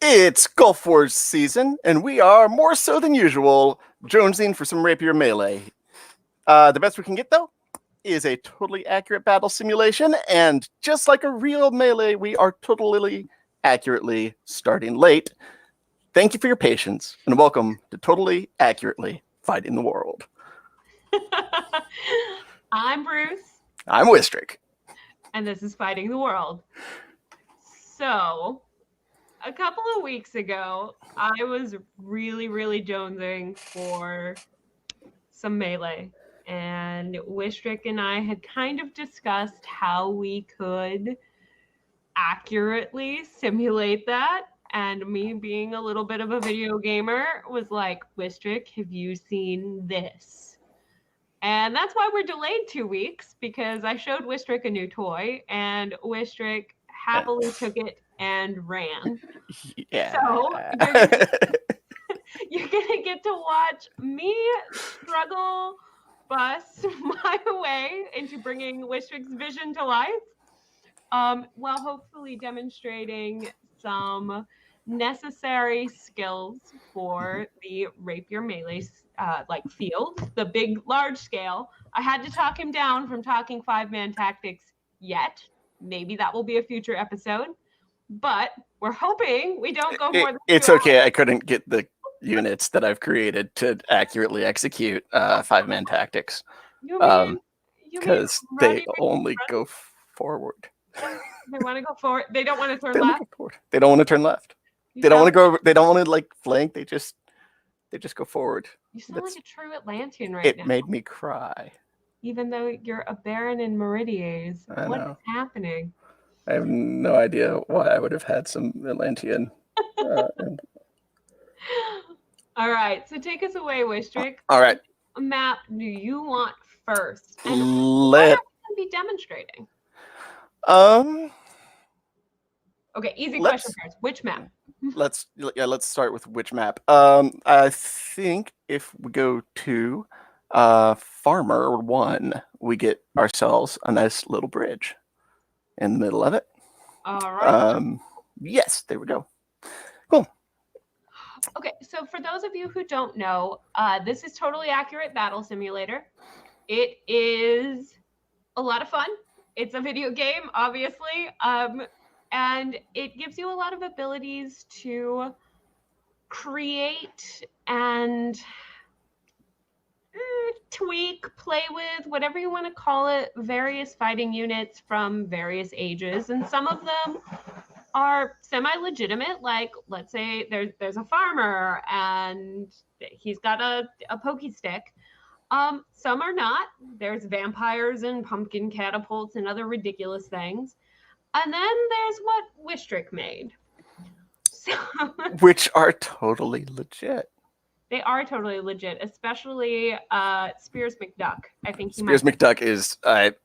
It's Gulf Wars season, and we are more so than usual jonesing for some Rapier melee. The best we can get, though, is a totally accurate battle simulation, and just like a real melee, we are totally accurately starting late. Thank you for your patience, and welcome to Totally Accurately Fighting the World. I'm Bruce. I'm Wistric. And this is Fighting the World. So, a couple of weeks ago, I was really jonesing for some melee. And Wistric and I had kind of discussed how we could accurately simulate that. And me being a little bit of a video gamer was like, Wistric, have you seen this? And that's why we're delayed 2 weeks, because I showed Wistric a new toy, and Wistric happily took it and ran. Yeah. So you're gonna get to watch me struggle, bust my way into bringing Wistric's vision to life, while hopefully demonstrating some necessary skills for the Rapier melee field, the big, large scale. I had to talk him down from talking 5-man tactics yet. Maybe that will be a future episode, but we're hoping we don't go more than It's 2 okay. hours. I couldn't get the units that I've created to accurately execute 5-man tactics. Because they only go forward. They want to go forward. They don't want to turn They left. They don't want to turn left. They don't want to go. They don't want to like flank. They just go forward. You sound like a true Atlantean right now. It made me cry. Even though you're a baron in Meridies, what is happening? I have no idea why I would have had some Atlantean. All right, so take us away, Wistric. All right. What map do you want first? And what are you going to be demonstrating? Okay, easy question first. Which map? Let's start with which map. I think if we go to Farmer 1, we get ourselves a nice little bridge in the middle of it. All right. Yes, there we go. Cool. Okay, so for those of you who don't know, this is Totally Accurate Battle Simulator. It is a lot of fun. It's a video game, obviously, and it gives you a lot of abilities to create and tweak, play with, whatever you want to call it, various fighting units from various ages. And some of them are semi-legitimate. Like, let's say there's a farmer and he's got a pokey stick. Some are not. There's vampires and pumpkin catapults and other ridiculous things. And then there's what Wistric made. So Which are totally legit. they are totally legit, especially Spears McDuck. I think Spears McDuck is I'm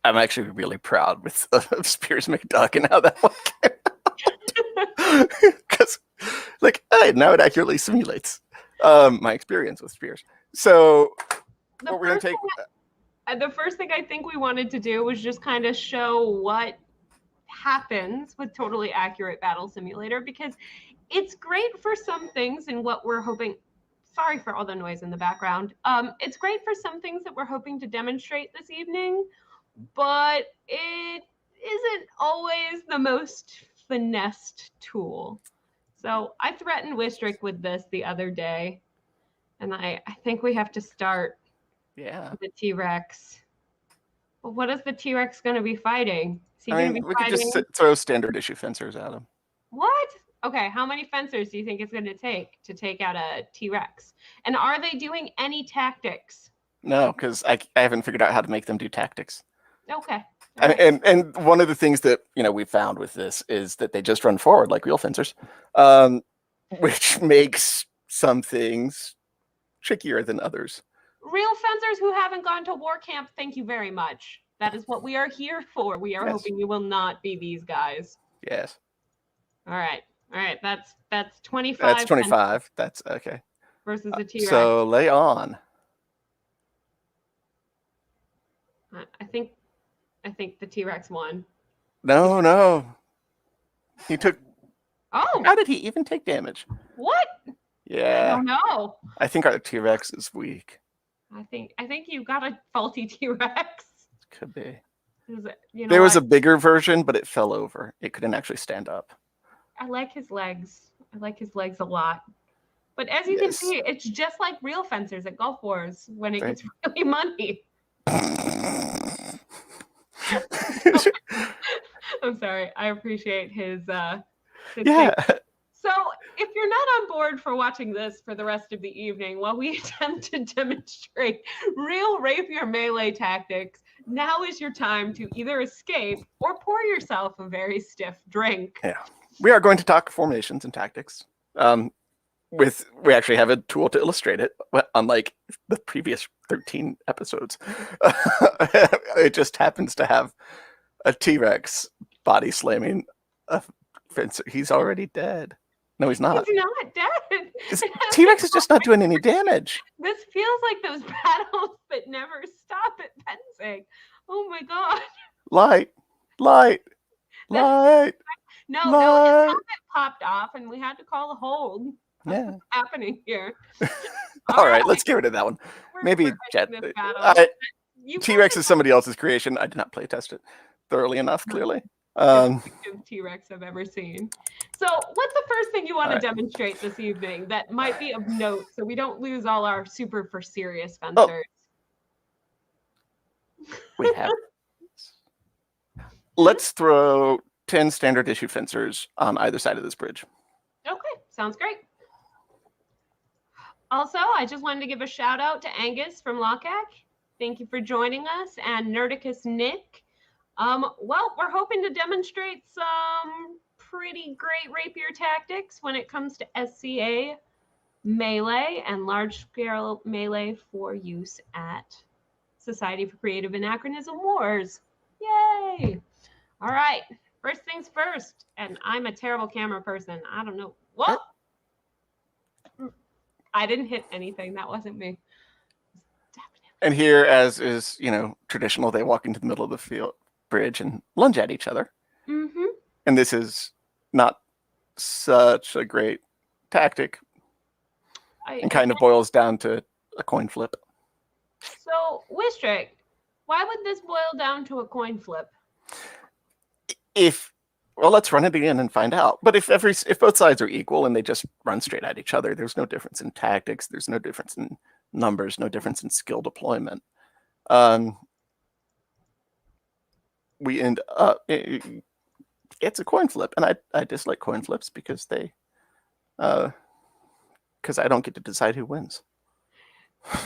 actually really proud with Spears McDuck and how that one came out. Because now it accurately simulates my experience with Spears. So what we're gonna take. The first thing I think we wanted to do was just kind of show what happens with Totally Accurate Battle Simulator, because it's great for some things and what we're hoping. Sorry for all the noise in the background. It's great for some things that we're hoping to demonstrate this evening, but it isn't always the most finessed tool. So I threatened Wistric with this the other day, and I think we have to start with the T-Rex. Well, what is the T-Rex going to be fighting? Is he going to be we fighting? could just throw standard issue fencers at him. What? Okay, how many fencers do you think it's going to take out a T-Rex? And are they doing any tactics? No, because I haven't figured out how to make them do tactics. Okay. Right. And one of the things that we found with this is that they just run forward like real fencers, which makes some things trickier than others. Real fencers who haven't gone to war camp, thank you very much. That is what we are here for. We are hoping you will not be these guys. Yes. All right. That's 25. That's 25. That's okay. Versus the T-Rex. So lay on. I think the T-Rex won. No. He took. Oh. How did he even take damage? What? Yeah. I don't know. I think our T-Rex is weak. I think you got a faulty T-Rex. Could be. There was a bigger version, but it fell over. It couldn't actually stand up. I like his legs. I like his legs a lot. But as you can see, it's just like real fencers at Gulf Wars when it gets really muddy. I'm sorry. I appreciate his yeah. So if you're not on board for watching this for the rest of the evening while we attempt to demonstrate real rapier melee tactics, now is your time to either escape or pour yourself a very stiff drink. Yeah. We are going to talk formations and tactics. We actually have a tool to illustrate it, unlike the previous 13 episodes. It just happens to have a T-Rex body slamming a fencer. He's already dead. No, he's not. He's not dead. T-Rex is just not doing any damage. This feels like those battles that never stop at fencing. Oh my god. Light. No, his helmet popped off and we had to call a hold. Yeah. What's happening here? All right, let's get rid of that one. Maybe Jet. T-Rex is somebody else's creation. I did not play test it thoroughly enough, clearly. T-Rex I've ever seen. So what's the first thing you want to demonstrate this evening that might be of note so we don't lose all our super for serious fencers? We have. Let's throw 10 standard issue fencers on either side of this bridge. Okay, sounds great. Also, I just wanted to give a shout out to Angus from Lockhack. Thank you for joining us, and Nerdicus Nick. Well, we're hoping to demonstrate some pretty great rapier tactics when it comes to SCA melee and large-scale melee for use at Society for Creative Anachronism Wars. Yay! All right, first things first, and I'm a terrible camera person. I don't know. What? I didn't hit anything. That wasn't me. And here, as is, traditional, they walk into the middle of the field bridge and lunge at each other. Mm-hmm. And this is not such a great tactic. And kind of boils down to a coin flip. So, Wistric, why would this boil down to a coin flip? Well, let's run it again and find out. But if both sides are equal and they just run straight at each other, there's no difference in tactics. There's no difference in numbers. No difference in skill deployment. We end up. it's a coin flip, and I dislike coin flips because I don't get to decide who wins.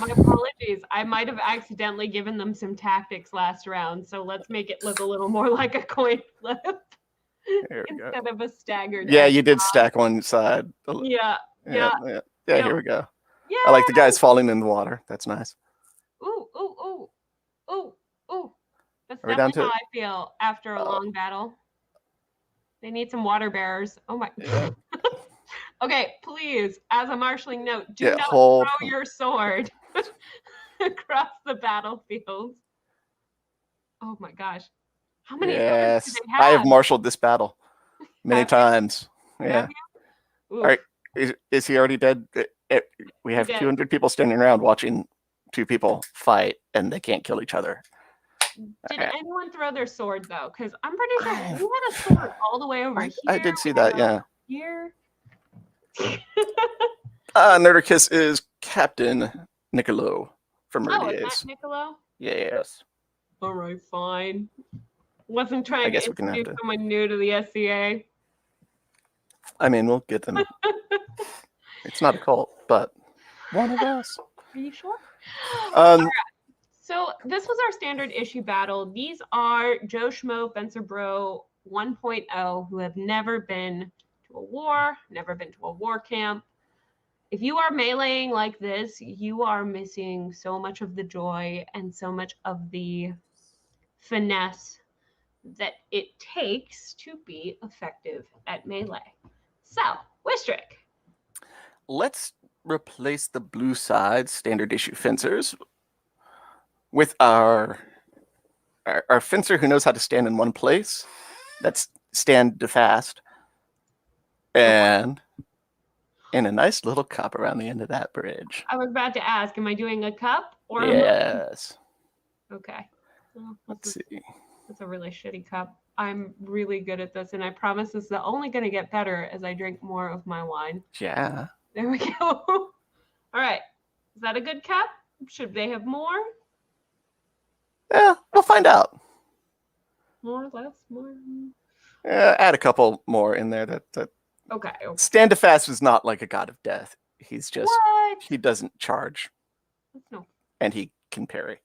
My apologies. I might have accidentally given them some tactics last round, so let's make it look a little more like a coin flip instead of a staggered. Yeah, you did stack one side. Yeah. Here we go. Yeah. I like the guys falling in the water. That's nice. Ooh. That's Are we down definitely to how I feel after a long battle. They need some water bearers. Oh my. Yeah. Okay, please, as a marshaling note, do not hold. throw your sword across the battlefield. Oh my gosh. How many swords do they have? I have marshaled this battle many times. Yeah. All right. Is he already dead? We have 200 people standing around watching two people fight, and they can't kill each other. Did anyone throw their sword, though? Because I'm pretty sure you had a sword all the way over here. I did see that, yeah. Here. Nerdicus is Captain Niccolo from Oh, Meridias. is that Niccolo? Yes. All right, fine. Wasn't trying to introduce someone new to the SCA. I mean, we'll get them. It's not a cult, but one of us. Are you sure? All right. So this was our standard issue battle. These are Joe Schmo, Fencer Bro 1.0 who have never been to a war, never been to a war camp. If you are meleeing like this, you are missing so much of the joy and so much of the finesse that it takes to be effective at melee. So, Wistric. Let's replace the blue side standard issue fencers with our fencer who knows how to stand in one place. That's stand fast. And in a nice little cup around the end of that bridge. I was about to ask, am I doing a cup or yes? Okay. Well, let's see. It's a really shitty cup. I'm really good at this, and I promise this is only going to get better as I drink more of my wine. Yeah. There we go. All right. Is that a good cup? Should they have more? Yeah, we'll find out. More, less, more. Add a couple more in there. That okay. Standafast is not like a god of death. He's just he doesn't charge. No. And he can parry.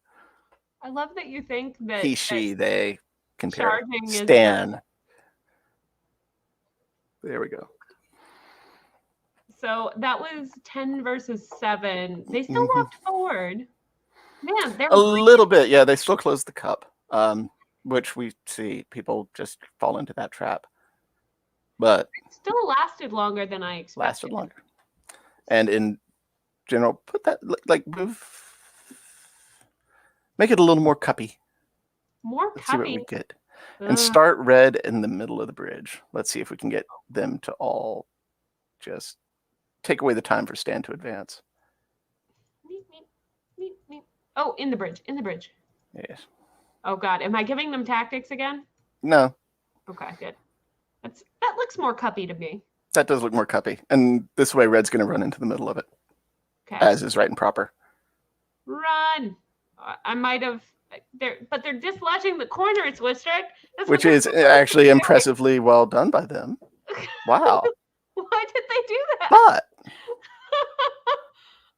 I love that you think that they can parry. Charging Stan. There we go. So that was 10 versus 7. They still walked forward. Man, they're a little bit. Yeah, they still closed the cup, which we see people just fall into that trap. But it still lasted longer than I expected. Lasted longer. And in general, put that make it a little more cuppy. More cuppy. Let's see what we get. And start red in the middle of the bridge. Let's see if we can get them to all just take away the time for Stan to advance. Oh, in the bridge. Yes. Oh God, am I giving them tactics again? No. Okay, good. That looks more cuppy to me. That does look more cuppy. And this way red's going to run into the middle of it. Okay. As is right and proper. Run. I might have but they're dislodging the corners, Wistric. Which is actually impressively well done by them. Wow. Why did they do that? But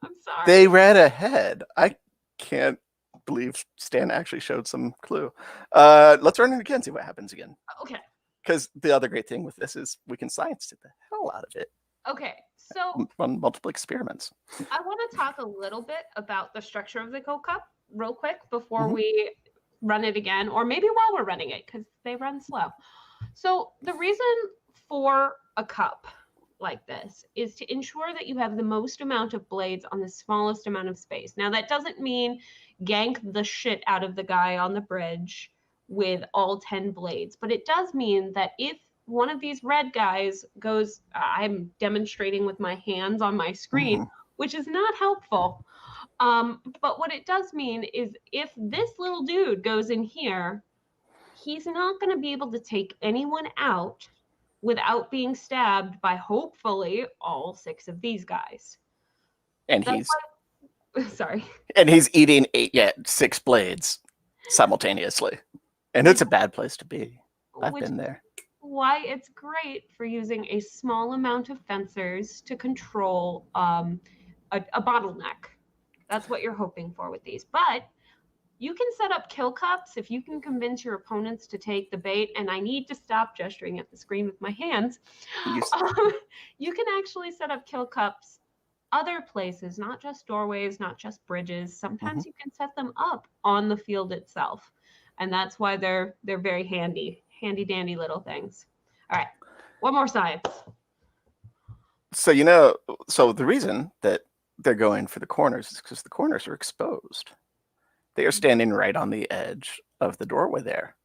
I'm sorry. They ran ahead. I can't believe Stan actually showed some clue. Let's run it again, see what happens again. Okay. Because the other great thing with this is we can science the hell out of it. Okay, so on multiple experiments. I want to talk a little bit about the structure of the Gold Cup real quick before we run it again, or maybe while we're running it, because they run slow. So the reason for a cup like this is to ensure that you have the most amount of blades on the smallest amount of space. Now, that doesn't mean gank the shit out of the guy on the bridge with all 10 blades, but it does mean that if one of these red guys goes, I'm demonstrating with my hands on my screen, which is not helpful. But what it does mean is if this little dude goes in here, he's not going to be able to take anyone out without being stabbed by hopefully all 6 of these guys. And sorry. And he's eating 6 blades simultaneously. And it's a bad place to be. I've been there. why it's great for using a small amount of fencers to control a bottleneck. That's what you're hoping for with these. But you can set up kill cups if you can convince your opponents to take the bait. And I need to stop gesturing at the screen with my hands. You can actually set up kill cups other places, not just doorways, not just bridges. Sometimes you can set them up on the field itself. And that's why they're very handy dandy little things. All right, one more science. So, so the reason that they're going for the corners is because the corners are exposed. They are standing right on the edge of the doorway there.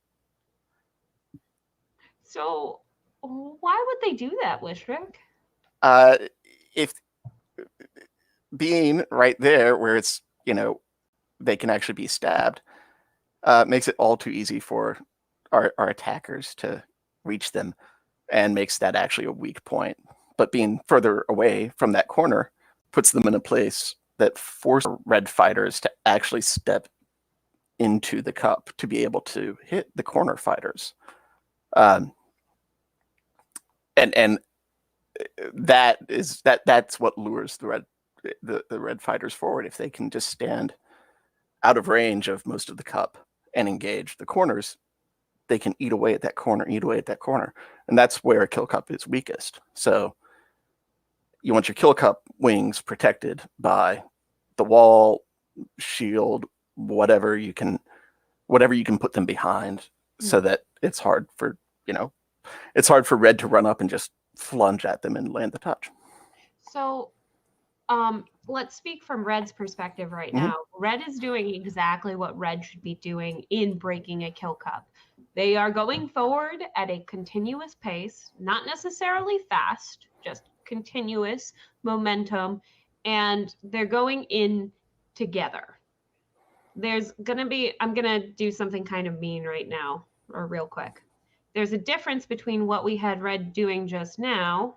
So why would they do that, Wistric? If being right there where it's, they can actually be stabbed, makes it all too easy for our attackers to reach them and makes that actually a weak point. But being further away from that corner puts them in a place that forces red fighters to actually step into the cup to be able to hit the corner fighters. And that's what lures the red fighters forward. If they can just stand out of range of most of the cup and engage the corners, they can eat away at that corner. And that's where a kill cup is weakest. So you want your kill cup wings protected by the wall, shield, whatever you can put them behind, so that it's hard for red to run up and just flunge at them and land the touch. So let's speak from red's perspective right now. Red is doing exactly what red should be doing in breaking a kill cup. They are going forward at a continuous pace, not necessarily fast, just continuous momentum, and they're going in together. I'm gonna do something kind of mean right now, or real quick. There's a difference between what we had red doing just now.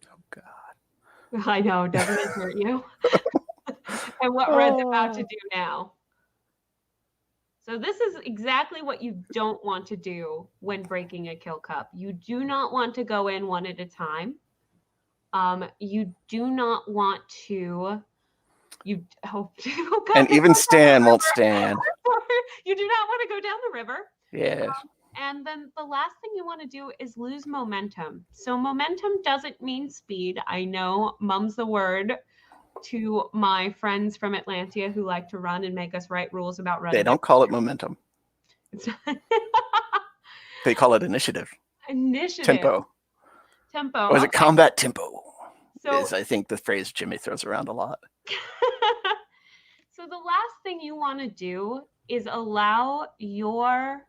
Oh God. I know, doesn't it hurt you? And what red's about to do now. So this is exactly what you don't want to do when breaking a kill cup. You do not want to go in one at a time. You do not want to. And even Stan won't stand. You do not want to go down the river. Yes. And then the last thing you want to do is lose momentum. So momentum doesn't mean speed. I know mum's the word to my friends from Atlantia who like to run and make us write rules about running. They don't call it momentum. They call it initiative. Tempo. Or is it combat tempo? So, is, I think, the phrase Jimmy throws around a lot. So the last thing you want to do is allow your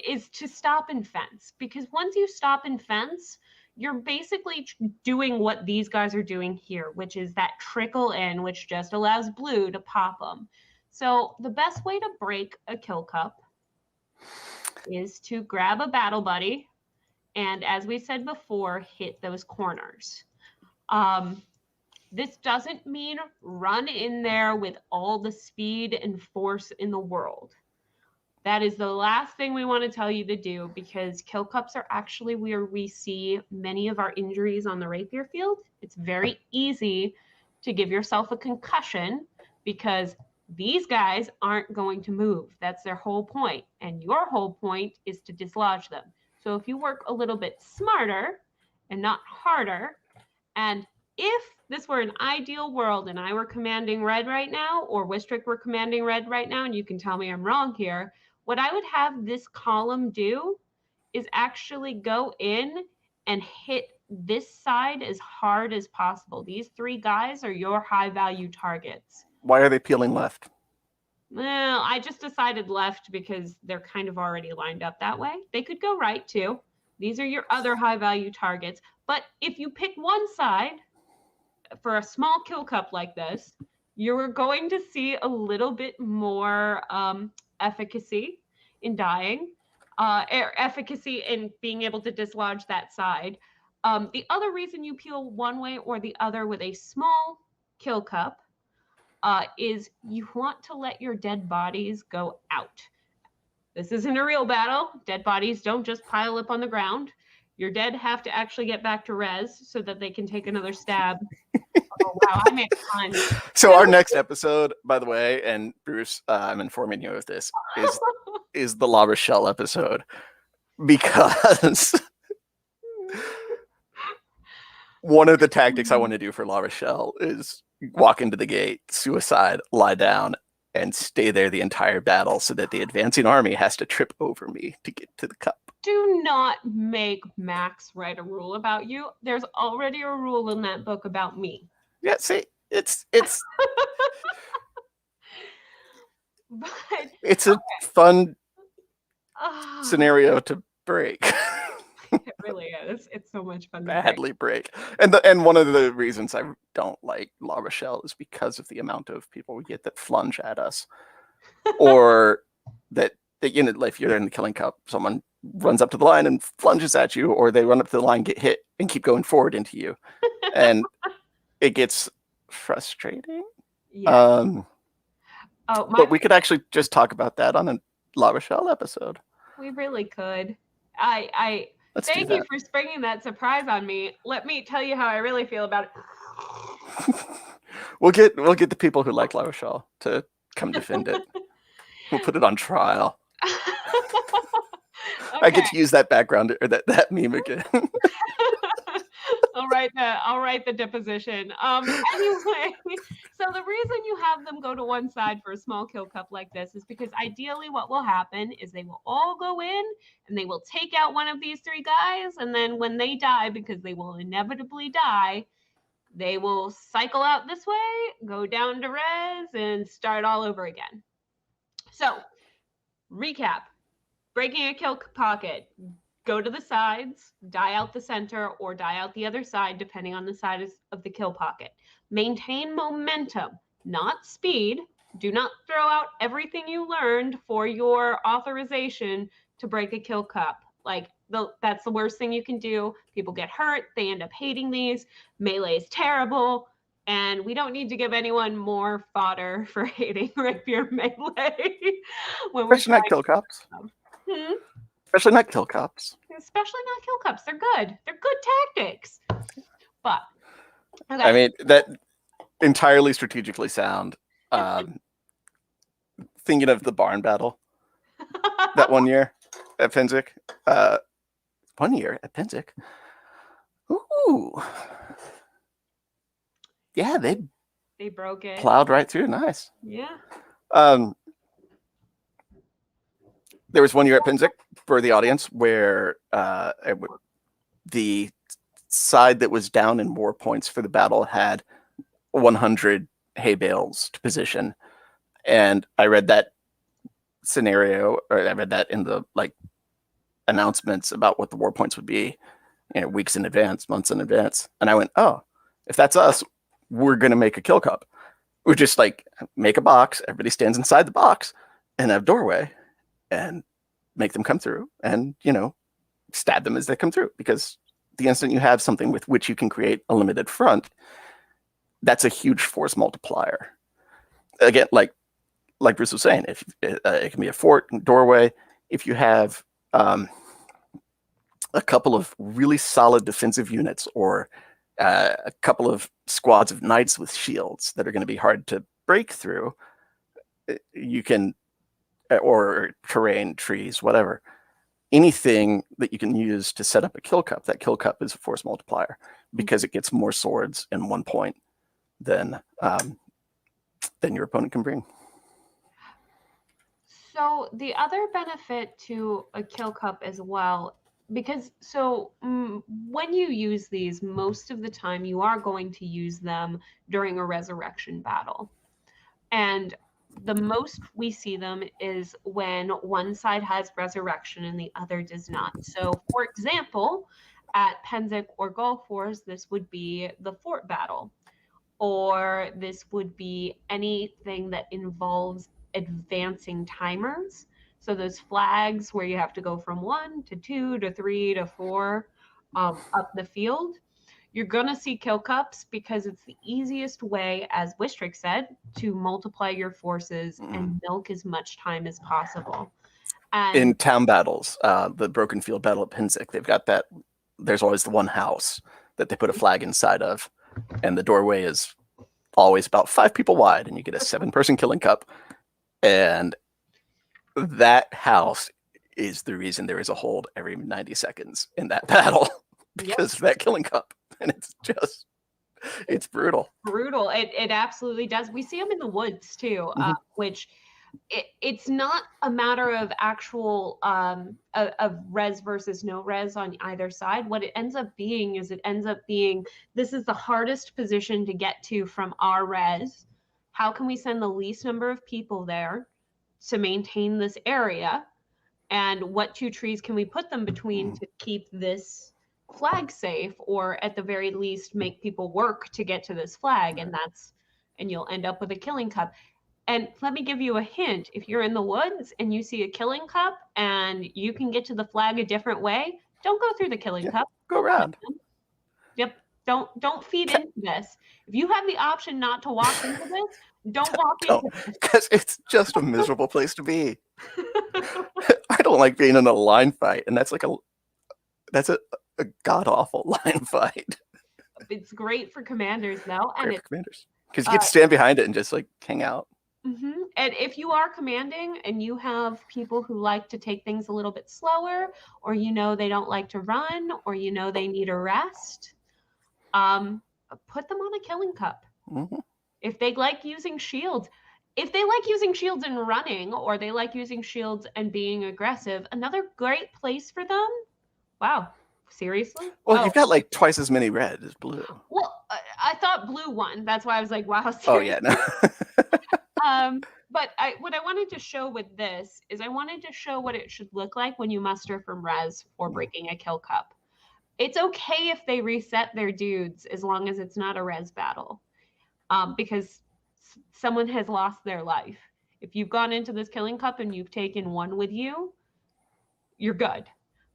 is to stop and fence, because once you stop and fence, you're basically doing what these guys are doing here, which is that trickle in, which just allows blue to pop them. So the best way to break a kill cup is to grab a battle buddy and, as we said before, hit those corners. This doesn't mean run in there with all the speed and force in the world. That is the last thing we want to tell you to do, because kill cups are actually where we see many of our injuries on the rapier field. It's very easy to give yourself a concussion because these guys aren't going to move. That's their whole point. And your whole point is to dislodge them. So if you work a little bit smarter and not harder, and if this were an ideal world and I were commanding red right now, or Wistric were commanding red right now, and you can tell me I'm wrong here, what I would have this column do is actually go in and hit this side as hard as possible. These three guys are your high value targets. Why are they peeling left? Well, I just decided left because they're kind of already lined up that way. They could go right too. These are your other high value targets. But if you pick one side for a small kill cup like this, you're going to see a little bit more efficacy in dying, efficacy in being able to dislodge that side. The other reason you peel one way or the other with a small kill cup is you want to let your dead bodies go out. This isn't a real battle. Dead bodies don't just pile up on the ground. Your dead have to actually get back to res so that they can take another stab. Oh, wow, I made a pun. So our next episode, by the way, and Bruce, I'm informing you of this, is the La Rochelle episode, because one of the tactics I want to do for La Rochelle is walk into the gate, suicide, lie down, and stay there the entire battle so that the advancing army has to trip over me to get to the cup. Do not make Max write a rule about you. There's already a rule in that book about me. Yeah, see, it's But it's a fun scenario to break. It really is. It's so much fun. Badly break. And one of the reasons I don't like La Rochelle is because of the amount of people we get that flunge at us, or that you know, if you're in the killing cup, someone runs up to the line and flunges at you, or they run up to the line, get hit, and keep going forward into you, and it gets frustrating. Yeah. But we could actually just talk about that on a La Rochelle episode. We really could. Let's thank you for springing that surprise on me. Let me tell you how I really feel about it. We'll get the people who like La Rochelle to come defend it. We'll put it on trial. Okay. I get to use that background or that meme again. I'll write the deposition. Anyway, so the reason you have them go to one side for a small kill cup like this is because ideally what will happen is they will all go in and they will take out one of these three guys, and then when they die, because they will inevitably die, they will cycle out this way, go down to res, and start all over again. So, recap. Breaking a kill pocket. Go to the sides, die out the center, or die out the other side, depending on the size of the kill pocket. Maintain momentum, not speed. Do not throw out everything you learned for your authorization to break a kill cup. That's the worst thing you can do. People get hurt. They end up hating these. Melee is terrible. And we don't need to give anyone more fodder for hating Rapier Melee. Especially not kill cups. Especially not kill cups. Especially not kill cups. They're good. They're good tactics. But okay. I mean, that entirely strategically sound. Thinking of the barn battle that one year at Penzic. 1 year at Penzic. Ooh. Yeah, they broke it. Plowed right through. Nice. Yeah. There was 1 year at Penzic for the audience where the side that was down in war points for the battle had 100 hay bales to position. And I read that scenario, or I read that in the announcements about what the war points would be, weeks in advance, months in advance. And I went, oh, if that's us, we're going to make a kill cup. We just make a box. Everybody stands inside the box and have a doorway and make them come through and, stab them as they come through. Because the instant you have something with which you can create a limited front, that's a huge force multiplier. Again, like Bruce was saying, if it can be a fort, doorway. If you have a couple of really solid defensive units, or a couple of squads of knights with shields that are going to be hard to break through, you can, or terrain, trees, whatever, anything that you can use to set up a kill cup. That kill cup is a force multiplier because it gets more swords in 1 point than your opponent can bring. So the other benefit to a kill cup as well, because when you use these, most of the time you are going to use them during a resurrection battle. And the most we see them is when one side has resurrection and the other does not. So, for example, at Penzic or Gulf Wars, this would be the fort battle, or this would be anything that involves advancing timers. So those flags where you have to go from 1 to 2 to 3 to 4 up the field. You're going to see kill cups because it's the easiest way, as Wistric said, to multiply your forces and milk as much time as possible. And In town battles, the Broken Field Battle at Pinsick, they've got that. There's always the one house that they put a flag inside of, and the doorway is always about 5 people wide, and you get a 7-person killing cup. And that house is the reason there is a hold every 90 seconds in that battle because of that killing cup. And it's brutal. Brutal. It absolutely does. We see them in the woods too, which it's not a matter of actual of res versus no res on either side. What it ends up being is this is the hardest position to get to from our res. How can we send the least number of people there to maintain this area? And what 2 trees can we put them between to keep this flag safe, or at the very least make people work to get to this flag? And you'll end up with a killing cup. And let me give you a hint. If you're in the woods and you see a killing cup and you can get to the flag a different way, don't go through the killing cup. Go around. Yep. Don't feed into this. If you have the option not to walk into this, don't walk into this. Because it's just a miserable place to be. I don't like being in a line fight, and that's a god-awful line fight. It's great for commanders, though. Great for commanders. Because you get to stand behind it and just like hang out. And if you are commanding and you have people who like to take things a little bit slower, or they don't like to run, or they need a rest, put them on a killing cup. If they like using shields, and running, or they like using shields and being aggressive, another great place for them. Wow. Seriously? Well, you've got like twice as many red as blue. Well, I thought blue won. That's why I was like, wow. Seriously? Oh, yeah. No. But what I wanted to show with this is I wanted to show what it should look like when you muster from res for breaking a kill cup. It's okay if they reset their dudes as long as it's not a res battle, because someone has lost their life. If you've gone into this killing cup and you've taken 1 with you, you're good.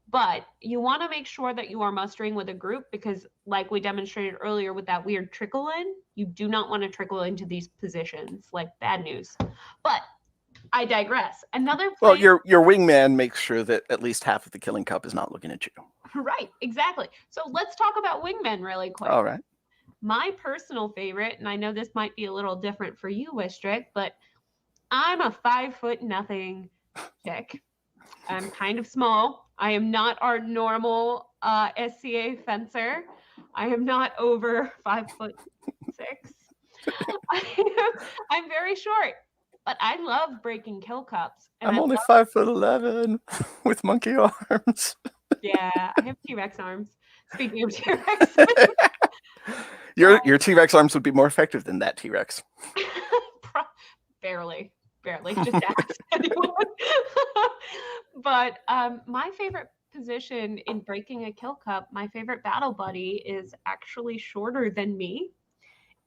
But you want to make sure that you are mustering with a group, because like we demonstrated earlier with that weird trickle in, you do not want to trickle into these positions. Like, bad news. But I digress. Another place, well, your wingman makes sure that at least half of the killing cup is not looking at you. Right, exactly. So let's talk about wingmen really quick. All right. My personal favorite, and I know this might be a little different for you, Wistric, but I'm a 5'0" chick. I'm kind of small. I am not our normal SCA fencer. I am not over 5'6". I'm very short, but I love breaking kill cups. And I'm only 5'11" with monkey arms. Yeah, I have T-Rex arms. Speaking of T-Rex. Your T-Rex arms would be more effective than that T-Rex. Barely. Just ask anyone. But my favorite position in breaking a kill cup, my favorite battle buddy is actually shorter than me,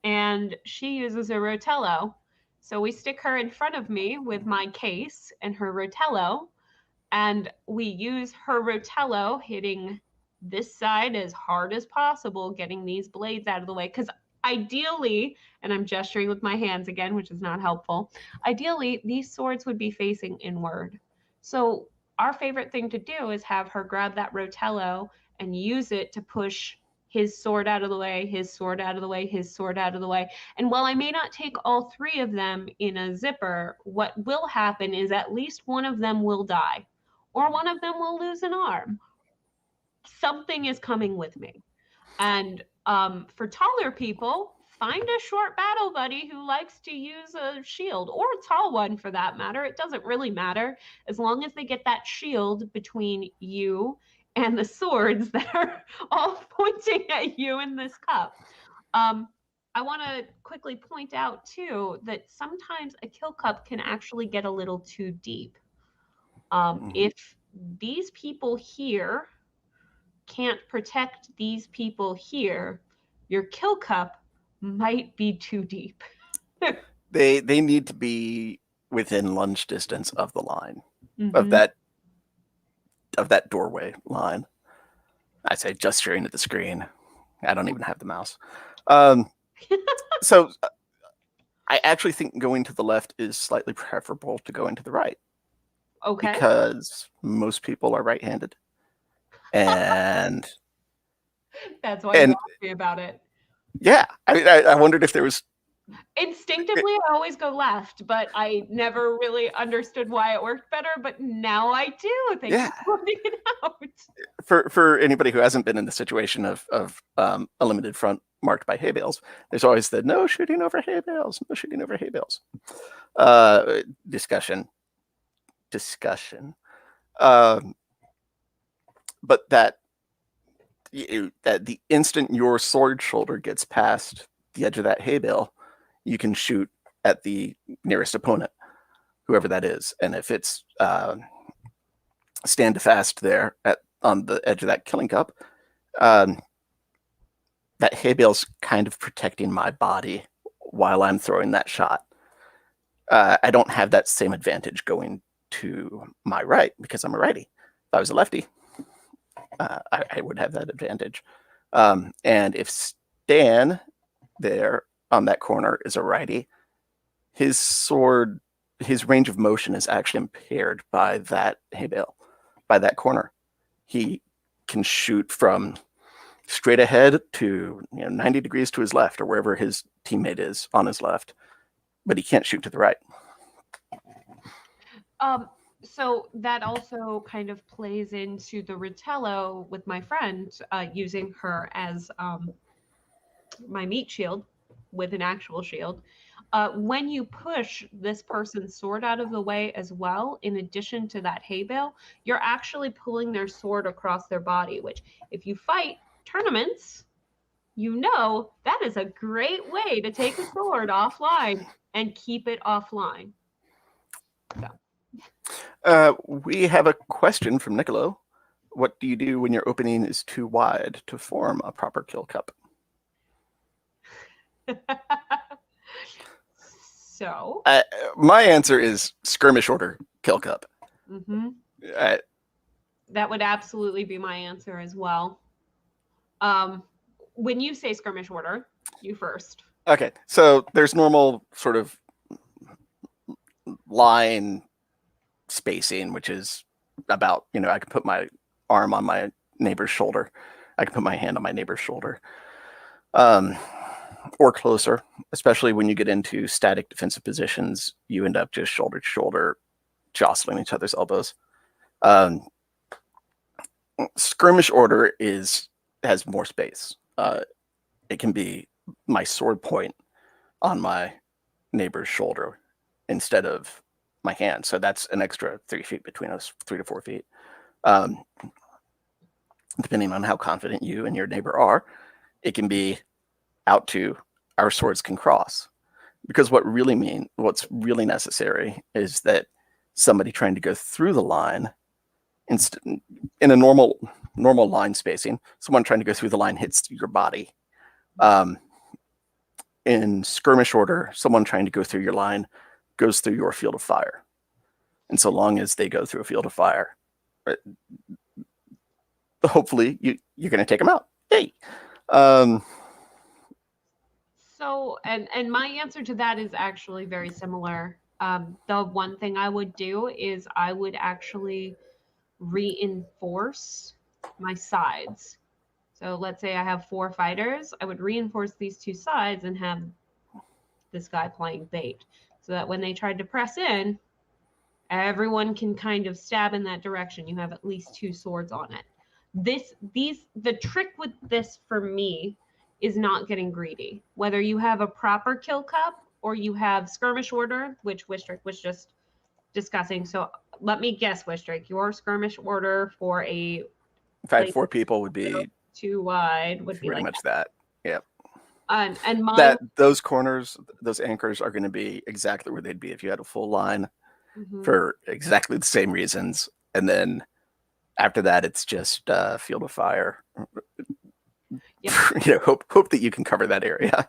and she uses a Rotello. So we stick her in front of me with my case and her Rotello, and we use her Rotello hitting this side as hard as possible, getting these blades out of the way. Because ideally, and I'm gesturing with my hands again, which is not helpful, ideally, these swords would be facing inward. So our favorite thing to do is have her grab that Rotello and use it to push his sword out of the way, his sword out of the way, his sword out of the way. And while I may not take all 3 of them in a zipper, what will happen is at least one of them will die, or one of them will lose an arm. Something is coming with me. And for taller people, find a short battle buddy who likes to use a shield, or a tall one for that matter. It doesn't really matter, as long as they get that shield between you and the swords that are all pointing at you in this cup. I want to quickly point out too that sometimes a kill cup can actually get a little too deep. If these people here can't protect these people here, your kill cup might be too deep. They need to be within lunge distance of the line, of that doorway line. I say gesturing at the screen. I don't even have the mouse. So I actually think going to the left is slightly preferable to going to the right. Okay. because most people are right-handed. And That's why you and asked me about it. yeah, I wondered if there was Instinctively, I always go left, but I never really understood why it worked better. But now I do. Thanks yeah. for pointing it out. For anybody who hasn't been in the situation of a limited front marked by hay bales, there's always the no shooting over hay bales, no shooting over hay bales discussion. But that the instant your sword shoulder gets past the edge of that hay bale, you can shoot at the nearest opponent, whoever that is, and if it's stand fast there on the edge of that killing cup, that hay bale's kind of protecting my body while I'm throwing that shot. I don't have that same advantage going to my right because I'm a righty. If I was a lefty, I would have that advantage. And if Stan there on that corner is a righty, his sword, his range of motion is actually impaired by that hay bale, by that corner. He can shoot from straight ahead to 90 degrees to his left or wherever his teammate is on his left, but he can't shoot to the right. So that also kind of plays into the Ritello with my friend, using her as my meat shield with an actual shield. When you push this person's sword out of the way as well, in addition to that hay bale, you're actually pulling their sword across their body, which if you fight tournaments, that is a great way to take a sword offline and keep it offline. We have a question from Niccolo. What do you do when your opening is too wide to form a proper kill cup? So my answer is skirmish order kill cup. Mm-hmm. That would absolutely be my answer as well. When you say skirmish order, you first. Okay, so there's normal sort of line spacing, which is about, I can put my arm on my neighbor's shoulder. I can put my hand on my neighbor's shoulder. Or closer, especially when you get into static defensive positions, you end up just shoulder to shoulder, jostling each other's elbows. Skirmish order has more space. It can be my sword point on my neighbor's shoulder instead of my hand. So that's an extra 3 feet between us, 3 to 4 feet. Depending on how confident you and your neighbor are, it can be out to our swords can cross. Because what's really necessary is that somebody trying to go through the line in a normal line spacing, someone trying to go through the line hits your body. In skirmish order, someone trying to go through your line goes through your field of fire. And so long as they go through a field of fire, hopefully you're going to take them out. Hey. So, and my answer to that is actually very similar. The one thing I would do is I would actually reinforce my sides. So let's say I have 4 fighters. I would reinforce these 2 sides and have this guy playing bait so that when they tried to press in, everyone can kind of stab in that direction. You have at least 2 swords on it. The trick with this for me is not getting greedy. Whether you have a proper kill cup or you have skirmish order, which Wistric was just discussing. So let me guess, Wistric, your skirmish order for a 5-4 people would be too wide would be pretty like much that. Yeah. And mine, those corners, those anchors are going to be exactly where they'd be if you had a full line for exactly the same reasons. And then after that, it's just field of fire. Yep. Hope that you can cover that area.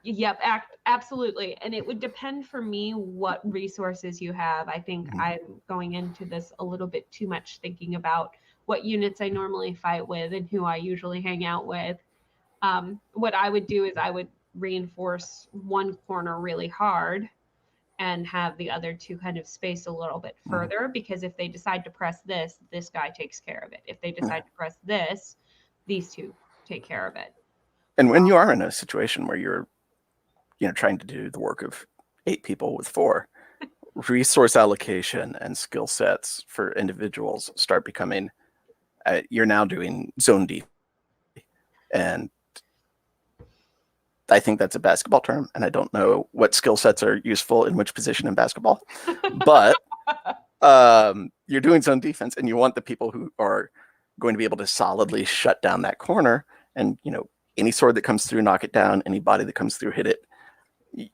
Yep, absolutely. And it would depend for me what resources you have. I think I'm going into this a little bit too much thinking about what units I normally fight with and who I usually hang out with. What I would do is I would reinforce one corner really hard and have the other two kind of space a little bit further, because if they decide to press this, this guy takes care of it. If they decide to press this, these two take care of it. And when you are in a situation where you're, trying to do the work of 8 people with 4, resource allocation and skill sets for individuals start becoming, you're now doing zone D. And I think that's a basketball term, and I don't know what skill sets are useful in which position in basketball, but you're doing zone defense, and you want the people who are going to be able to solidly shut down that corner, and any sword that comes through, knock it down. Any body that comes through, hit it.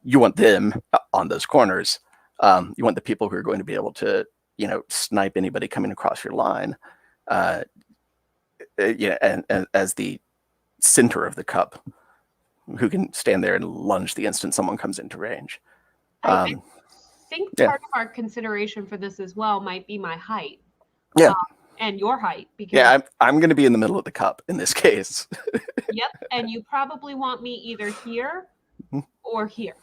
You want them on those corners. You want the people who are going to be able to snipe anybody coming across your line. And as the center of the cup, who can stand there and lunge the instant someone comes into range. I think part of our consideration for this as well might be my height. Yeah. And your height. Because I'm going to be in the middle of the cup in this case. Yep. And you probably want me either here or here,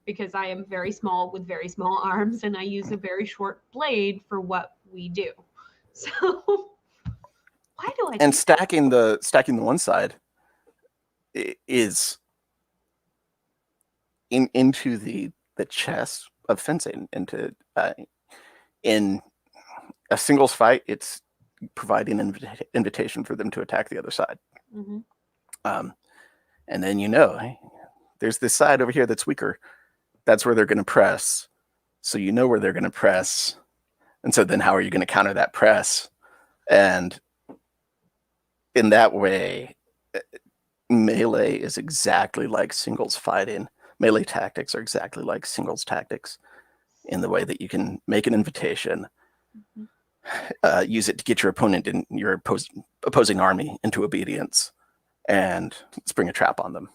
because I am very small with very small arms, and I use a very short blade for what we do. So why do I? And stacking the one side is into the chest of fencing. Into in a singles fight, it's providing an invitation for them to attack the other side. And then there's this side over here that's weaker. That's where they're going to press. So where they're going to press. And so then how are you going to counter that press? And in that way, melee is exactly like singles fighting. Melee tactics are exactly like singles tactics in the way that you can make an invitation, use it to get your opponent in your opposing army into obedience, and spring a trap on them.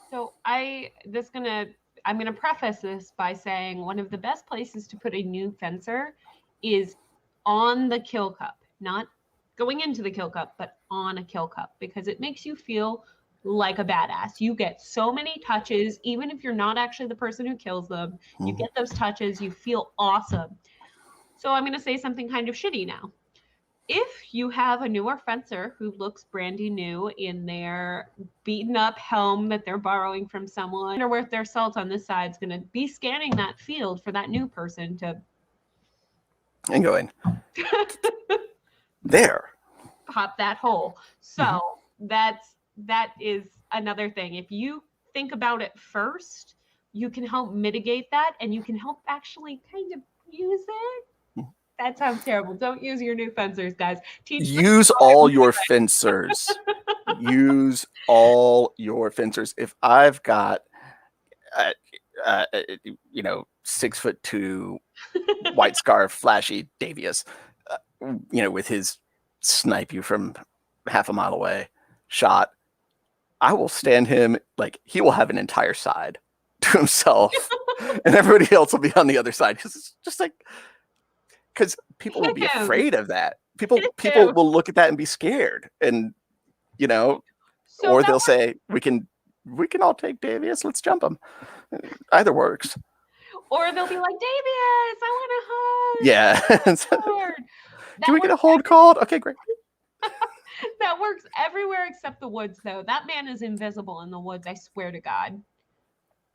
So I'm gonna preface this by saying one of the best places to put a new fencer is on the kill cup, not going into the kill cup, but on a kill cup, because it makes you feel like a badass. You get so many touches, even if you're not actually the person who kills them. You get those touches, you feel awesome. So I'm going to say something kind of shitty now. If you have a newer fencer who looks brandy new in their beaten up helm that they're borrowing from someone, or worth their salt on this side, is going to be scanning that field for that new person to and going there, pop that hole. So that is another thing. If you think about it first, you can help mitigate that, and you can help actually kind of use it. That sounds terrible. Don't use your new fencers, guys. Use all your fencers. Use all your fencers. If I've got, 6'2", white scarf, flashy Davius, with his snipe you from half a mile away shot, I will stand him like he will have an entire side to himself, and everybody else will be on the other side. Because people will be afraid of that. People will look at that and be scared, and or they'll say, "We can all take Davius. Let's jump him." Either works. Or they'll be like, "Davius, I want to hug." Yeah. Can we get a hold called? Okay, great. That works everywhere except the woods, though. That man is invisible in the woods. I swear to God.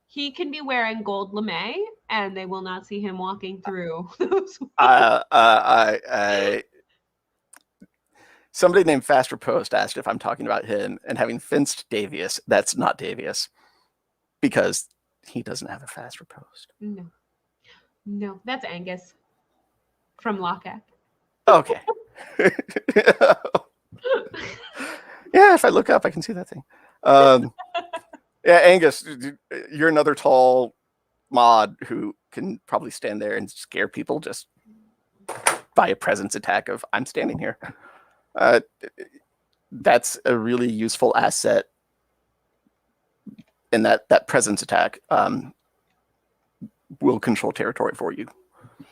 He can be wearing gold lame, and they will not see him walking through those somebody named Faster Post asked if I'm talking about him, and having fenced Davius, that's not Davius, because he doesn't have a Faster Post. No, that's Angus from Lockett. Okay. Yeah, if I look up, I can see that thing. Yeah, Angus, you're another tall mod who can probably stand there and scare people just by a presence attack of "I'm standing here." That's a really useful asset, and that presence attack will control territory for you.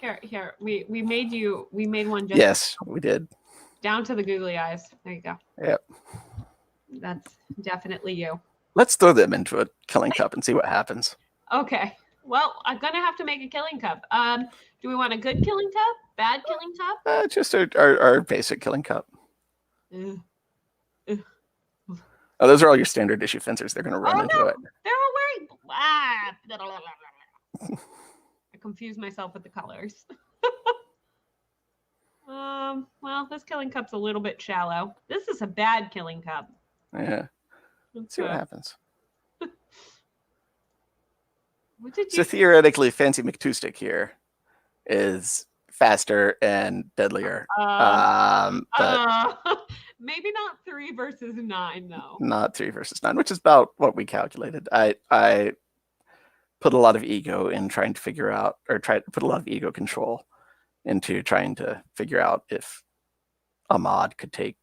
Here, we made one. Just yes, we did. Down to the googly eyes. There you go. Yep. That's definitely you. Let's throw them into a killing cup and see what happens. Okay. Well, I'm gonna have to make a killing cup. Do we want a good killing cup? Bad killing cup? Just our basic killing cup. Ugh. Ugh. Oh, those are all your standard issue fencers. They're going to run Oh into no, it. they're all wearing. Blah, blah, blah, blah. I confuse myself with the colors. Well, this killing cup's a little bit shallow. This is a bad killing cup. Yeah. Let's see what happens. What did So you? theoretically, Fancy McTwostick here is faster and deadlier. But Maybe not 3 versus 9 though. not 3 versus 9, which is about what we calculated. I put a lot of ego in trying to figure out, or try to put a lot of ego control into trying to figure out if a mod could take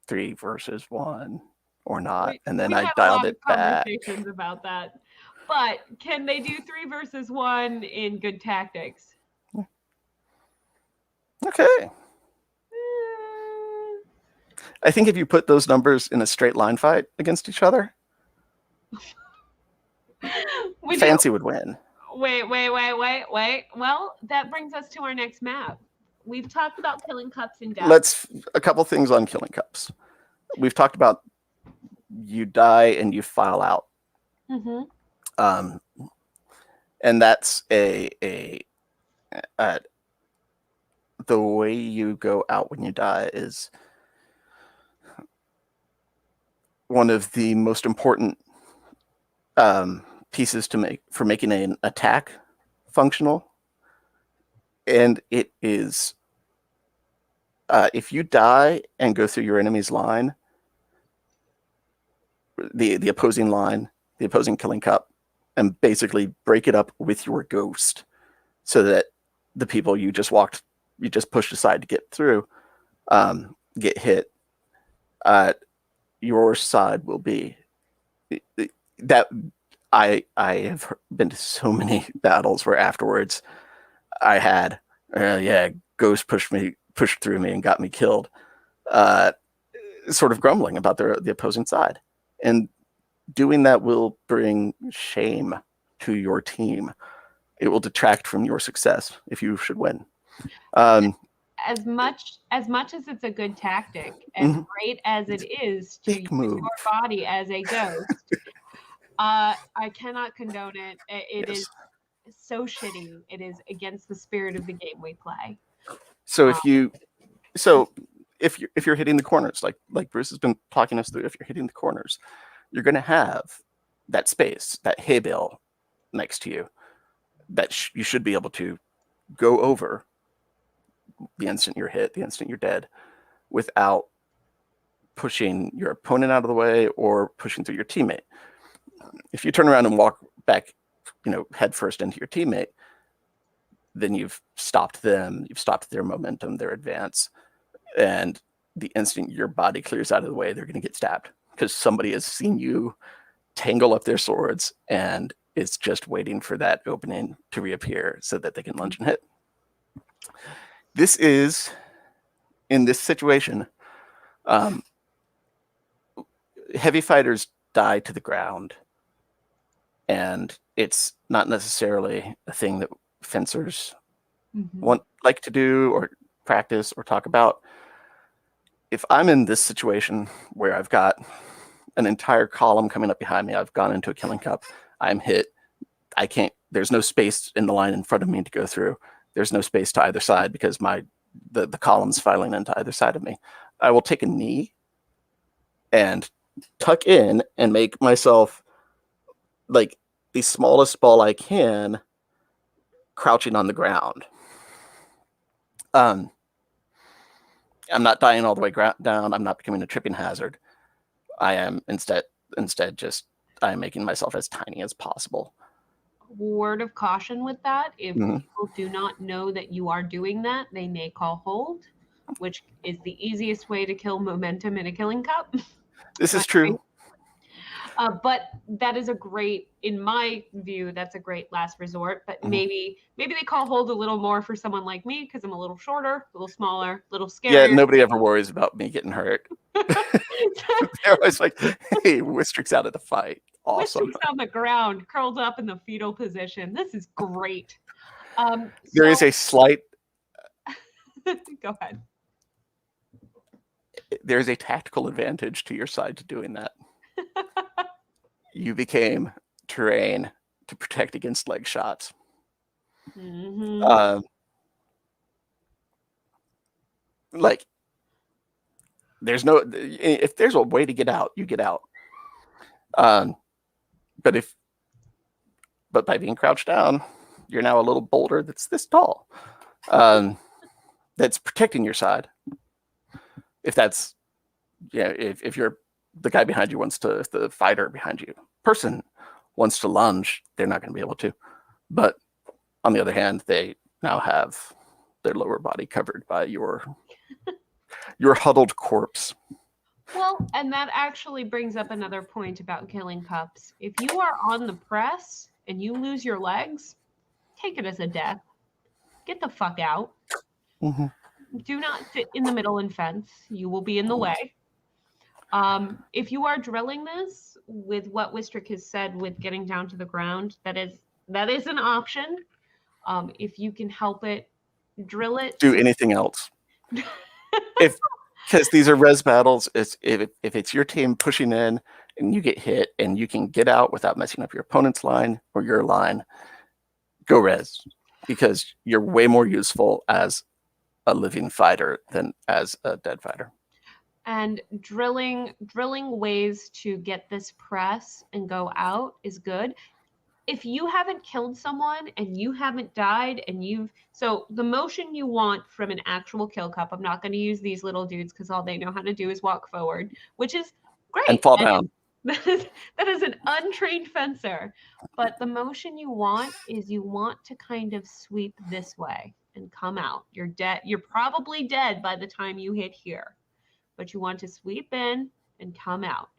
3 versus 1 or not, and then I dialed it back. Conversations about that, but can they do 3 versus 1 in good tactics? Okay. I think if you put those numbers in a straight line fight against each other, Fancy would win. Wait. Well, that brings us to our next map. We've talked about killing cups in depth. A couple things on killing cups. We've talked about you die and you file out. Mm-hmm. And that's the way you go out when you die is one of the most important pieces for making an attack functional. And it is if you die and go through your enemy's line, the opposing line, the opposing killing cup, and basically break it up with your ghost, so that the people you just pushed aside to get through get hit. Your side will be that. I have been to so many battles where afterwards I had ghost pushed through me and got me killed, sort of grumbling about the opposing side. And doing that will bring shame to your team. It will detract from your success if you should win. As much as it's a good tactic, as great as it is to use your body as a ghost, I cannot condone it. It is so shitty. It is against the spirit of the game we play. So if you're hitting the corners, like Bruce has been talking us through, if you're hitting the corners, you're going to have that space, that hay bale next to you, that you should be able to go over the instant you're hit, the instant you're dead, without pushing your opponent out of the way or pushing through your teammate. If you turn around and walk back, head first into your teammate, then you've stopped them, you've stopped their momentum, their advance, and the instant your body clears out of the way, they're going to get stabbed because somebody has seen you tangle up their swords and is just waiting for that opening to reappear so that they can lunge and hit. This is, in this situation, heavy fighters die to the ground, and it's not necessarily a thing that fencers like to do or practice or talk about. If I'm in this situation where I've got an entire column coming up behind me, I've gone into a killing cup, I'm hit, there's no space in the line in front of me to go through. There's no space to either side because the column's filing into either side of me. I will take a knee and tuck in and make myself like the smallest ball I can, crouching on the ground. I'm not dying all the way down. I'm not becoming a tripping hazard. I am instead just I'm making myself as tiny as possible. Word of caution with that: if people do not know that you are doing that, they may call hold, which is the easiest way to kill momentum in a killing cup. This is true. But that is a great, in my view, that's a great last resort. But maybe they call hold a little more for someone like me because I'm a little shorter, a little smaller, a little scarier. Yeah, nobody ever worries about me getting hurt. They're always like, hey, Wistric's out of the fight. Awesome. Wistric's on the ground, curled up in the fetal position. This is great. There is a slight... Go ahead. There's a tactical advantage to your side to doing that. You became terrain to protect against leg shots. Like, there's no... If there's a way to get out, you get out. But by being crouched down, you're now a little boulder that's this tall. That's protecting your side. If that's... Yeah, if you're... The guy behind you wants to... If the fighter behind you... person wants to lunge, they're not going to be able to. But on the other hand, they now have their lower body covered by your huddled corpse. Well, and that actually brings up another point about killing cups. If you are on the press and you lose your legs, take it as a death. Get the fuck out. Do not sit in the middle and fence. You will be in the way. If you are drilling this with what Wistric has said with getting down to the ground, that is an option. If you can help it, drill it. Do anything else. Because these are res battles, if it's your team pushing in and you get hit and you can get out without messing up your opponent's line or your line, go res. Because you're way more useful as a living fighter than as a dead fighter. And drilling ways to get this press and go out is good. If you haven't killed someone and you haven't died and so the motion you want from an actual kill cup, I'm not going to use these little dudes because all they know how to do is walk forward, which is great. And fall down. That is an untrained fencer. But the motion you want is you want to kind of sweep this way and come out. You're dead. You're probably dead by the time you hit here. But you want to sweep in and come out.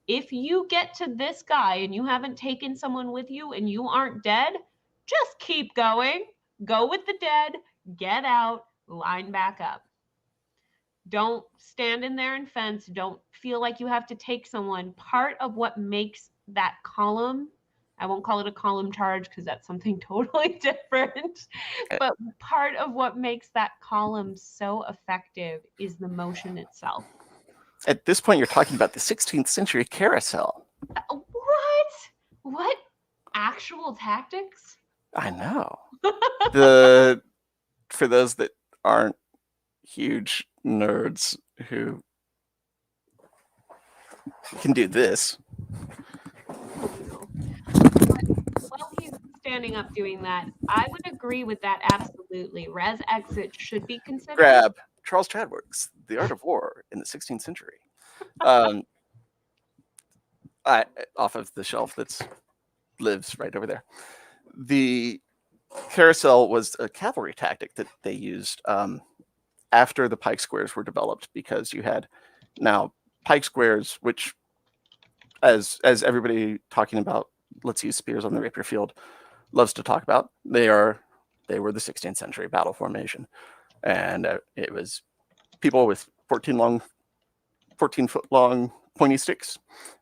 If you get to this guy and you haven't taken someone with you and you aren't dead, just keep going. Go with the dead, get out, line back up. Don't stand in there and fence. Don't feel like you have to take someone. Part of what makes that column, I won't call it a column charge because that's something totally different, but part of what makes that column so effective is the motion itself. At this point, you're talking about the 16th century carousel. What actual tactics? I know. For those that aren't huge nerds who can do this. While he's standing up doing that, I would agree with that absolutely. Res exit should be considered. Grab Charles Chadwick's The Art of War in the 16th Century. Off of the shelf that lives right over there. The carousel was a cavalry tactic that they used after the pike squares were developed, because you had now pike squares, which, as everybody talking about, let's use spears on the rapier field, loves to talk about, they were the 16th century battle formation. And it was people with 14-foot long pointy sticks,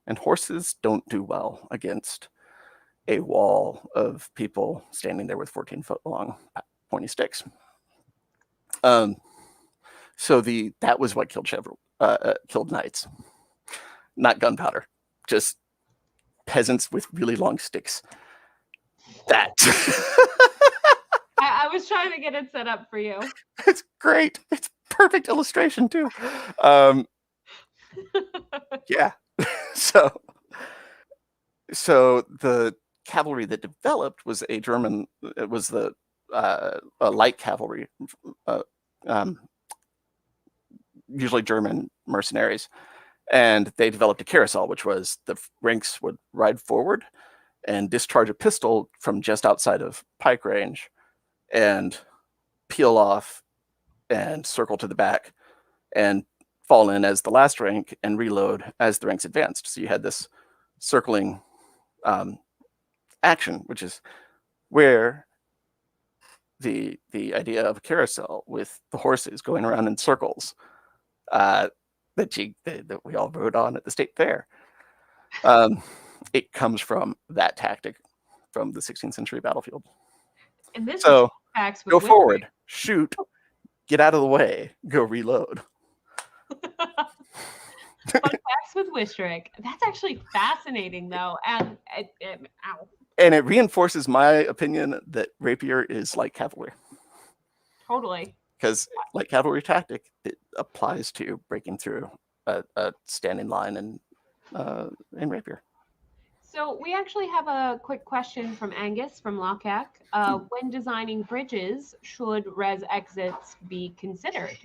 and horses don't do well against a wall of people standing there with 14-foot long pointy sticks. So that was what killed knights, not gunpowder, just peasants with really long sticks. That. I was trying to get it set up for you. It's great. It's perfect illustration too. Yeah. So the cavalry that developed was a light cavalry, usually German mercenaries, and they developed a carousel, which was the ranks would ride forward and discharge a pistol from just outside of pike range and peel off and circle to the back and fall in as the last rank and reload as the ranks advanced. So you had this circling action, which is where the idea of a carousel with the horses going around in circles that we all rode on at the state fair. It comes from that tactic from the 16th century battlefield. And this So is facts with go Wistric. forward, shoot, get out of the way, go reload. Fun facts with Wistric. That's actually fascinating, though, and ow. And it reinforces my opinion that Rapier is like cavalry. Totally. Because like cavalry tactic, it applies to breaking through a standing line in Rapier. So we actually have a quick question from Angus from Lockhack. When designing bridges, should res exits be considered?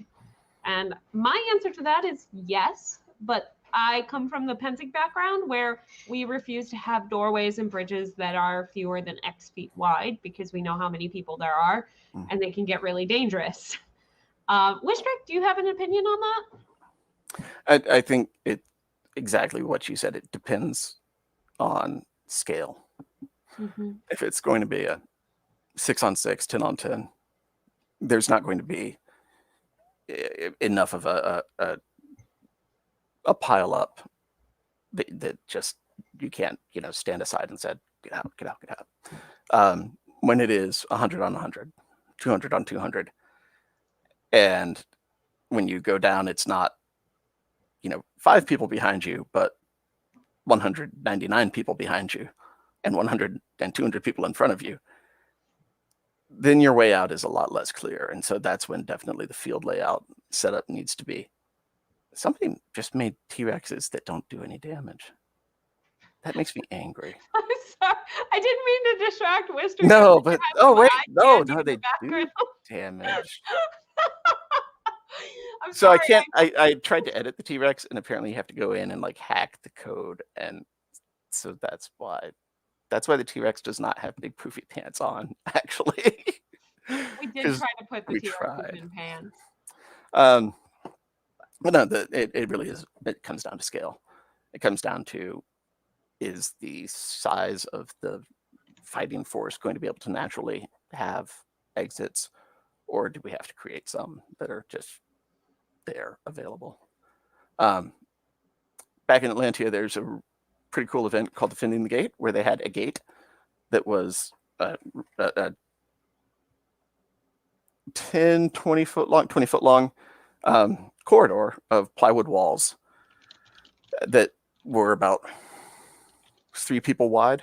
And my answer to that is yes, but I come from the Pensic background where we refuse to have doorways and bridges that are fewer than X feet wide because we know how many people there are and they can get really dangerous. Wistric, do you have an opinion on that? I think it exactly what you said. It depends on scale. If it's going to be a 6-on-6, 10-on-10, there's not going to be enough of a pile up that just you can't stand aside and said get out. When it is 100 on 100, 200 on 200, and when you go down, it's not 5 people behind you, but 199 people behind you, and 100 and 200 people in front of you. Then your way out is a lot less clear, and so that's when definitely the field layout setup needs to be. Somebody just made T.Rexes that don't do any damage. That makes me angry. I'm sorry. I didn't mean to distract Wistric. No, but no, they do damage. I'm So sorry, I tried to edit the T-Rex, and apparently you have to go in and hack the code, and so that's why the T-Rex does not have big poofy pants on, actually. We did try to put the T-Rexes in pants. But no, it really is. It comes down to scale. It comes down to, is the size of the fighting force going to be able to naturally have exits, or do we have to create some that are just there available? Back in Atlantia, there's a pretty cool event called Defending the Gate, where they had a gate that was a 20 foot long corridor of plywood walls that were about 3 people wide,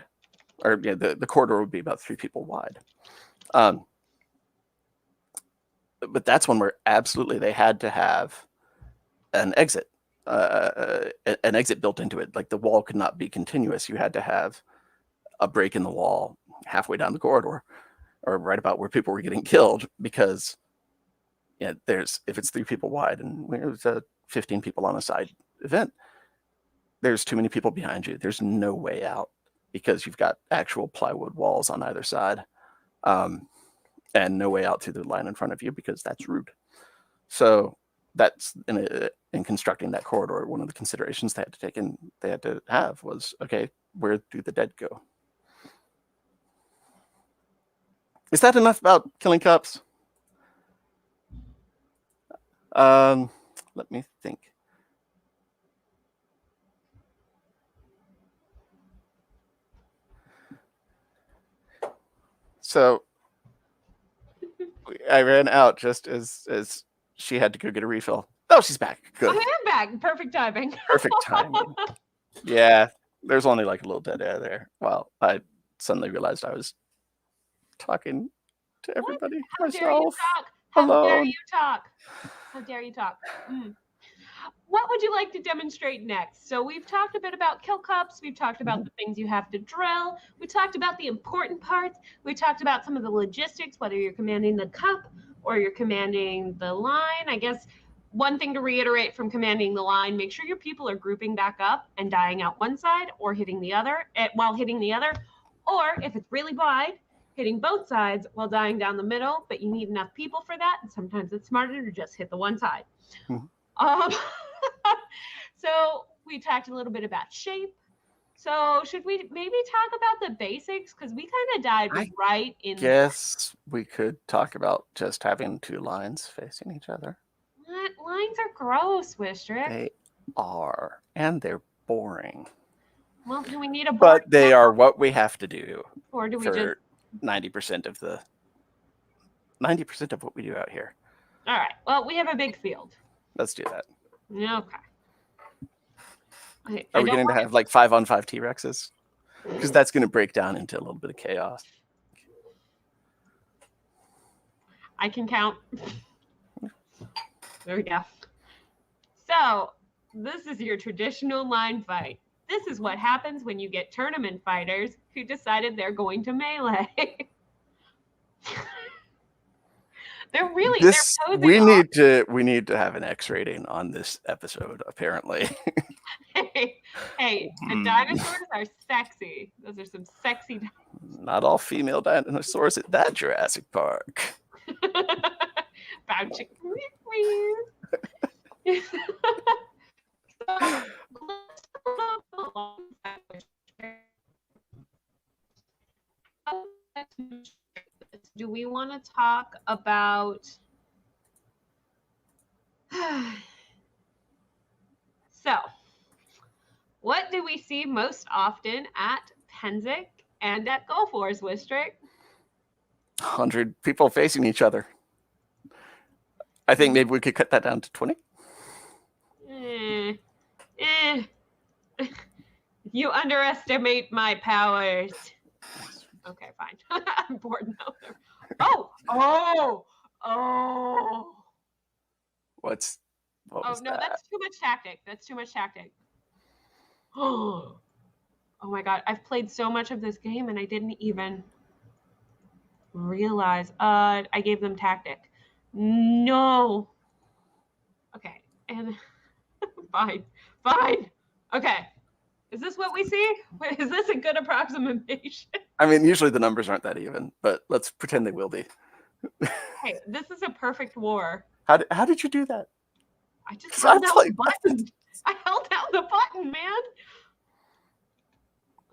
or the corridor would be about 3 people wide. But that's one where absolutely they had to have an exit built into it. Like the wall could not be continuous. You had to have a break in the wall halfway down the corridor, or right about where people were getting killed, because if it's 3 people wide and it was 15 people on a side event, there's too many people behind you. There's no way out because you've got actual plywood walls on either side, and no way out through the line in front of you because that's rude. So that's in constructing that corridor, one of the considerations they had to have was, okay, where do the dead go? Is that enough about killing cups? Let me think. So I ran out just as she had to go get a refill. Oh, she's back. Good. I am back. Perfect timing. Perfect timing. Yeah, there's only a little dead air there. Well, I suddenly realized I was talking to everybody myself. How dare you talk? How dare you talk? What would you like to demonstrate next? So we've talked a bit about kill cups. We've talked about the things you have to drill. We talked about the important parts. We talked about some of the logistics, whether you're commanding the cup or you're commanding the line. I guess one thing to reiterate from commanding the line, make sure your people are grouping back up and dying out one side or hitting the other while hitting the other. Or if it's really wide, hitting both sides while dying down the middle, but you need enough people for that. And sometimes it's smarter to just hit the one side. Mm-hmm. So we talked a little bit about shape. So should we maybe talk about the basics? Because we kind of dived I right in there. Guess we could talk about just having two lines facing each other. What? Lines are gross, Wistric. They are, and they're boring. Well, do we need a board? But they are what we have to do Or do we for just 90% of what we do out here. all right? Well, we have a big field. Let's do that. Okay. Are we going to have like 5-on-5 T-Rexes? Because that's going to break down into a little bit of chaos. I can count. There we go. So this is your traditional line fight. This is what happens when you get tournament fighters who decided they're going to melee. They're really they're we posing need to have an X rating on this episode, apparently. Hey, the dinosaurs are sexy. Those are some sexy Not all female dinosaurs at that Jurassic Park. Bow chick. Do we want to talk about so what do we see most often at Penzic and at Gulf Wars, Wistric? 100 people facing each other. I think maybe we could cut that down to 20. You underestimate my powers. Okay, fine. I'm bored now. Oh. What was No, that? that's too much tactic. Oh my god, I've played so much of this game and I didn't even realize. I gave them tactic. No. Okay, and fine. Okay. Is this what we see? Is this a good approximation? I mean, usually the numbers aren't that even, but let's pretend they will be. Hey, this is a perfect war. How did you do that? I just held down the button. buttons. I held down the button, man.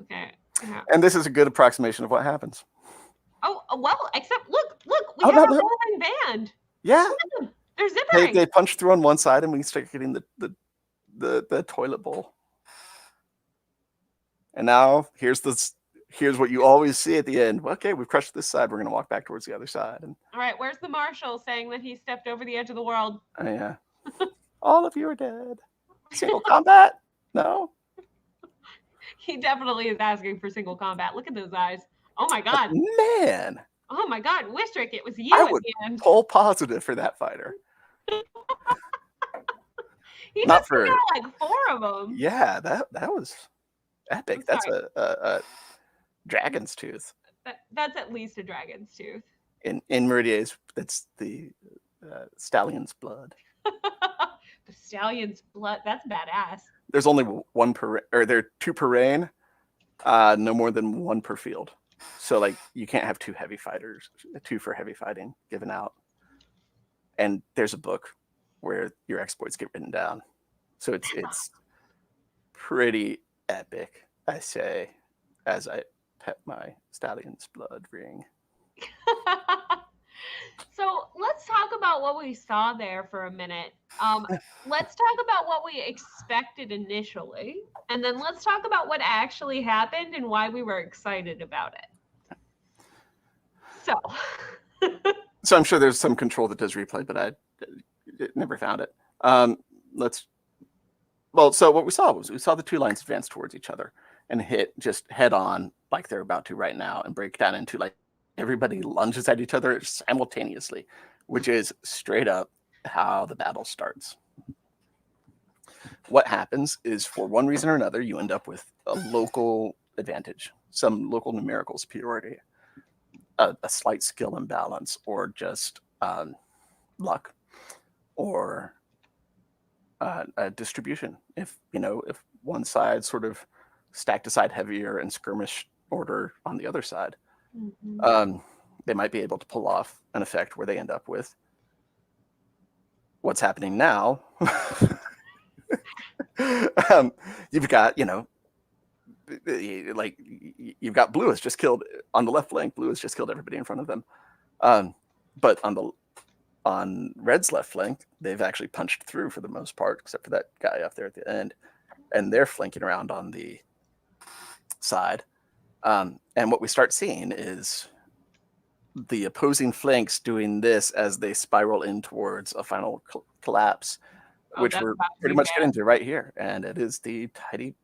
Okay. Yeah. And this is a good approximation of what happens. Oh, well, except look, we Oh, have no. a rolling band. Yeah. They're zippering. They punch through on one side and we start getting the toilet bowl. And now here's what you always see at the end. Okay, we've crushed this side. We're going to walk back towards the other side. And all right, where's the marshal saying that he stepped over the edge of the world? yeah. All of you are dead. Single combat? No. He definitely is asking for single combat. Look at those eyes. Oh my god. Man. Oh my god, Wistric, it was you I at would the end. pull positive for that fighter. He Not just for got like 4 of them. Yeah, that was epic. That's a dragon's tooth. That's at least a dragon's tooth. In Meridier's, that's the stallion's blood. The stallion's blood. That's badass. There's only one per, or there are 2 per reign, no more than 1 per field. So like you can't have 2 heavy fighters, 2 for heavy fighting given out. And there's a book where your exploits get written down. So it's pretty epic, I say, as I pet my stallion's blood ring. So let's talk about what we saw there for a minute. Let's talk about what we expected initially, and then let's talk about what actually happened and why we were excited about it. So, So I'm sure there's some control that does replay, but I never found it. So what we saw was the 2 lines advance towards each other and hit just head on like they're about to right now and break down into like everybody lunges at each other simultaneously, which is straight up how the battle starts. What happens is, for one reason or another, you end up with a local advantage, some local numerical superiority, a slight skill imbalance, or just luck, or a distribution. If one side sort of stacked aside heavier and skirmish order on the other side, they might be able to pull off an effect where they end up with what's happening now. You've got like you've got Blue has just killed on the left flank. Blue has just killed everybody in front of them. But on Red's left flank, they've actually punched through for the most part, except for that guy up there at the end, and they're flanking around on the side. And what we start seeing is the opposing flanks doing this as they spiral in towards a final collapse, which we're pretty much getting to right here. And it is the tidy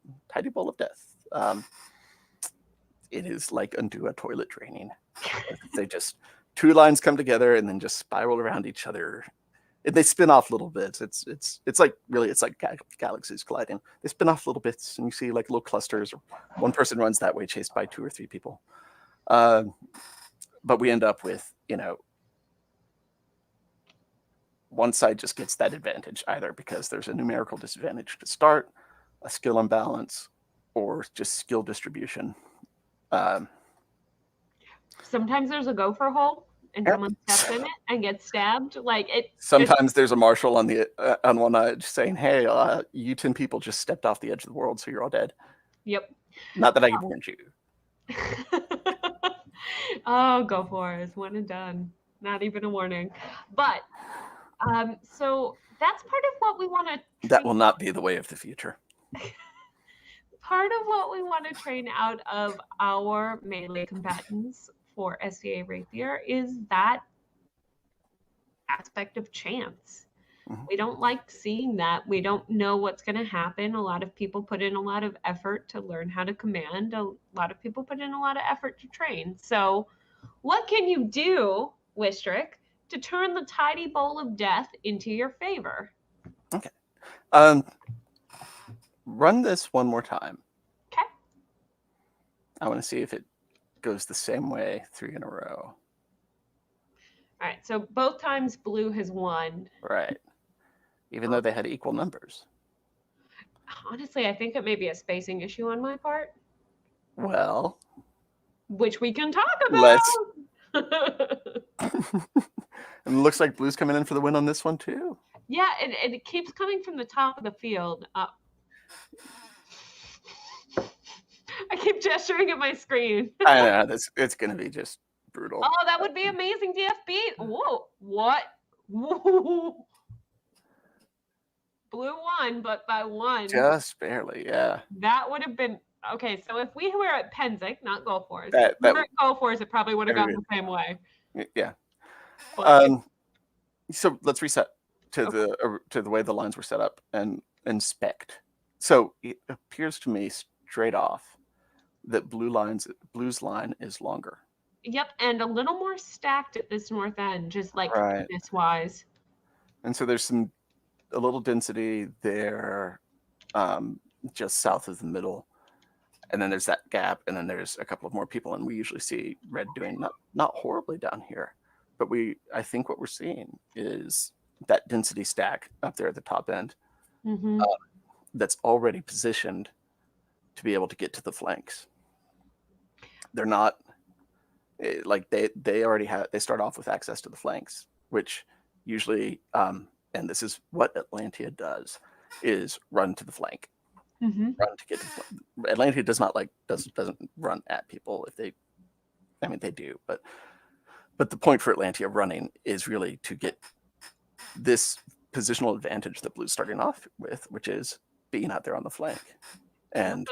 bowl of death. It is like unto a toilet draining. They just, two lines come together and then just spiral around each other. They spin off little bits. It's like galaxies colliding. They spin off little bits, and you see like little clusters. One person runs that way, chased by 2 or 3 people. But we end up with, one side just gets that advantage, either because there's a numerical disadvantage to start, a skill imbalance, or just skill distribution. Sometimes there's a gopher hole and someone steps in it and gets stabbed. Sometimes there's a marshal on the on one edge saying, "Hey, you 10 people just stepped off the edge of the world, so you're all dead." Yep. Not that I warned you. Oh, go for it. One and done. Not even a warning. But so that's part of what we want to. That will not be the way of the future. Part of what we want to train out of our melee combatants for SCA Rapier is that aspect of chance. Mm-hmm. We don't like seeing that. We don't know what's going to happen. A lot of people put in a lot of effort to learn how to command. A lot of people put in a lot of effort to train. So what can you do, Wistric, to turn the tidy bowl of death into your favor? Okay. Run this one more time. Okay. I want to see if it goes the same way 3 in a row. All right. So both times Blue has won. Right. Even though they had equal numbers. Honestly, I think it may be a spacing issue on my part. Well. Which we can talk about. And it looks like Blue's coming in for the win on this one too. Yeah, and it keeps coming from the top of the field. I keep gesturing at my screen. I know, it's going to be just brutal. Oh, that would be amazing DFB. Whoa, what? Whoa. Blue won, but by 1. Just barely, yeah. That would have been... Okay, so if we were at Penzic, not Gulfors, if we were at Gulfors, it probably would have gone the same way. Yeah. So let's reset to the way the lines were set up and inspect. So it appears to me straight off that Blue's line is longer. Yep, and a little more stacked at this north end, just like this wise. And so there's a little density there, just south of the middle. And then there's that gap, and then there's a couple of more people, and we usually see Red doing not horribly down here, but I think what we're seeing is that density stack up there at the top end, that's already positioned to be able to get to the flanks. They're not like they already they start off with access to the flanks, which usually, and this is what Atlantia does, is run to the flank. Run to get to Atlantia doesn't run at people if they do, but the point for Atlantia running is really to get this positional advantage that Blue's starting off with, which is being out there on the flank and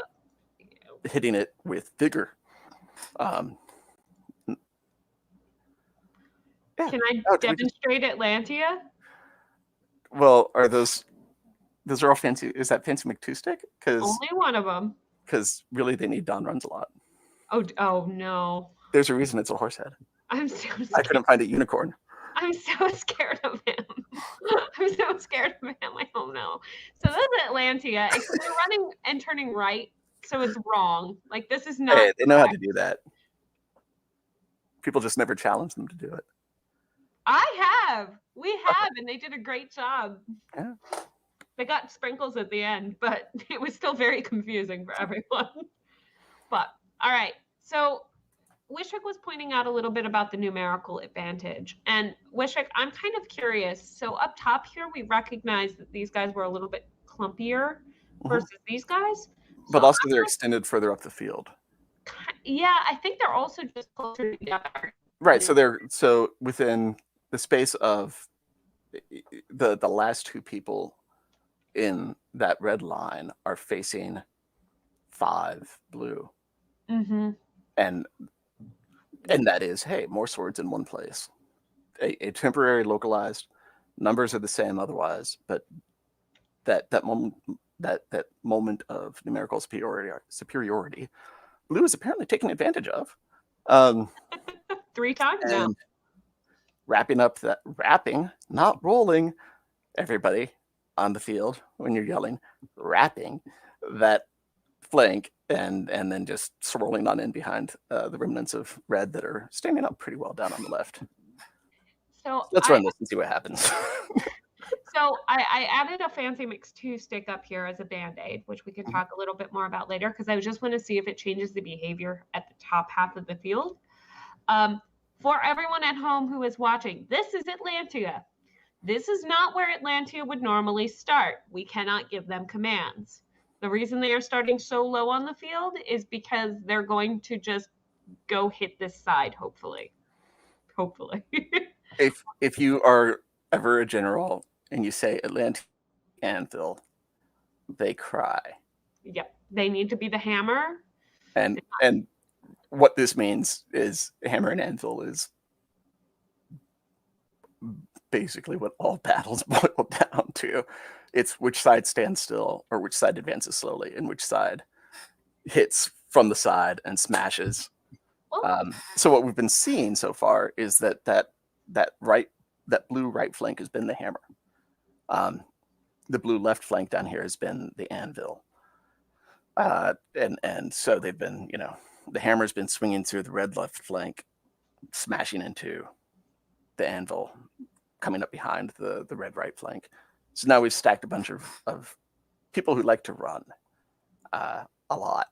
hitting it with vigor. Can I demonstrate Atlantia? Well, are those are all fancy? Is that Fancy McTwo-Stick? Only one of them. Because really, they need Don runs a lot. Oh no! There's a reason it's a horse head. I'm so scared. I couldn't find a unicorn. I'm so scared of him. I'm so scared of him. Like, oh no! So this is Atlantia. Except they're running and turning right, so it's wrong. Like this is not. Hey, they know how to do that. People just never challenge them to do it. I have. We have, and they did a great job. Yeah. They got sprinkles at the end, but it was still very confusing for everyone. But, all right. So Wistric was pointing out a little bit about the numerical advantage. And Wistric, I'm kind of curious. So up top here, we recognize that these guys were a little bit clumpier versus these guys. But also they're extended further up the field. Yeah, I think they're also just closer together. Right. So within the space of the last two people in that red line are facing 5 blue. Mm-hmm. And that is, hey, more swords in one place. A temporary localized, numbers are the same otherwise, but that moment of numerical superiority, blue is apparently taken advantage of. 3 times now. Wrapping, not rolling, everybody on the field when you're yelling, wrapping that flank and then just swirling on in behind the remnants of red that are standing up pretty well down on the left. So let's run this and see what happens. So I added a Fancy Mix 2 stick up here as a Band-Aid, which we can talk a little bit more about later, because I just want to see if it changes the behavior at the top half of the field. For everyone at home who is watching, this is Atlantia. This is not where Atlantia would normally start. We cannot give them commands. The reason they are starting so low on the field is because they're going to just go hit this side, hopefully. Hopefully. If you are ever a general and you say Atlantic anvil, they cry. Yep. They need to be the hammer. And what this means is hammer and anvil is basically what all battles boil down to. It's which side stands still or which side advances slowly and which side hits from the side and smashes. So what we've been seeing so far is that blue right flank has been the hammer. The blue left flank down here has been the anvil. And so they've been, the hammer's been swinging through the red left flank, smashing into the anvil, coming up behind the red right flank. So now we've stacked a bunch of people who like to run a lot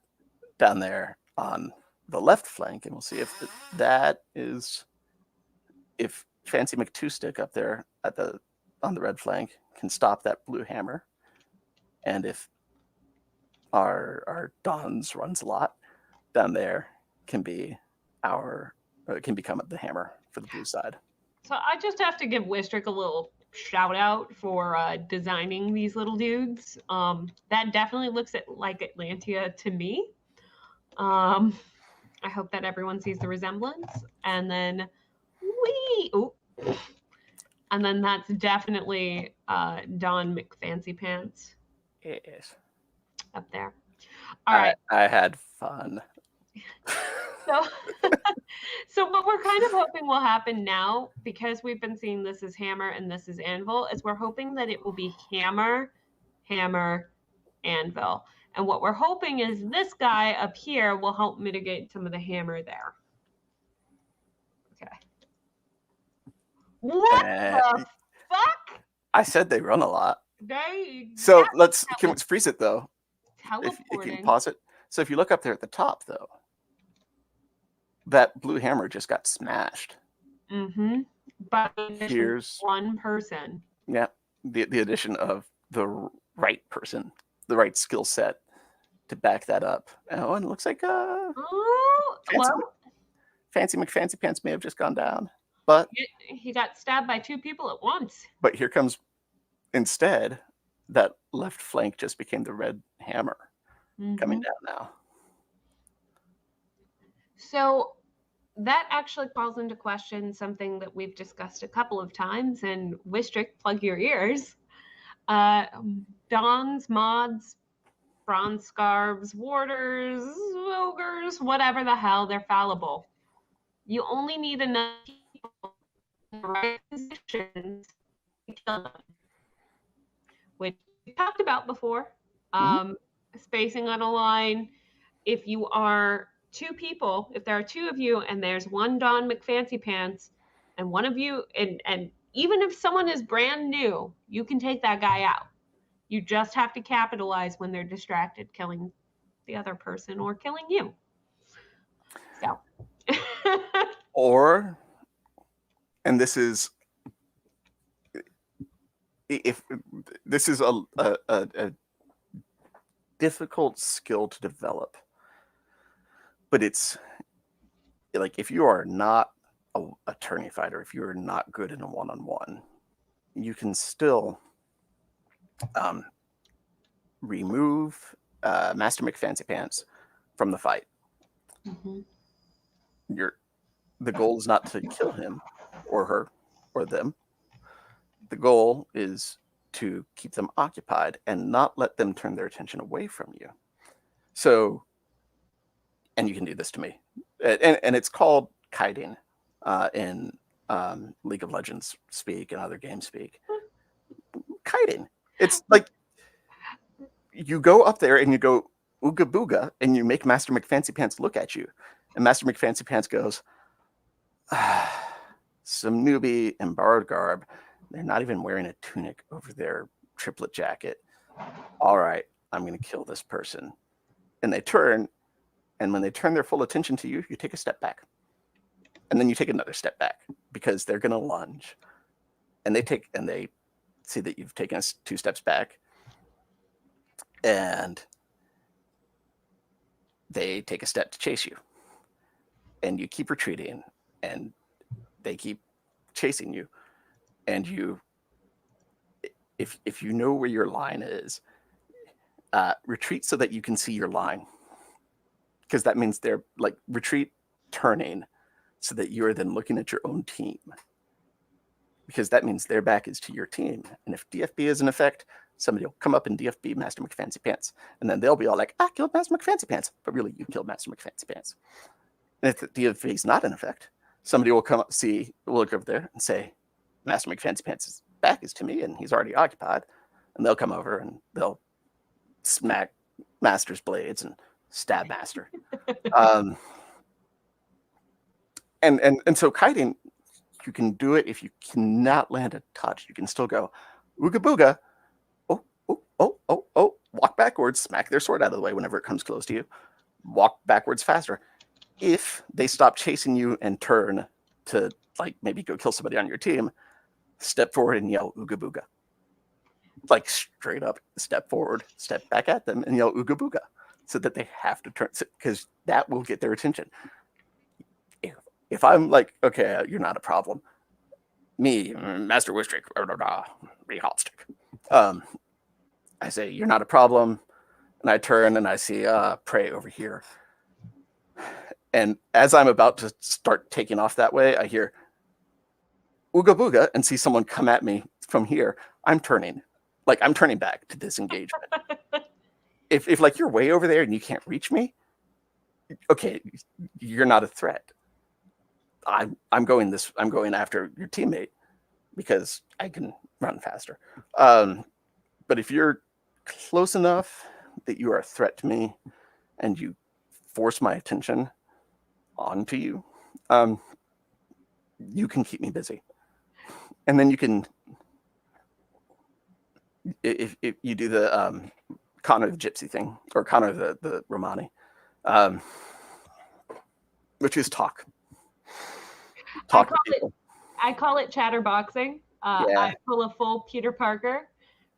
down there on the left flank, and we'll see if if Fancy Mc2 stick up there on the red flank can stop that blue hammer, and if our Don's runs a lot down there can become the hammer for the blue side. So I just have to give Wistric a little shout out for designing these little dudes. That definitely looks like Atlantia to me. I hope that everyone sees the resemblance. And then and then that's definitely Don McFancy Pants. Yes. Up there. All right. I had fun. So what we're kind of hoping will happen now, because we've been seeing this as hammer and this is anvil, is we're hoping that it will be hammer, hammer, anvil. And what we're hoping is this guy up here will help mitigate some of the hammer there. Okay. What the fuck? I said they run a lot. So let's freeze it though. Teleporting. If you pause it. So if you look up there at the top though, that blue hammer just got smashed. Mm-hmm. But here's one person. Yeah. The addition of the right person, the right skill set to back that up. Oh, and it looks like Fancy McFancy Pants may have just gone down. But he got stabbed by 2 people at once. But here comes instead that left flank just became the red hammer coming down now. So that actually calls into question something that we've discussed a couple of times, and Wistric, plug your ears. Dons, mods, bronze scarves, warders, ogres, whatever the hell, they're fallible. You only need enough people in the right positions to kill them, which we talked about before. Spacing on a line. If you are 2 people, if there are 2 of you and there's one Don McFancy Pants and one of you, and even if someone is brand new, you can take that guy out. You just have to capitalize when they're distracted, killing the other person or killing you. So. And this is, if this is a difficult skill to develop. But it's like if you are not a tourney fighter, if you are not good in a one-on-one, you can still remove Master McFancy Pants from the fight. Mm-hmm. The goal is not to kill him or her or them. The goal is to keep them occupied and not let them turn their attention away from you. So, and you can do this to me, and it's called kiting in League of Legends speak and other games speak. Kiting. It's like you go up there and you go ooga booga, and you make Master McFancy Pants look at you, and Master McFancy Pants goes, some newbie in borrowed garb. They're not even wearing a tunic over their triplet jacket. All right, I'm going to kill this person. And they turn, and when they turn their full attention to you, you take a step back. And then you take another step back because they're going to lunge. And they see that you've taken 2 steps back. And they take a step to chase you. And you keep retreating, and they keep chasing you. And if you know where your line is, retreat so that you can see your line, because that means they're like retreat turning so that you're then looking at your own team, because that means their back is to your team. And if DFB is in effect, somebody will come up and DFB Master McFancy Pants, and then they'll be all like, I killed Master McFancy Pants, but really you killed Master McFancy Pants. And if the DFB is not in effect, somebody will come up, will look over there and say, Master McFancy Pants' back is to me, and he's already occupied. And they'll come over and they'll smack Master's blades and stab Master. And so kiting, you can do it if you cannot land a touch. You can still go ooga booga, oh, walk backwards, smack their sword out of the way whenever it comes close to you. Walk backwards faster. If they stop chasing you and turn to like maybe go kill somebody on your team, step forward and yell ooga booga. Like straight up step forward, step back at them and yell ooga booga, so that they have to turn, because that will get their attention. If I'm like, okay, you're not a problem. Me, Master Wistric, be hot stick. I say, you're not a problem. And I turn and I see prey over here. And as I'm about to start taking off that way, I hear ooga booga and see someone come at me from here. I'm turning back to this engagement. if like you're way over there and you can't reach me, okay, you're not a threat. I'm going after your teammate because I can run faster. But if you're close enough that you are a threat to me and you force my attention onto you, you can keep me busy. And then you can, if you do the Connor the Gypsy thing, or Connor the Romani, which is talk. Talk to people. I call it chatterboxing. Yeah. I pull a full Peter Parker,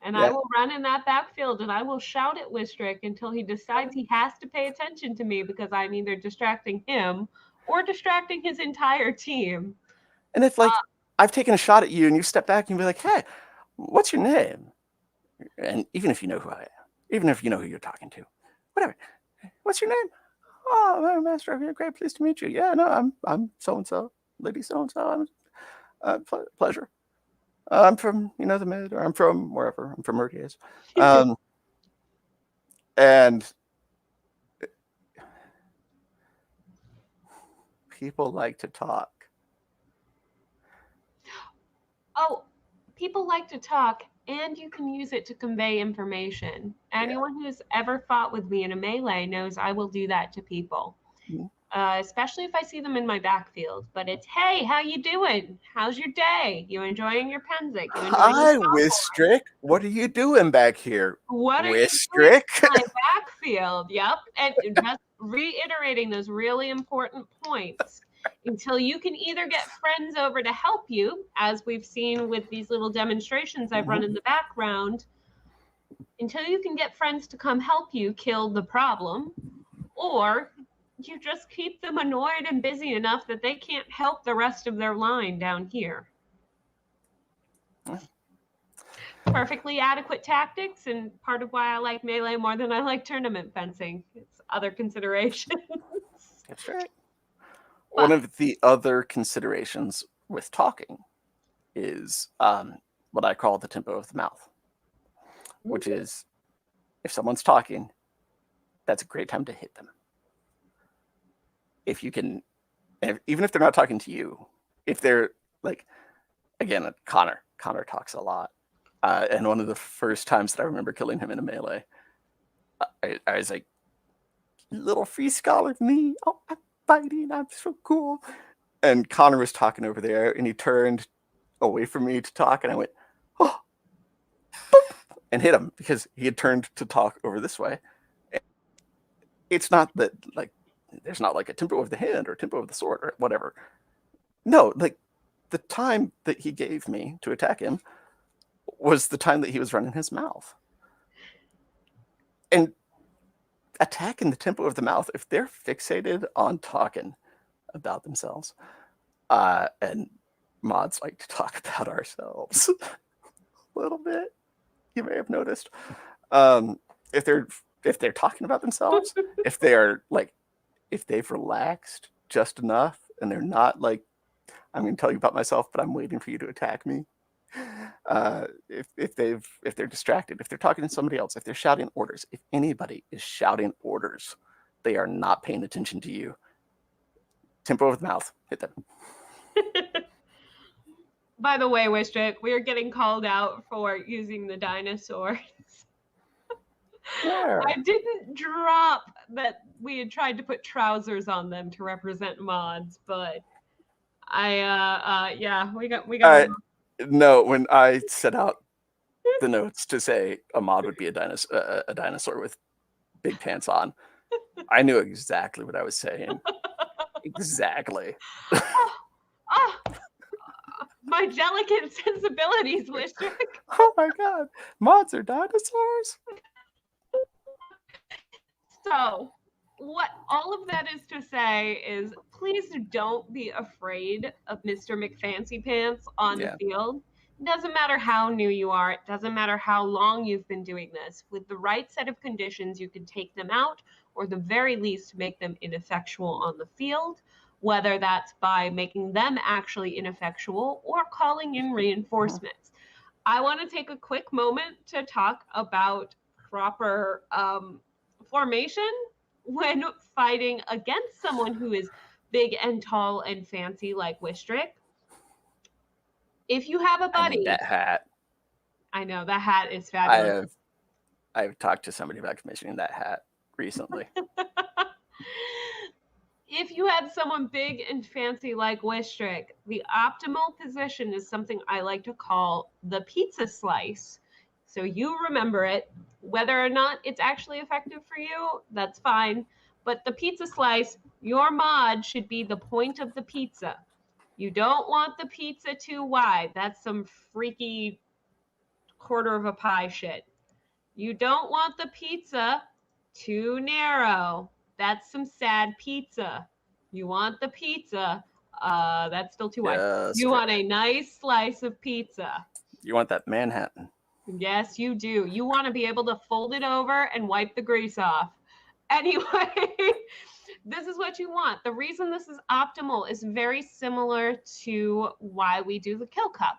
and I will run in that backfield, and I will shout at Wistric until he decides he has to pay attention to me, because I'm either distracting him or distracting his entire team. And if like I've taken a shot at you and you step back and be like, hey, what's your name? And even if you know who I am, even if you know who you're talking to, whatever, what's your name? Oh, Master Rapier, great, pleased to meet you. Yeah, no, I'm so-and-so, lady so-and-so. Pleasure. I'm from, the mid, or I'm from wherever. I'm from Mertiers. And people like to talk. Oh, people like to talk, and you can use it to convey information. Anyone who's ever fought with me in a melee knows I will do that to people. Especially if I see them in my backfield. But it's, hey, how you doing? How's your day? You enjoying your Penzik? Hi, Wistric. What are you doing back here? What are Wistric? you doing in my backfield? Yep. And just reiterating those really important points until you can either get friends over to help you, as we've seen with these little demonstrations I've run in the background, until you can get friends to come help you kill the problem, or you just keep them annoyed and busy enough that they can't help the rest of their line down here. Perfectly adequate tactics, and part of why I like melee more than I like tournament fencing. It's other considerations. That's right. One of the other considerations with talking is what I call the tempo of the mouth, which is if someone's talking, that's a great time to hit them. If you can, even if they're not talking to you, if they're like, again, Connor talks a lot. And one of the first times that I remember killing him in a melee, I was like, little free scholar me. Oh, I'm fighting. I'm so cool. And Connor was talking over there, and he turned away from me to talk, and I went, oh, boop, and hit him because he had turned to talk over this way. It's not that, like, there's not like a tempo of the hand or tempo of the sword or whatever. No, like, the time that he gave me to attack him was the time that he was running his mouth. And attacking the tempo of the mouth, if they're fixated on talking about themselves, and mods like to talk about ourselves a little bit, you may have noticed. If they're talking about themselves, if they've relaxed just enough and they're not like, I'm going to tell you about myself, but I'm waiting for you to attack me. If they're distracted, if they're talking to somebody else, if they're shouting orders, if anybody is shouting orders, they are not paying attention to you. Tempo of the mouth, hit them. By the way, Wistric, we are getting called out for using the dinosaurs. Where? I didn't drop that we had tried to put trousers on them to represent mods, but we got. No, when I set out the notes to say a mod would be a dinosaur with big pants on, I knew exactly what I was saying. Exactly. My delicate sensibilities, Wistric. Oh my god, mods are dinosaurs? So, what all of that is to say is, please don't be afraid of Mr. McFancy Pants on the field. It doesn't matter how new you are. It doesn't matter how long you've been doing this. With the right set of conditions, you can take them out, or the very least make them ineffectual on the field, whether that's by making them actually ineffectual or calling in reinforcements. I want to take a quick moment to talk about proper formation when fighting against someone who is big and tall and fancy like Wistric. If you have a buddy, I need that hat. I know that hat is fabulous. I've talked to somebody about commissioning that hat recently. If you have someone big and fancy like Wistric, the optimal position is something I like to call the pizza slice. So you remember it. Whether or not it's actually effective for you, that's fine. But the pizza slice, your mod should be the point of the pizza. You don't want the pizza too wide. That's some freaky quarter of a pie shit. You don't want the pizza too narrow. That's some sad pizza. You want the pizza, that's still too wide. You want a nice slice of pizza. You want that Manhattan. Yes, you do. You want to be able to fold it over and wipe the grease off. Anyway, this is what you want. The reason this is optimal is very similar to why we do the kill cup.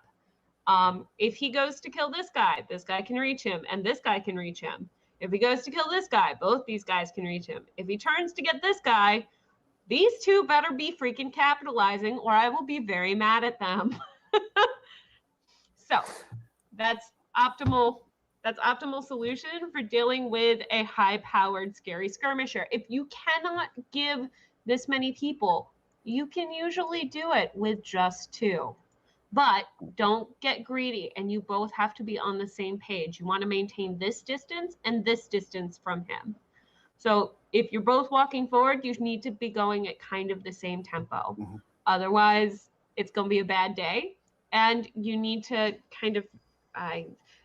If he goes to kill this guy can reach him, and this guy can reach him. If he goes to kill this guy, both these guys can reach him. If he turns to get this guy, these two better be freaking capitalizing, or I will be very mad at them. So that's optimal solution for dealing with a high-powered, scary skirmisher. If you cannot give this many people, you can usually do it with just two. But don't get greedy, and you both have to be on the same page. You want to maintain this distance and this distance from him. So if you're both walking forward, you need to be going at kind of the same tempo. Mm-hmm. Otherwise, it's going to be a bad day. And you need to kind of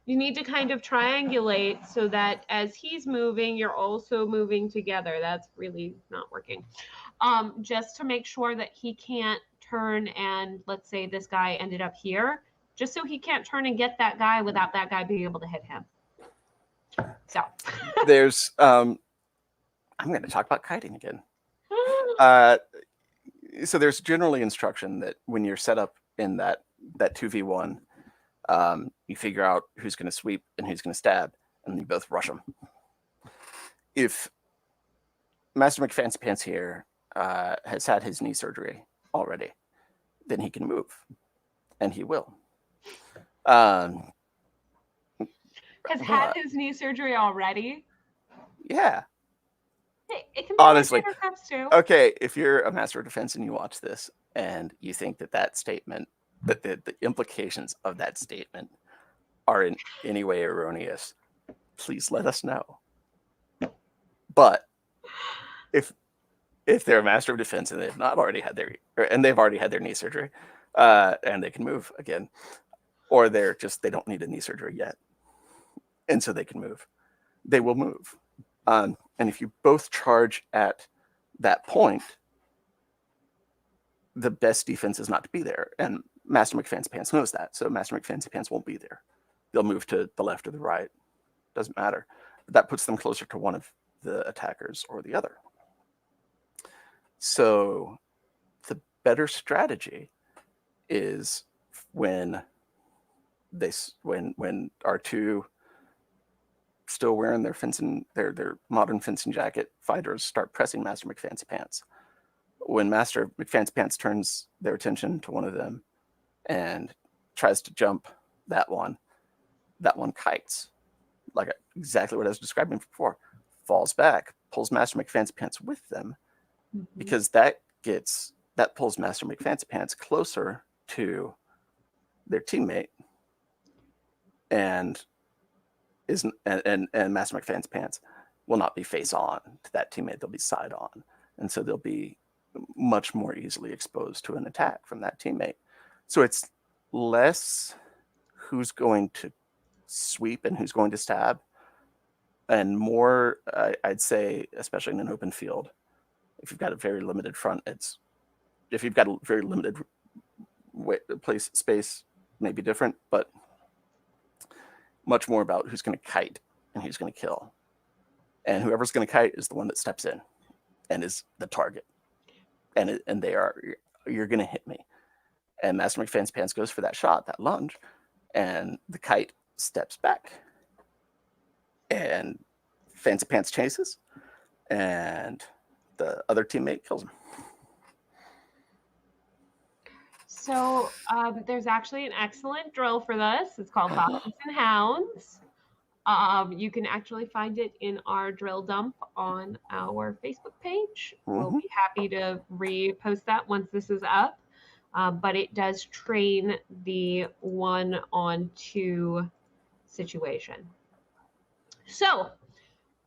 you need to kind of triangulate so that as he's moving, you're also moving together. That's really not working. Just to make sure that he can't turn and, let's say this guy ended up here, just so he can't turn and get that guy without that guy being able to hit him. So There's I'm going to talk about kiting again. So there's generally instruction that when you're set up in that 2v1, you figure out who's going to sweep and who's going to stab, and you both rush them. If Master McFancy Pants here has had his knee surgery already, then he can move, and he will. Has had his knee surgery already? Yeah. It can be honestly hiccups too. Okay, if you're a master of defense and you watch this and you think that statement, that the implications of that statement are in any way erroneous, please let us know. But if they're a master of defense and they've not already had they've already had their knee surgery, and they can move again, or they don't need a knee surgery yet, and so they can move, they will move. And if you both charge at that point, the best defense is not to be there. And Master McFancy Pants knows that. So Master McFancy Pants won't be there. They'll move to the left or the right. Doesn't matter. But that puts them closer to one of the attackers or the other. So the better strategy is when our two still wearing their fencing, their modern fencing jacket fighters start pressing Master McFancy Pants. When Master McFancy Pants turns their attention to one of them and tries to jump that one kites, like exactly what I was describing before, falls back, pulls Master McFancy Pants with them, because that pulls Master McFancy Pants closer to their teammate, and Master McFancy Pants will not be face on to that teammate. They'll be side on, and so they'll be much more easily exposed to an attack from that teammate. So it's less who's going to sweep and who's going to stab, and more, I'd say, especially in an open field, if you've got a very limited front, if you've got a very limited space, maybe different, but much more about who's going to kite and who's going to kill. And whoever's going to kite is the one that steps in and is the target. And you're going to hit me. And Master McFancy Pants goes for that shot, that lunge, and the kite steps back. And Fancy Pants chases, and the other teammate kills him. So there's actually an excellent drill for this. It's called Foxes and Hounds. You can actually find it in our drill dump on our Facebook page. We'll be happy to repost that once this is up. But it does train the 1-on-2 situation. So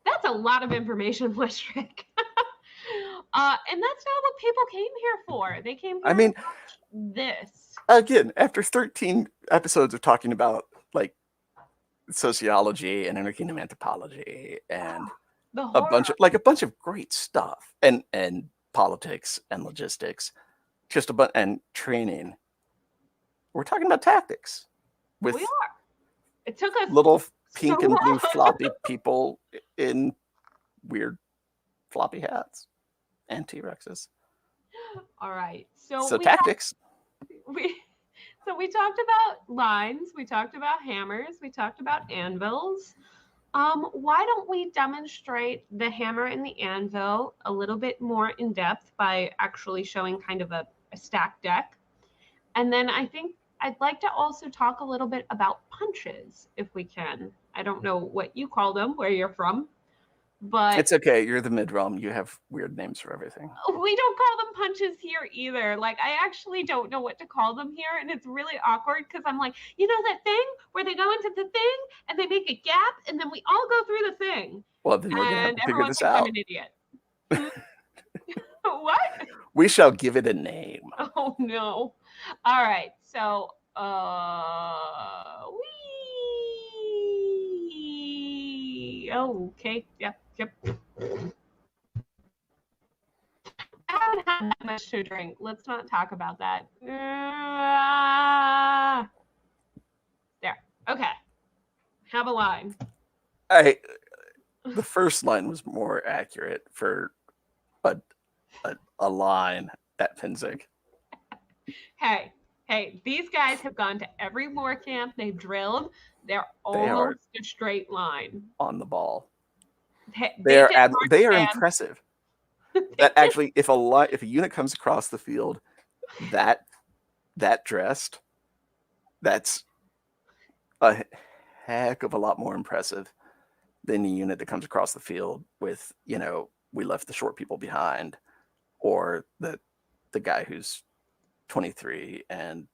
that's a lot of information, Wistric. And that's not what people came here for. They came here to watch this. Again, after 13 episodes of talking about like sociology and interkingdom anthropology and a bunch of great stuff, and politics and logistics, and training, we're talking about tactics. We are. It took us little pink and blue floppy people in weird floppy hats and T.Rexes. All right. So tactics. We talked about lines. We talked about hammers. We talked about anvils. Why don't we demonstrate the hammer and the anvil a little bit more in depth by actually showing kind of a stack deck? And then I think I'd like to also talk a little bit about punches, if we can. I don't know what you call them, where you're from, but it's okay. You're the mid-realm. You have weird names for everything. We don't call them punches here either. Like, I actually don't know what to call them here, and it's really awkward because I'm like, you know that thing where they go into the thing and they make a gap and then we all go through the thing. Well, then we're gonna have to figure this out. I'm an idiot. What? We shall give it a name. Oh no. All right. So Oh, okay. Yep. I haven't had that much to drink. Let's not talk about that. There. Okay. Have a line. The first line was more accurate for a line at Pinzig. Hey, these guys have gone to every war camp. They've drilled. They're They are almost a straight line. on the ball. They are impressive. That actually, if a unit comes across the field that dressed, that's a heck of a lot more impressive than the unit that comes across the field with, we left the short people behind, or the guy who's 23 and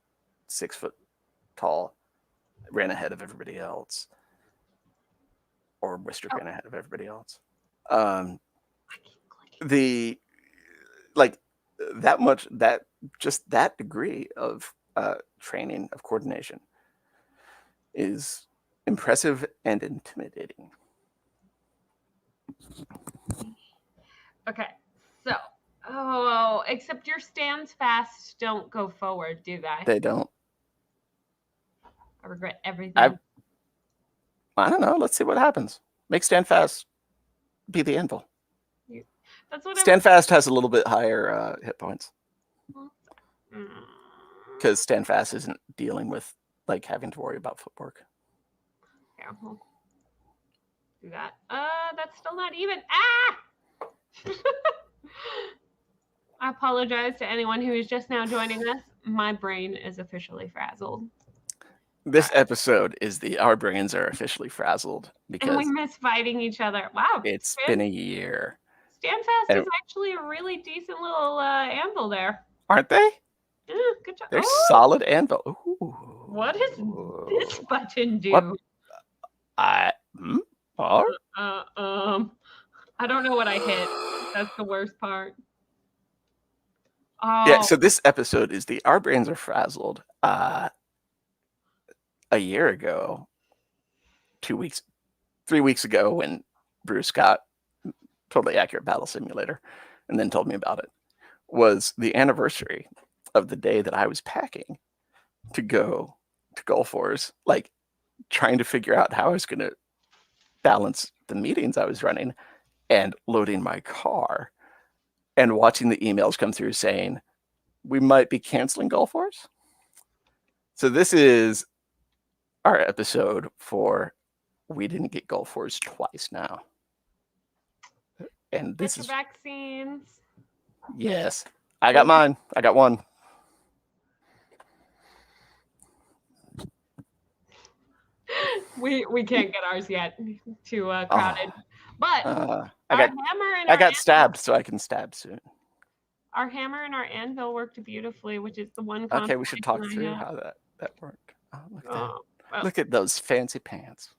6 foot tall ran ahead of everybody else, or Wistric ran ahead of everybody else. That degree of training, of coordination, is impressive and intimidating. Okay, so except your stands fast don't go forward, do they? They don't. I regret everything. I don't know. Let's see what happens. Make stand fast be the anvil. That's what stand fast has a little bit higher hit points because stand fast isn't dealing with having to worry about footwork. Yeah, we'll do that. That's still not even. I apologize to anyone who is just now joining us. My brain is officially frazzled. This episode is our brains are officially frazzled because and we miss fighting each other. Wow, it's been a year. Standfast is actually a really decent little anvil there. Aren't they? Yeah, good job. They're solid anvil. Ooh. What does this button do? What? I don't know what I hit. That's the worst part. Yeah, so this episode is our brains are frazzled. A year ago, 3 weeks ago, when Bruce got Totally Accurate Battle Simulator and then told me about it, was the anniversary of the day that I was packing to go to Gulf Wars, trying to figure out how I was going to balance the meetings I was running and loading my car and watching the emails come through saying, we might be canceling Gulf Wars. So this is our episode for we didn't get Gulf Wars twice now. And this is vaccines. Yes. I got mine. I got one. We can't get ours yet. Too crowded. But I got stabbed, so I can stab soon. Our hammer and our anvil worked beautifully, which is the one. Okay, we should talk through how that worked. Look at those fancy pants.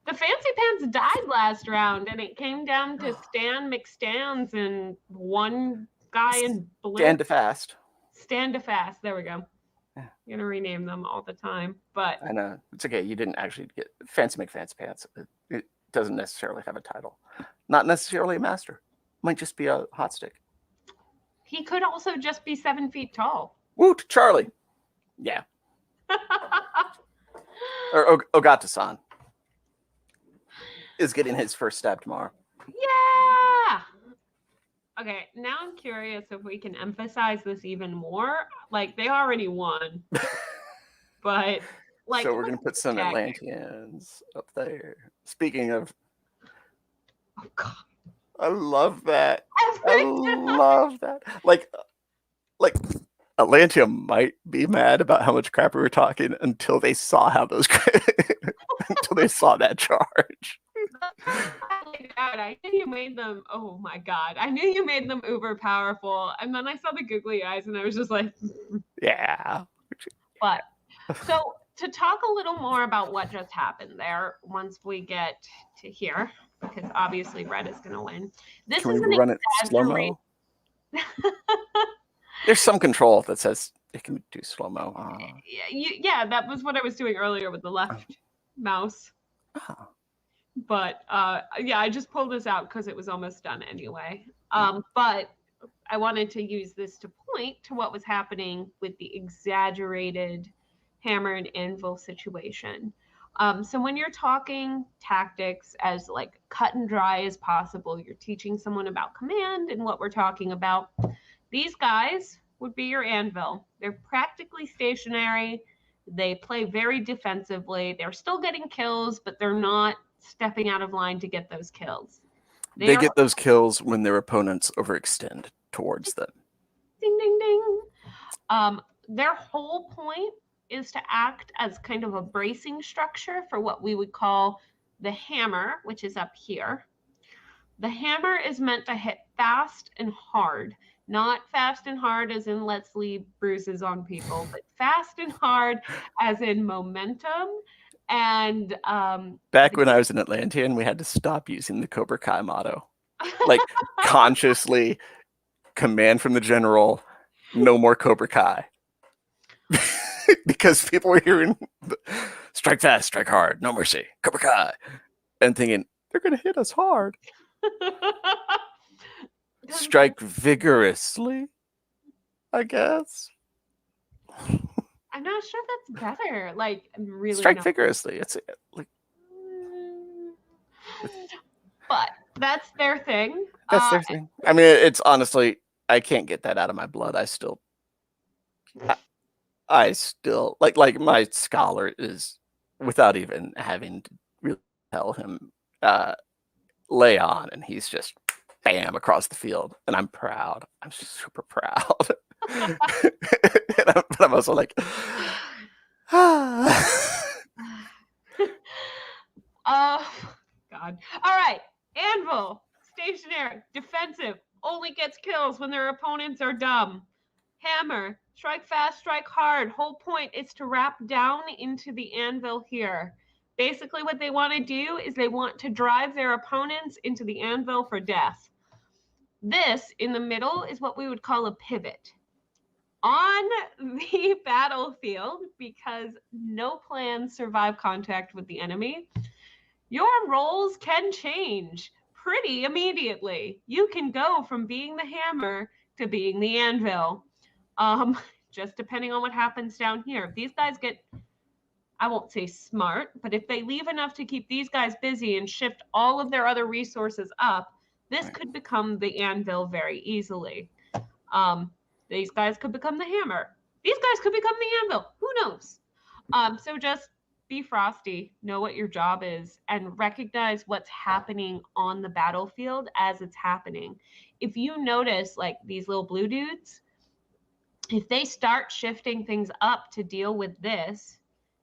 The fancy pants died last round, and it came down to Stan McStans and one guy in blue. Stand to fast. There we go. Yeah. I'm gonna rename them all the time, but I know it's okay. You didn't actually get Fancy McFancy Pants. It doesn't necessarily have a title. Not necessarily a master. Might just be a hot stick. He could also just be 7 feet tall. Woot, Charlie. Yeah. Or Ogata-san is getting his first stab tomorrow. Yeah. Okay, now I'm curious if we can emphasize this even more. They already won, but so we're gonna put some Atlanteans up there. Speaking of, oh God, I love that. I love that. Atlantia might be mad about how much crap we were talking until they saw until they saw that charge. I knew you made them. Oh my God! I knew you made them uber powerful, and then I saw the googly eyes, and I was just like, yeah. But so to talk a little more about what just happened there, once we get to here, because obviously Red is going to win. This Can is we run it slow-mo? There's some control that says it can do slow-mo. Yeah, that was what I was doing earlier with the left mouse. But yeah, I just pulled this out because it was almost done anyway. But I wanted to use this to point to what was happening with the exaggerated hammer and anvil situation. So when you're talking tactics as like cut and dry as possible, you're teaching someone about command and what we're talking about. These guys would be your anvil. They're practically stationary. They play very defensively. They're still getting kills, but they're not stepping out of line to get those kills. They get those kills when their opponents overextend towards them. Ding, ding, ding. Their whole point is to act as kind of a bracing structure for what we would call the hammer, which is up here. The hammer is meant to hit fast and hard, not fast and hard as in let's leave bruises on people, but fast and hard as in momentum. And back when I was in Atlantean, we had to stop using the Cobra Kai motto. Like consciously command from the general, no more Cobra Kai. Because people were hearing strike fast, strike hard, no mercy, Cobra Kai. And thinking, they're going to hit us hard. Strike vigorously, I guess. I'm not sure that's better. Like, I'm really strike vigorously. It's like, but that's their thing. That's their thing. I mean, it's honestly, I can't get that out of my blood. I still like my scholar is, without even having to really tell him, lay on, and he's just bam across the field, and I'm proud. I'm super proud. But I'm also like, oh God. All right, anvil, stationary, defensive, only gets kills when their opponents are dumb. Hammer, strike fast, strike hard. Whole point is to wrap down into the anvil here. Basically what they want to do is they want to drive their opponents into the anvil for death. This in the middle is what we would call a pivot. On the battlefield, because no plans survive contact with the enemy, your roles can change pretty immediately. You can go from being the hammer to being the anvil. Just depending on what happens down here. If these guys get, I won't say smart, but if they leave enough to keep these guys busy and shift all of their other resources up, this could become the anvil very easily. These guys could become the hammer. These guys could become the anvil. Who knows? So just be frosty, know what your job is, and recognize what's happening on the battlefield as it's happening. If you notice, like these little blue dudes, if they start shifting things up to deal with this,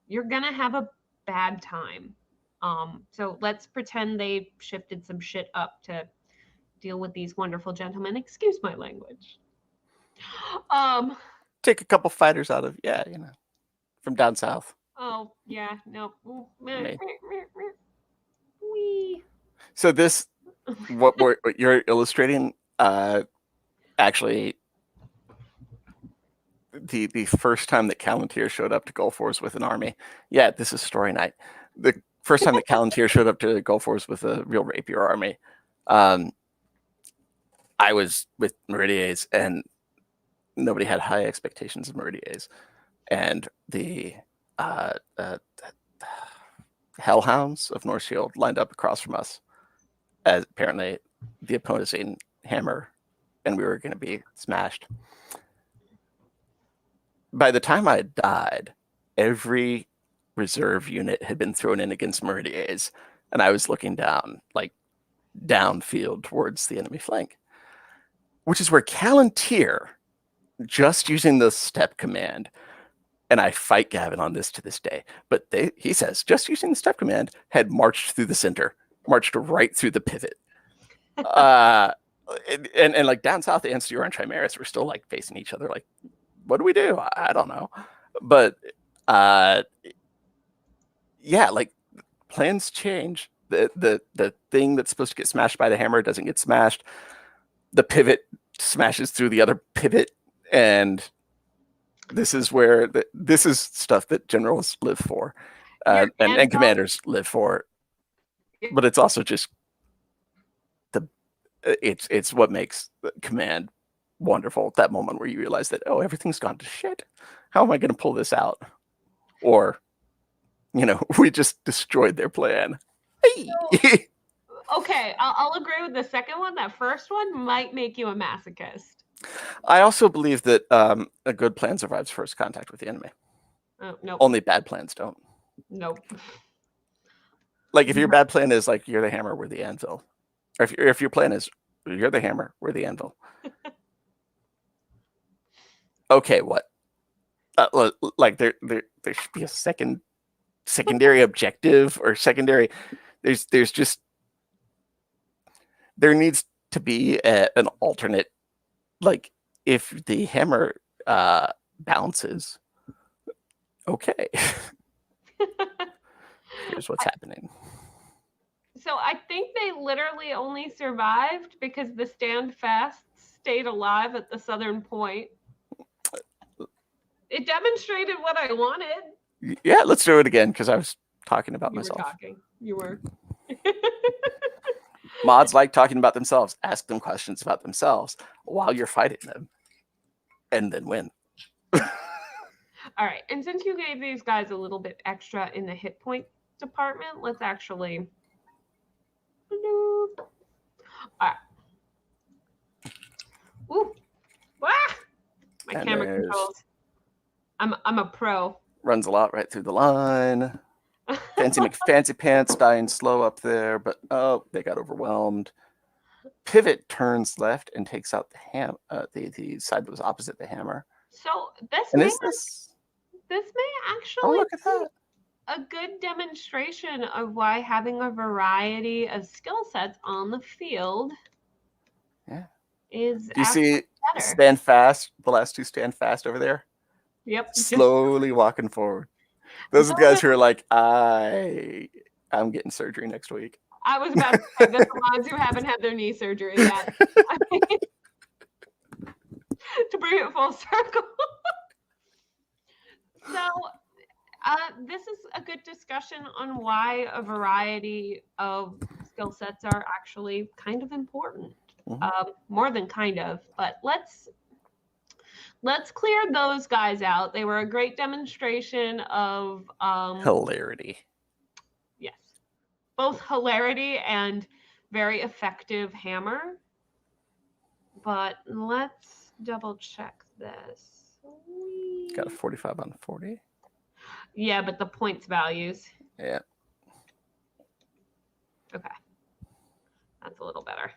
you're going to have a bad time. So let's pretend they shifted some shit up to deal with these wonderful gentlemen. Excuse my language. Take a couple fighters out of, from down south. Oh, yeah, no. So this, what you're illustrating, actually, the first time that Callantyr showed up to Gulf Wars with an army. Yeah, this is story night. The first time that Callantyr showed up to Gulf Wars with a real Rapier army, I was with Meridies, and nobody had high expectations of Meridies. And the Hellhounds of North Shield lined up across from us as apparently the opposing hammer, and we were going to be smashed. By the time I died, every reserve unit had been thrown in against Meridies, and I was looking down, like downfield towards the enemy flank, which is where Callantyr, just using the step command, and I fight Gavin on this to this day, but he says, just using the step command, had marched through the center, marched right through the pivot. And like down south, the Ancestor and Chimeras were still like facing each other, like, what do we do? I don't know. But yeah, like plans change. The thing that's supposed to get smashed by the hammer doesn't get smashed. The pivot smashes through the other pivot, and this is where this is stuff that generals live for, and commanders live for. but it's also just it's what makes the command wonderful at that moment where you realize that, oh, everything's gone to shit. How am I going to pull this out? Or, we just destroyed their plan. Hey! Okay, I'll agree with the second one. That first one might make you a masochist. I also believe that a good plan survives first contact with the enemy. Oh, nope. Only bad plans don't. Nope. Like if your bad plan is like you're the hammer, we're the anvil, or if your plan is you're the hammer, we're the anvil. Okay, what? Like there should be a secondary objective or secondary. There's just there needs to be an alternate. Like if the hammer bounces, okay. Here's what's happening. So I think they literally only survived because the standfast stayed alive at the southern point. It demonstrated what I wanted. Yeah, let's do it again because I was talking about myself. You were. Mods like talking about themselves. Ask them questions about themselves while you're fighting them, and then win. All right, and since you gave these guys a little bit extra in the hit point department, let's actually. All right. Ooh. Ah! My And camera controls. I'm a pro. Runs a lot right through the line. Fancy McFancy Pants dying slow up there, but they got overwhelmed. Pivot turns left and takes out the side that was opposite the hammer. So this And may this actually look at that. a good demonstration of why having a variety of skill sets on the field is Do you see better. stand fast? The last two stand fast over there. Yep. Slowly walking forward. Those are the guys who are like, I'm getting surgery next week. I was about to say, those are the ones who haven't had their knee surgery yet. I mean, to bring it full circle. So this is a good discussion on why a variety of skill sets are actually kind of important. More than kind of, but let's clear those guys out. They were a great demonstration of hilarity. Yes, both hilarity and very effective hammer. But let's double check this. Got a 45 on 40. Yeah, but the points values. Yeah. Okay, that's a little better.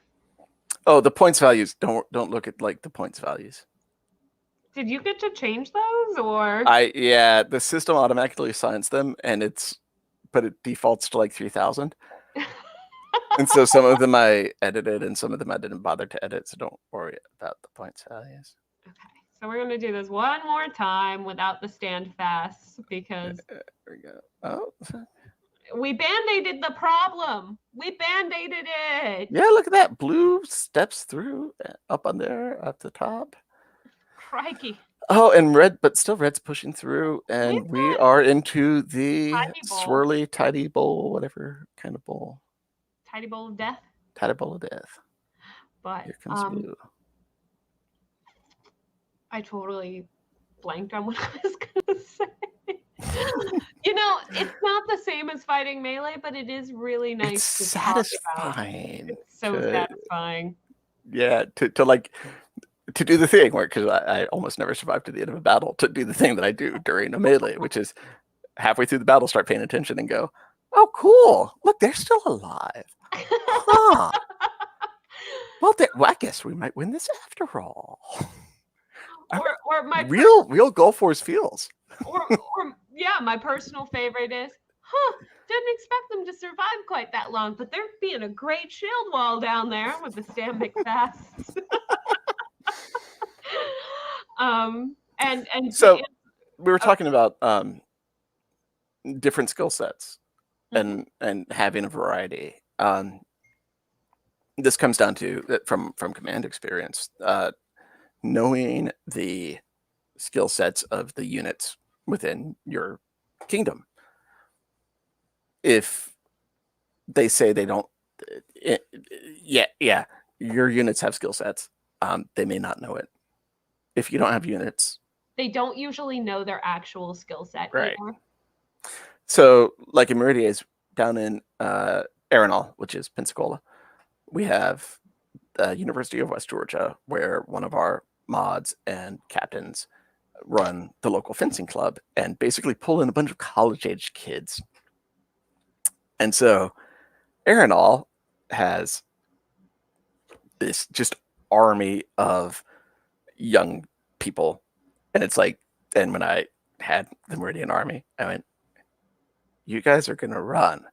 Oh, the points values. Don't look at like the points values. Did you get to change those or? The system automatically assigns them, but it defaults to like 3,000. And so some of them I edited, and some of them I didn't bother to edit. So don't worry about the points values. Okay, so we're gonna do this one more time without the stand fast because there we go. Oh. We band-aided the problem. We band-aided it. Yeah, look at that. Blue steps through up on there at the top. Crikey. Oh, and red, but still red's pushing through. And we are into the swirly, tidy bowl, whatever kind of bowl. Tidy bowl of death? Tidy bowl of death. But here comes blue. I totally blanked on what I was going to say. It's not the same as fighting melee, but it is really nice. It's to satisfying. It's so satisfying. Yeah, to do the thing where, because I almost never survived to the end of a battle, to do the thing that I do during a melee, which is halfway through the battle, start paying attention and go, oh, cool. Look, they're still alive. Huh. Well, I guess we might win this after all. Or my real Gulf Force feels. Or my personal favorite is, didn't expect them to survive quite that long, but they're being a great shield wall down there with the Stan McFasts. And so we were talking about different skill sets and having a variety. This comes down to from command experience, knowing the skill sets of the units within your kingdom. If they say they don't. Yeah. Your units have skill sets. They may not know it. If you don't have units, They don't usually know their actual skill set right? either. So, like in Meridia's down in Arenal, which is Pensacola, we have the University of West Georgia, where one of our mods and captains run the local fencing club and basically pull in a bunch of college-age kids. And so Arenal has this just army of young people. And it's like, and when I had the Meridian Army, I went, you guys are going to run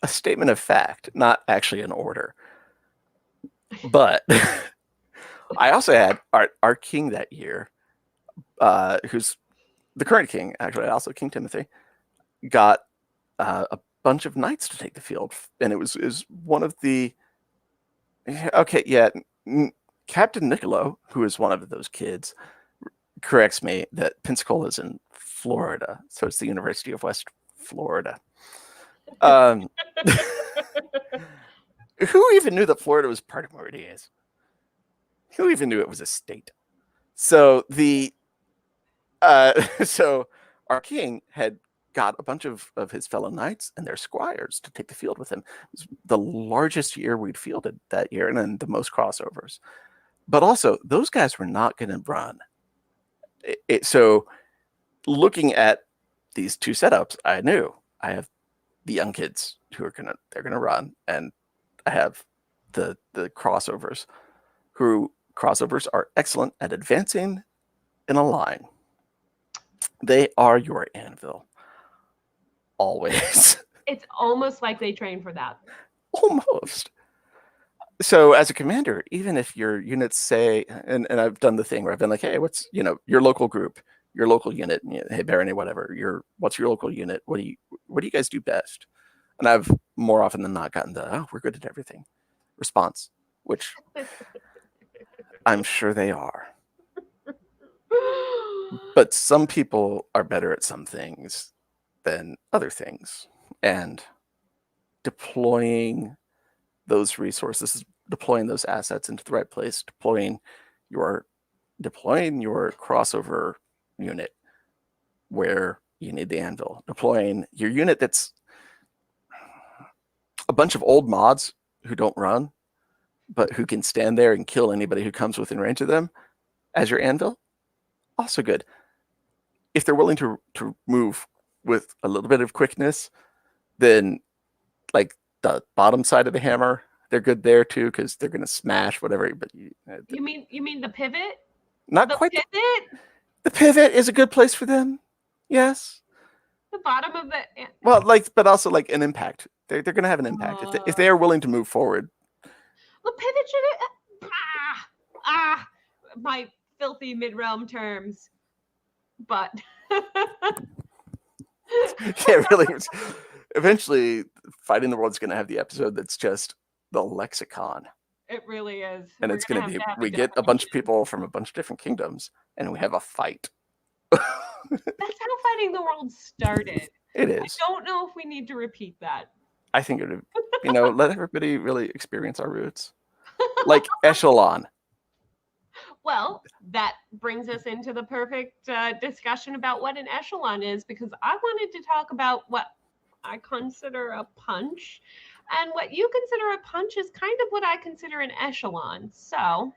a statement of fact, not actually an order. But I also had our king that year, who's the current king, actually, also King Timothy, got a bunch of knights to take the field. And it was one of the, okay, yeah, Captain Niccolo, who is one of those kids, corrects me that Pensacola is in Florida. So it's the University of West Florida. Who even knew that Florida was part of Meridia's? Who even knew it was a state? So so our king had got a bunch of his fellow knights and their squires to take the field with him. It was the largest year we'd fielded that year, and then the most crossovers. But also, those guys were not going to run. So looking at these two setups, I knew I have the young kids who are they're gonna run, and I have the crossovers, who crossovers are excellent at advancing in a line. They are your anvil. Always. It's almost like they train for that. Almost. So as a commander, even if your units say, and I've done the thing where I've been like, hey, what's your local group, your local unit, hey Barony, whatever, what's your local unit? What do you guys do best? And I've more often than not gotten the we're good at everything response, which I'm sure they are. But some people are better at some things than other things, and deploying those resources, deploying those assets into the right place, deploying your crossover unit where you need the anvil, deploying your unit that's a bunch of old mods who don't run, but who can stand there and kill anybody who comes within range of them as your anvil. Also good. If they're willing to move with a little bit of quickness, then like the bottom side of the hammer, they're good there too, because they're going to smash whatever. But you mean the pivot? Not the quite. Pivot? The pivot is a good place for them. Yes. The bottom of the. Well, but also like an impact. They're going to have an impact if they are willing to move forward. The pivot should. My filthy mid-realm terms, but. Yeah, really. Eventually, Fighting the World's going to have the episode that's just the lexicon. It really is. And it's going to be, we get a bunch of people from a bunch of different kingdoms, and we have a fight. That's how Fighting the World started. It is. I don't know if we need to repeat that. I think it would, let everybody really experience our roots. Like Echelon. Well, that brings us into the perfect discussion about what an echelon is, because I wanted to talk about what I consider a punch, and what you consider a punch is kind of what I consider an echelon. So,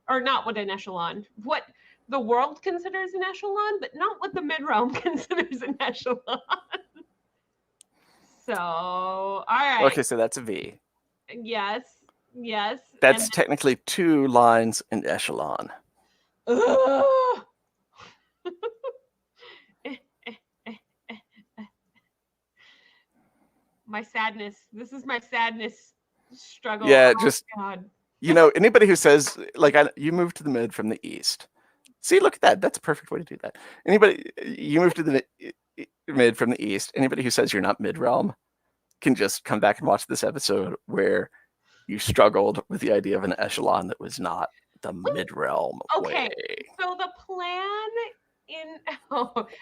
or not what an echelon, what the world considers an echelon, but not what the mid-realm considers an echelon. So, all right. Okay, so that's a V. Yes. That's technically 2 lines in echelon. My sadness. This is my sadness struggle. Yeah, God. Anybody who says you moved to the mid from the east. See, look at that. That's a perfect way to do that. You moved to the mid from the east. Anybody who says you're not mid-realm can just come back and watch this episode where you struggled with the idea of an echelon that was not the mid-realm way. So the plan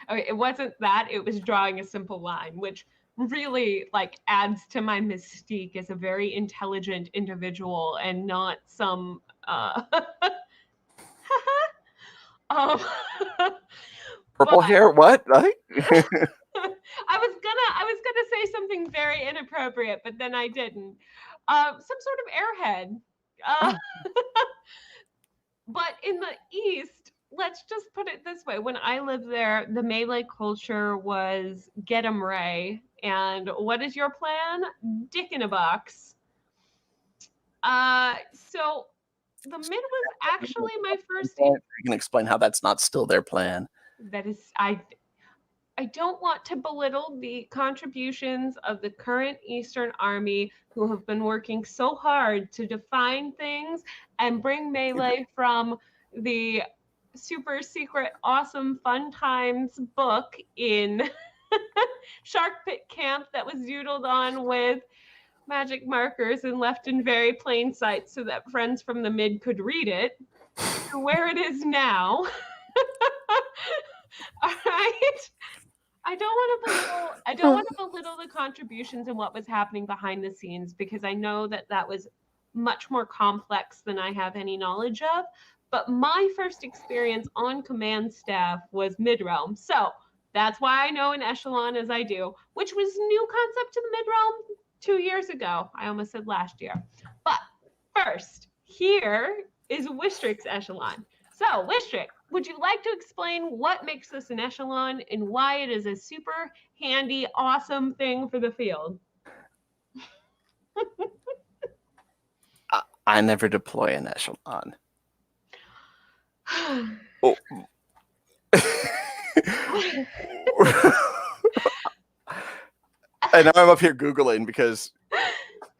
it wasn't that, it was drawing a simple line, which really like adds to my mystique as a very intelligent individual and not some um Purple but hair? What? Like? I was gonna say something very inappropriate, but then I didn't. Some sort of airhead. Uh, Oh, but in the East, let's just put it this way: when I lived there, the melee culture was get 'em Ray, and what is your plan? Dick in a box. So the mid was actually my first. you can explain how that's not still their plan. That is, I don't want to belittle the contributions of the current Eastern Army who have been working so hard to define things and bring melee from the super secret, awesome, fun times book in Shark Pit Camp that was doodled on with magic markers and left in very plain sight so that friends from the mid could read it to where it is now. All right. I don't want to belittle the contributions and what was happening behind the scenes because I know that that was much more complex than I have any knowledge of. But my first experience on command staff was mid realm, so that's why I know an echelon as I do, which was new concept to the mid realm 2 years ago. I almost said last year, but first here is Wistric's echelon. So, Wistric, would you like to explain what makes this an echelon and why it is a super handy, awesome thing for the field? I never deploy an echelon. Oh. And now I'm up here Googling because,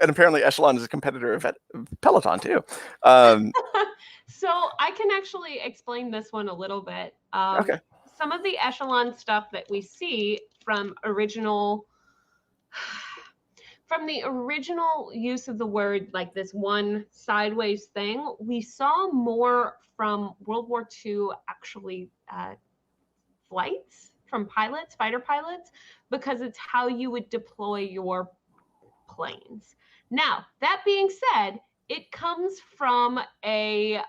and apparently Echelon is a competitor of Peloton too. So I can actually explain this one a little bit. Okay. Some of the echelon stuff that we see from the original use of the word, like this one sideways thing, we saw more from World War II, actually, flights from pilots, fighter pilots, because it's how you would deploy your planes. Now, that being said, it comes from a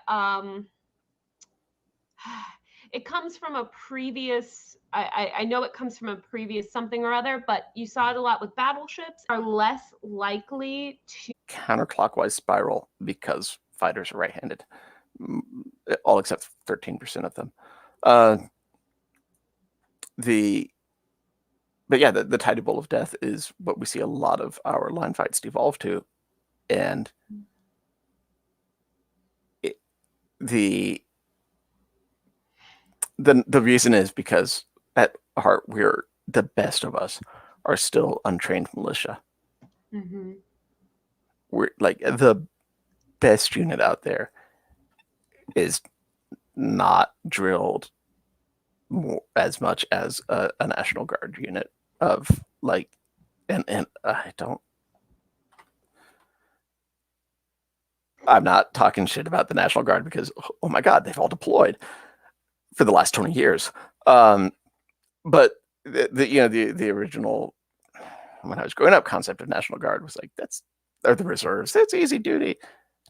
previous, I know it comes from a previous something or other, but you saw it a lot with battleships are less likely to Counterclockwise spiral because fighters are right-handed, all except 13% of them. But yeah, the Tidy Bowl of Death is what we see a lot of our line fights devolve to, and the reason is because at heart we're the best of us are still untrained militia. Mm-hmm. We're like the best unit out there is not drilled as much as a National Guard unit of like, and I'm not talking shit about the National Guard because oh my god, they've all deployed for the last 20 years. But the original, when I was growing up, concept of National Guard was like they're the reserves. That's easy duty.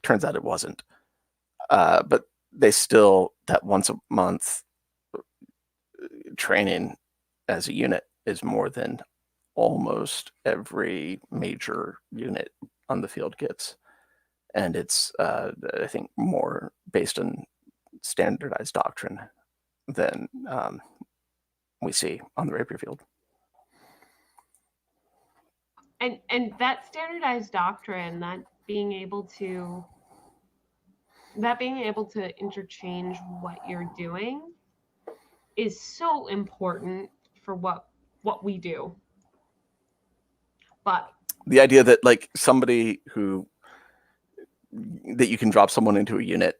Turns out it wasn't. But they still, that once a month training as a unit is more than almost every major unit on the field gets. And it's, I think, more based on standardized doctrine than we see on the Rapier field. And that standardized doctrine, that being able to interchange what you're doing is so important for what we do. But the idea that like somebody that you can drop someone into a unit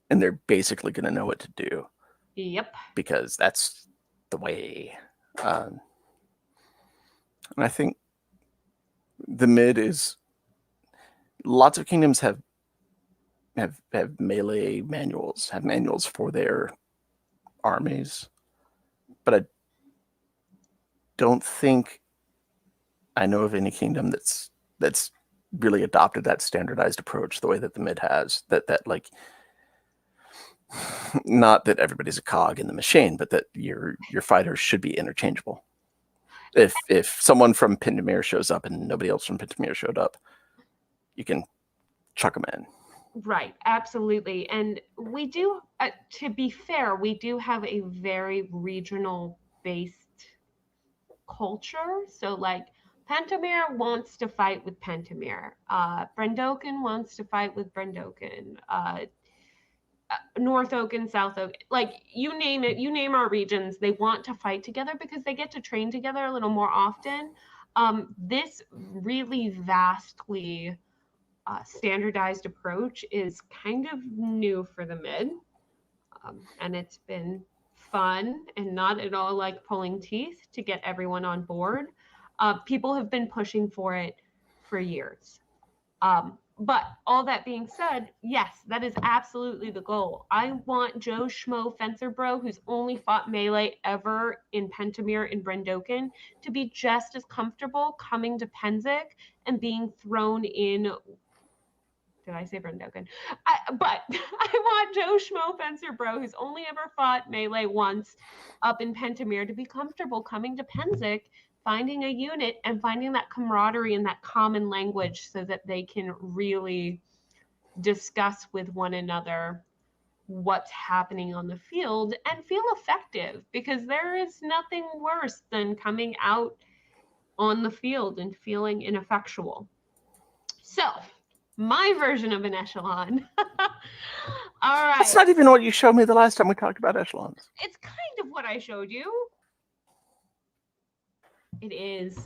and they're basically going to know what to do. Yep. Because that's the way. And I think the mid is, lots of kingdoms have melee manuals, have manuals for their armies, but I don't think I know of any kingdom that's really adopted that standardized approach the way that the mid has. That like, not that everybody's a cog in the machine, but that your fighters should be interchangeable. If someone from Pintamere shows up and nobody else from Pintamere showed up, you can chuck them in. Right, absolutely. And we do, to be fair, we do have a very regional based culture. So like Pentamere wants to fight with Pentamere. Brendoken wants to fight with Brendoken. North Oaken, South Oaken, like you name it, you name our regions, they want to fight together because they get to train together a little more often. This really vastly standardized approach is kind of new for the mid, and it's been fun and not at all like pulling teeth to get everyone on board. People have been pushing for it for years. But all that being said, yes, that is absolutely the goal. I want Joe Schmo Fencer Bro, who's only fought melee ever in Pentamere and Brendoken, to be just as comfortable coming to Penzik and being thrown in. Did I say Brendoken? But I want Joe Schmo Fencer Bro, who's only ever fought melee once up in Pentamere, to be comfortable coming to Penzik, finding a unit and finding that camaraderie and that common language so that they can really discuss with one another what's happening on the field and feel effective, because there is nothing worse than coming out on the field and feeling ineffectual. So my version of an echelon. All right. That's not even what you showed me the last time we talked about echelons. It's kind of what I showed you. It is.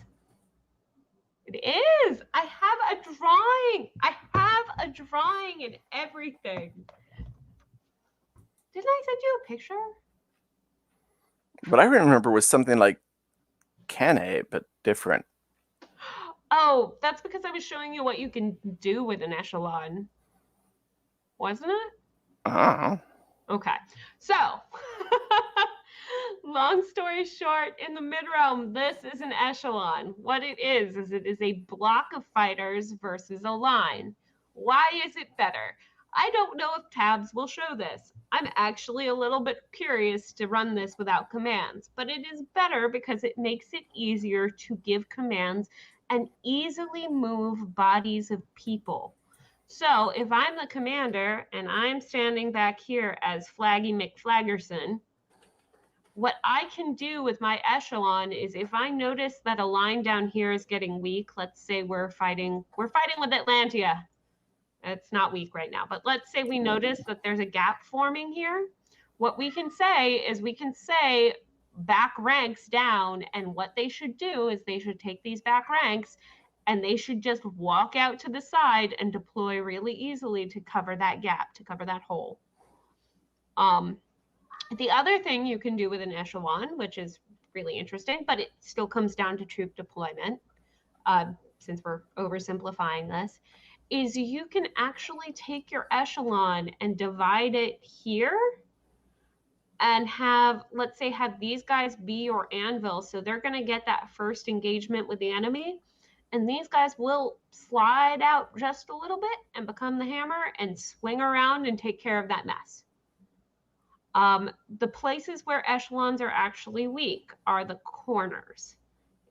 It is. I have a drawing. I have a drawing and everything. Didn't I send you a picture? What I remember was something like Cannae, but different. Oh, that's because I was showing you what you can do with an echelon. Wasn't it? Oh. Okay. So, long story short, in the mid-realm, this is an echelon. What it is it is a block of fighters versus a line. Why is it better? I don't know if tabs will show this. I'm actually a little bit curious to run this without commands, but it is better because it makes it easier to give commands and easily move bodies of people. So if I'm the commander and I'm standing back here as Flaggy McFlaggerson, what I can do with my echelon is, if I notice that a line down here is getting weak, let's say we're fighting with Atlantia. It's not weak right now, but let's say we notice that there's a gap forming here. What we can say is back ranks down, and what they should do is they should take these back ranks and they should just walk out to the side and deploy really easily to cover that gap, to cover that hole. The other thing you can do with an echelon, which is really interesting, but it still comes down to troop deployment, since we're oversimplifying this, is you can actually take your echelon and divide it here and have, let's say, have these guys be your anvil. So they're going to get that first engagement with the enemy. And these guys will slide out just a little bit and become the hammer and swing around and take care of that mess. The places where echelons are actually weak are the corners.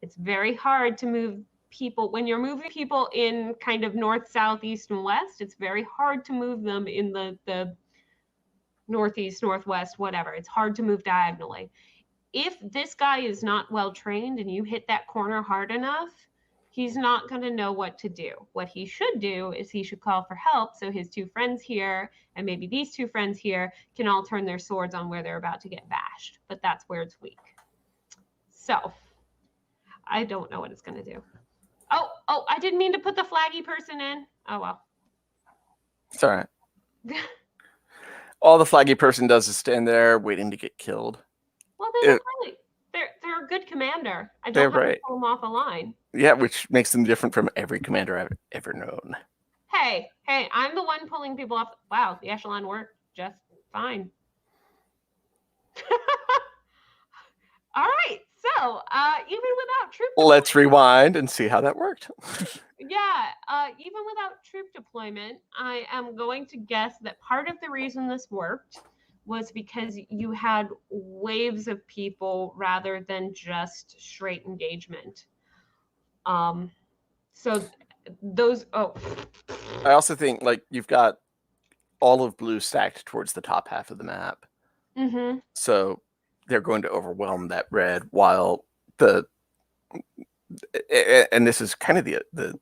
It's very hard to move people. When you're moving people in kind of north, south, east, and west, it's very hard to move them in the northeast, northwest, whatever. It's hard to move diagonally. If this guy is not well trained and you hit that corner hard enough, he's not going to know what to do. What he should do is he should call for help, so his two friends here and maybe these two friends here can all turn their swords on where they're about to get bashed. But that's where it's weak. So I don't know what it's going to do. Oh, I didn't mean to put the flaggy person in. Oh, well. It's all right. All the flaggy person does is stand there waiting to get killed. Well, they're a good commander. I don't have to pull them off a line. Yeah, which makes them different from every commander I've ever known. Hey, I'm the one pulling people off. Wow, the echelon worked just fine. All right, so go. Even without troop Let's rewind and see how that worked. even without troop deployment, I am going to guess that part of the reason this worked was because you had waves of people rather than just straight engagement. So those. Oh, I also think like you've got all of blue stacked towards the top half of the map, so they're going to overwhelm that red. While and this is kind of the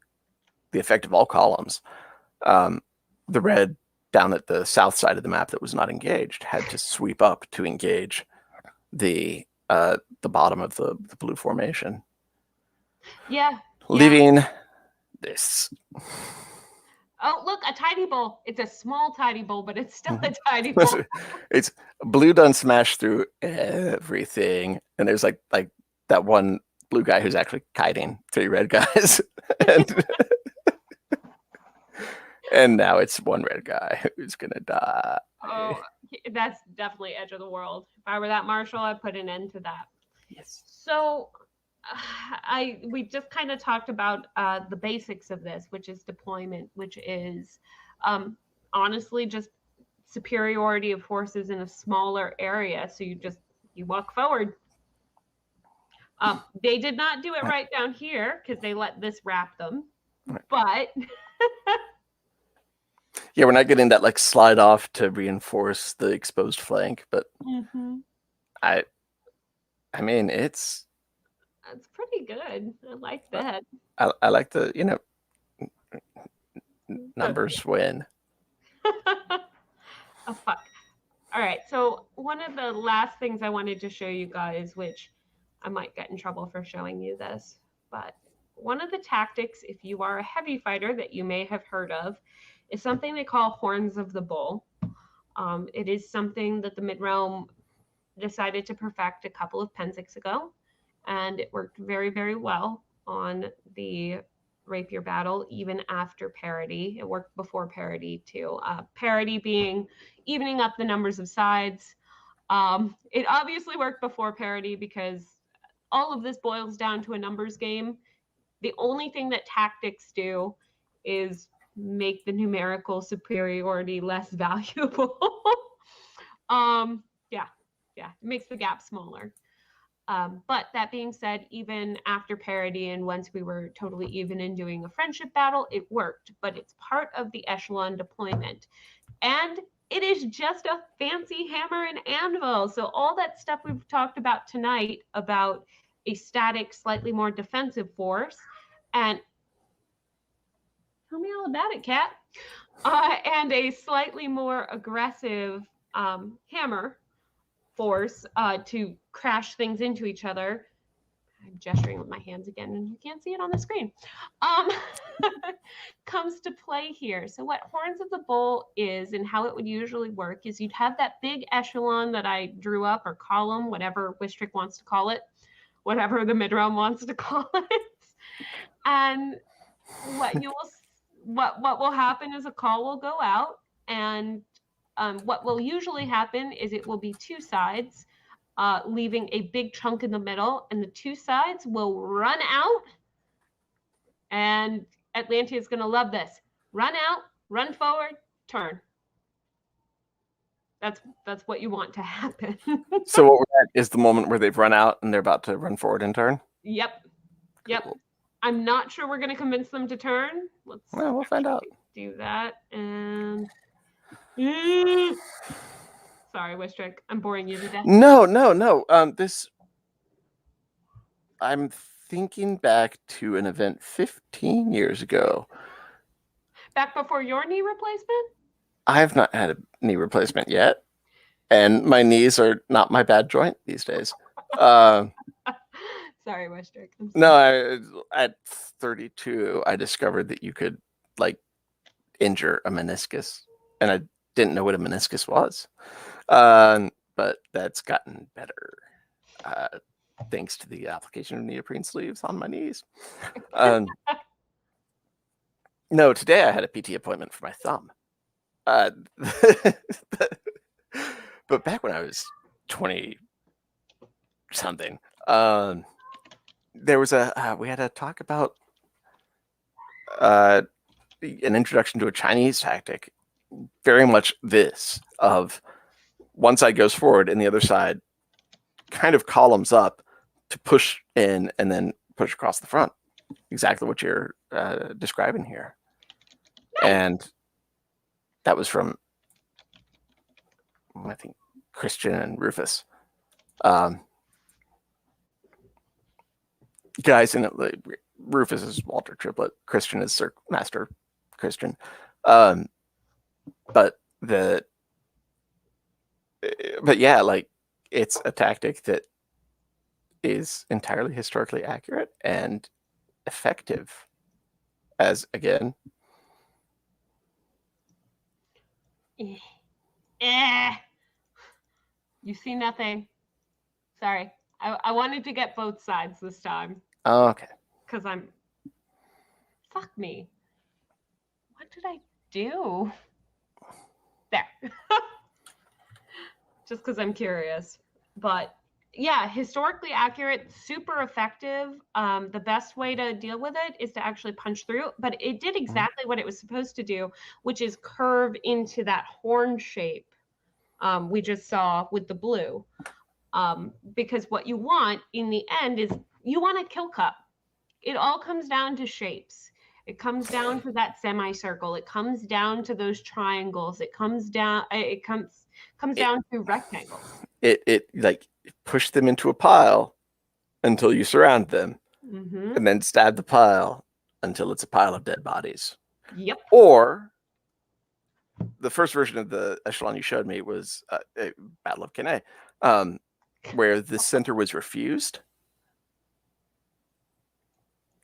effect of all columns. The red down at the south side of the map that was not engaged had to sweep up to engage the bottom of the blue formation. Yeah. Leaving this. Oh, look, a tidy bowl. It's a small tidy bowl, but it's still a tidy bowl. It's blue done smash through everything. And there's like that one blue guy who's actually kiting 3 red guys. And now it's one red guy who's going to die. Oh, that's definitely edge of the world. If I were that marshal, I'd put an end to that. Yes. So we just kind of talked about the basics of this, which is deployment, which is honestly just superiority of forces in a smaller area. So you walk forward. They did not do it right down here because they let this wrap them, but yeah, we're not getting that like slide off to reinforce the exposed flank, but I mean it's pretty good. I like that. I like the numbers win. Oh fuck. All right, so one of the last things I wanted to show you guys, which I might get in trouble for showing you this, but one of the tactics, if you are a heavy fighter that you may have heard of, is something they call Horns of the Bull. It is something that the Mid-Realm decided to perfect a couple of Penzics ago, and it worked very, very well on the Rapier battle, even after parity. It worked before parity too. Parity being evening up the numbers of sides. It obviously worked before parity because all of this boils down to a numbers game. The only thing that tactics do is make the numerical superiority less valuable. It makes the gap smaller. But that being said, even after parity and once we were totally even in doing a friendship battle, it worked. But it's part of the echelon deployment. And it is just a fancy hammer and anvil. So all that stuff we've talked about tonight about a static, slightly more defensive force, and tell me all about it, Kat, and a slightly more aggressive hammer force to crash things into each other. I'm gesturing with my hands again, and you can't see it on the screen. Comes to play here. So what Horns of the Bull is and how it would usually work is you'd have that big echelon that I drew up, or column, whatever Wistric wants to call it, whatever the Mid-Realm wants to call it. And what will happen is a call will go out, and what will usually happen is it will be 2 sides, leaving a big chunk in the middle, and the 2 sides will run out. And Atlantia is going to love this. Run out, run forward, turn. That's what you want to happen. So what we're at is the moment where they've run out and they're about to run forward and turn? Yep. Cool. I'm not sure we're going to convince them to turn. We'll find out. Do that. And sorry, Wistric, I'm boring you to death. No. I'm thinking back to an event 15 years ago. Back before your knee replacement? I have not had a knee replacement yet, and my knees are not my bad joint these days. Sorry, Wistric. No, at 32, I discovered that you could injure a meniscus, and I didn't know what a meniscus was. But that's gotten better thanks to the application of neoprene sleeves on my knees. No, today I had a PT appointment for my thumb. But back when I was 20 something, There was we had a talk about an introduction to a Chinese tactic, very much this of one side goes forward and the other side kind of columns up to push in and then push across the front. Exactly what you're describing here. And that was from, I think, Christian and Rufus. Guys, in it, Rufus is Walter Triplet. Christian is Sir Master Christian. But yeah, like, it's a tactic that is entirely historically accurate and effective. As again, You see nothing. Sorry. I wanted to get both sides this time. Oh, okay. Because fuck me. What did I do? There. Just because I'm curious. But yeah, historically accurate, super effective. The best way to deal with it is to actually punch through. But it did exactly what it was supposed to do, which is curve into that horn shape we just saw with the blue. Because what you want in the end is you want a kill cup. It all comes down to shapes. It comes down to that semicircle. It comes down to those triangles. It comes down to rectangles. It like push them into a pile until you surround them, and then stab the pile until it's a pile of dead bodies. Yep. Or the first version of the echelon you showed me was a Battle of Cannae, where the center was refused.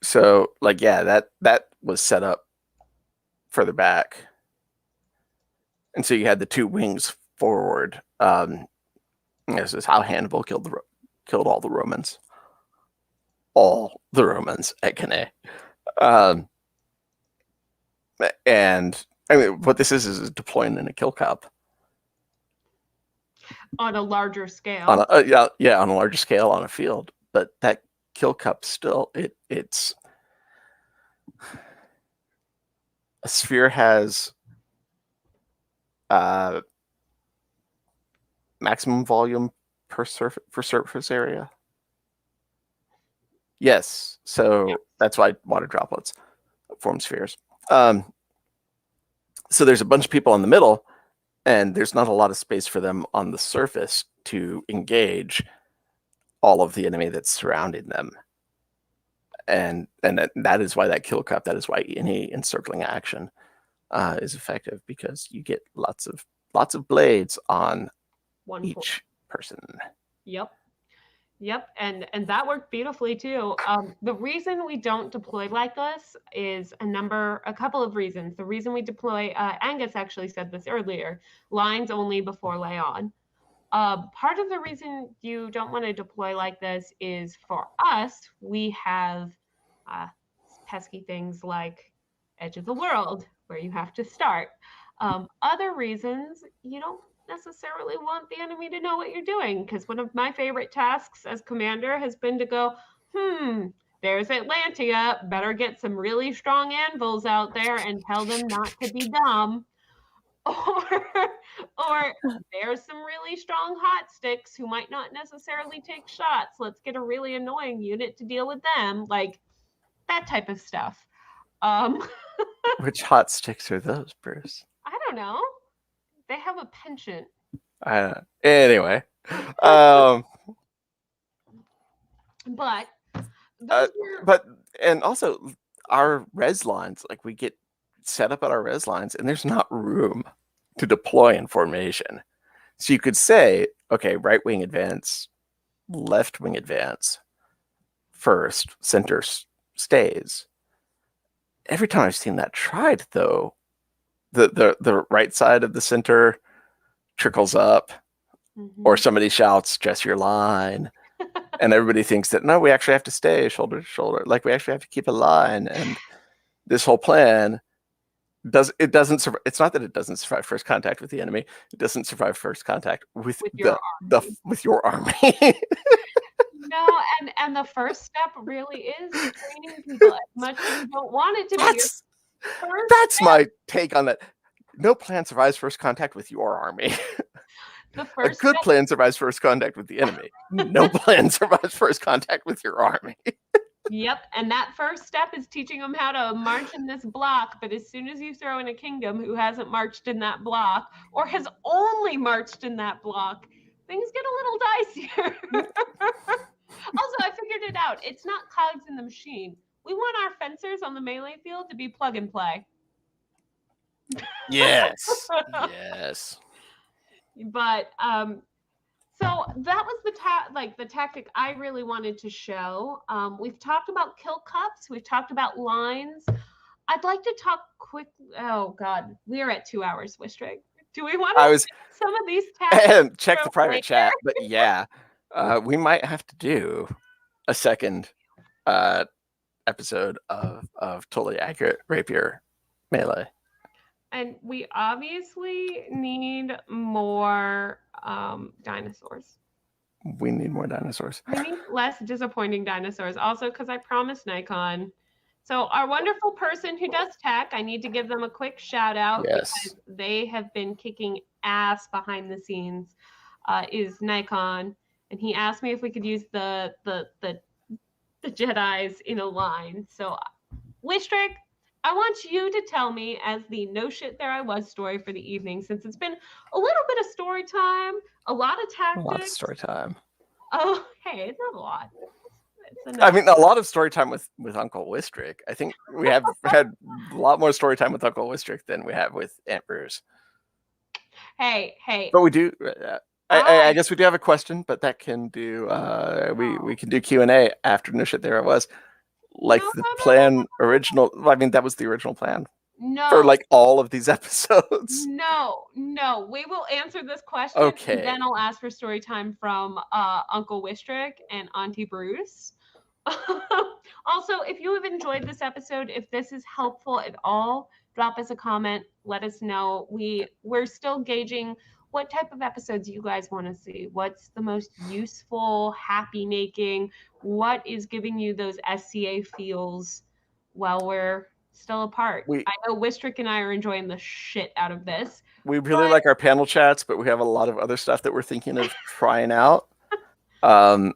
So, like, yeah, that was set up further back, and so you had the two wings forward. This is how Hannibal killed all the Romans. All the Romans at Cannae. And I mean, what this is deploying in a kill cup on a larger scale. On a larger scale on a field. But that kill cup still, it's a sphere has maximum volume per surface area. Yes, so that's why water droplets form spheres. So there's a bunch of people in the middle, and there's not a lot of space for them on the surface to engage all of the enemy that's surrounding them. And that is why that kill cup, that is why any encircling action is effective, because you get lots of blades on each person. Yep, and that worked beautifully too. The reason we don't deploy like this is a couple of reasons. The reason we deploy, Angus actually said this earlier, lines only before lay on. Part of the reason you don't want to deploy like this is, for us, we have pesky things like Edge of the World, where you have to start. Other reasons, you don't necessarily want the enemy to know what you're doing, because one of my favorite tasks as commander has been to go, there's Atlantia, better get some really strong anvils out there and tell them not to be dumb. Or there's some really strong hot sticks who might not necessarily take shots. Let's get a really annoying unit to deal with them. Like, that type of stuff. Which hot sticks are those, Bruce? I don't know. They have a penchant. Anyway. But and also our res lines, like, we get set up at our res lines and there's not room to deploy in formation. So you could say, okay, right wing advance, left wing advance first, center stays. Every time I've seen that tried, though, the right side of the center trickles up, or somebody shouts, "Dress your line," and everybody thinks that, no, we actually have to stay shoulder to shoulder, like we actually have to keep a line. And this whole plan doesn't survive. It's not that it doesn't survive first contact with the enemy; it doesn't survive first contact with your army. No, and the first step really is training people as much as you don't want it to be. That's First my take on that. No plan survives first contact with your army. the A first good step, plan survives first contact with the enemy. No plan survives first contact with your army. yep, and that first step is teaching them how to march in this block. But as soon as you throw in a kingdom who hasn't marched in that block or has only marched in that block, things get a little dicier. Also, I figured it out. It's not cogs in the machine. We want our fencers on the melee field to be plug and play. Yes. Yes. But so that was the tactic I really wanted to show. We've talked about kill cups. We've talked about lines. I'd like to talk quick. Oh God, we are at 2 hours, Wistric. Do we want to some of these tactics? And check the private chat, but yeah, we might have to do a second episode of Totally Accurate Rapier Melee. And we obviously need more dinosaurs. We need more dinosaurs. We need less disappointing dinosaurs. Also, because I promised Nikon. So our wonderful person who does tech, I need to give them a quick shout out because they have been kicking ass behind the scenes. Is Nikon, and he asked me if we could use the Jedis in a line. So, Wistric, I want you to tell me as the no shit there I was story for the evening, since it's been a little bit of story time, a lot of tactics. A lot of story time. Oh, hey, it's not a lot. I mean, a lot of story time with Uncle Wistric. I think we have had a lot more story time with Uncle Wistric than we have with Aunt Bruce. Hey. But we do. I guess we do have a question, but that can do. We can do Q&A after no shit there it was. Like the plan original. I mean, that was the original plan. No. For like all of these episodes. No. We will answer this question. Okay. And then I'll ask for story time from Uncle Wistric and Auntie Bruce. Also, if you have enjoyed this episode, if this is helpful at all, drop us a comment. Let us know. We're still gauging what type of episodes you guys want to see. What's the most useful, happy making? What is giving you those SCA feels while we're still apart? I know Wistric and I are enjoying the shit out of this. We really like our panel chats, but we have a lot of other stuff that we're thinking of trying out. And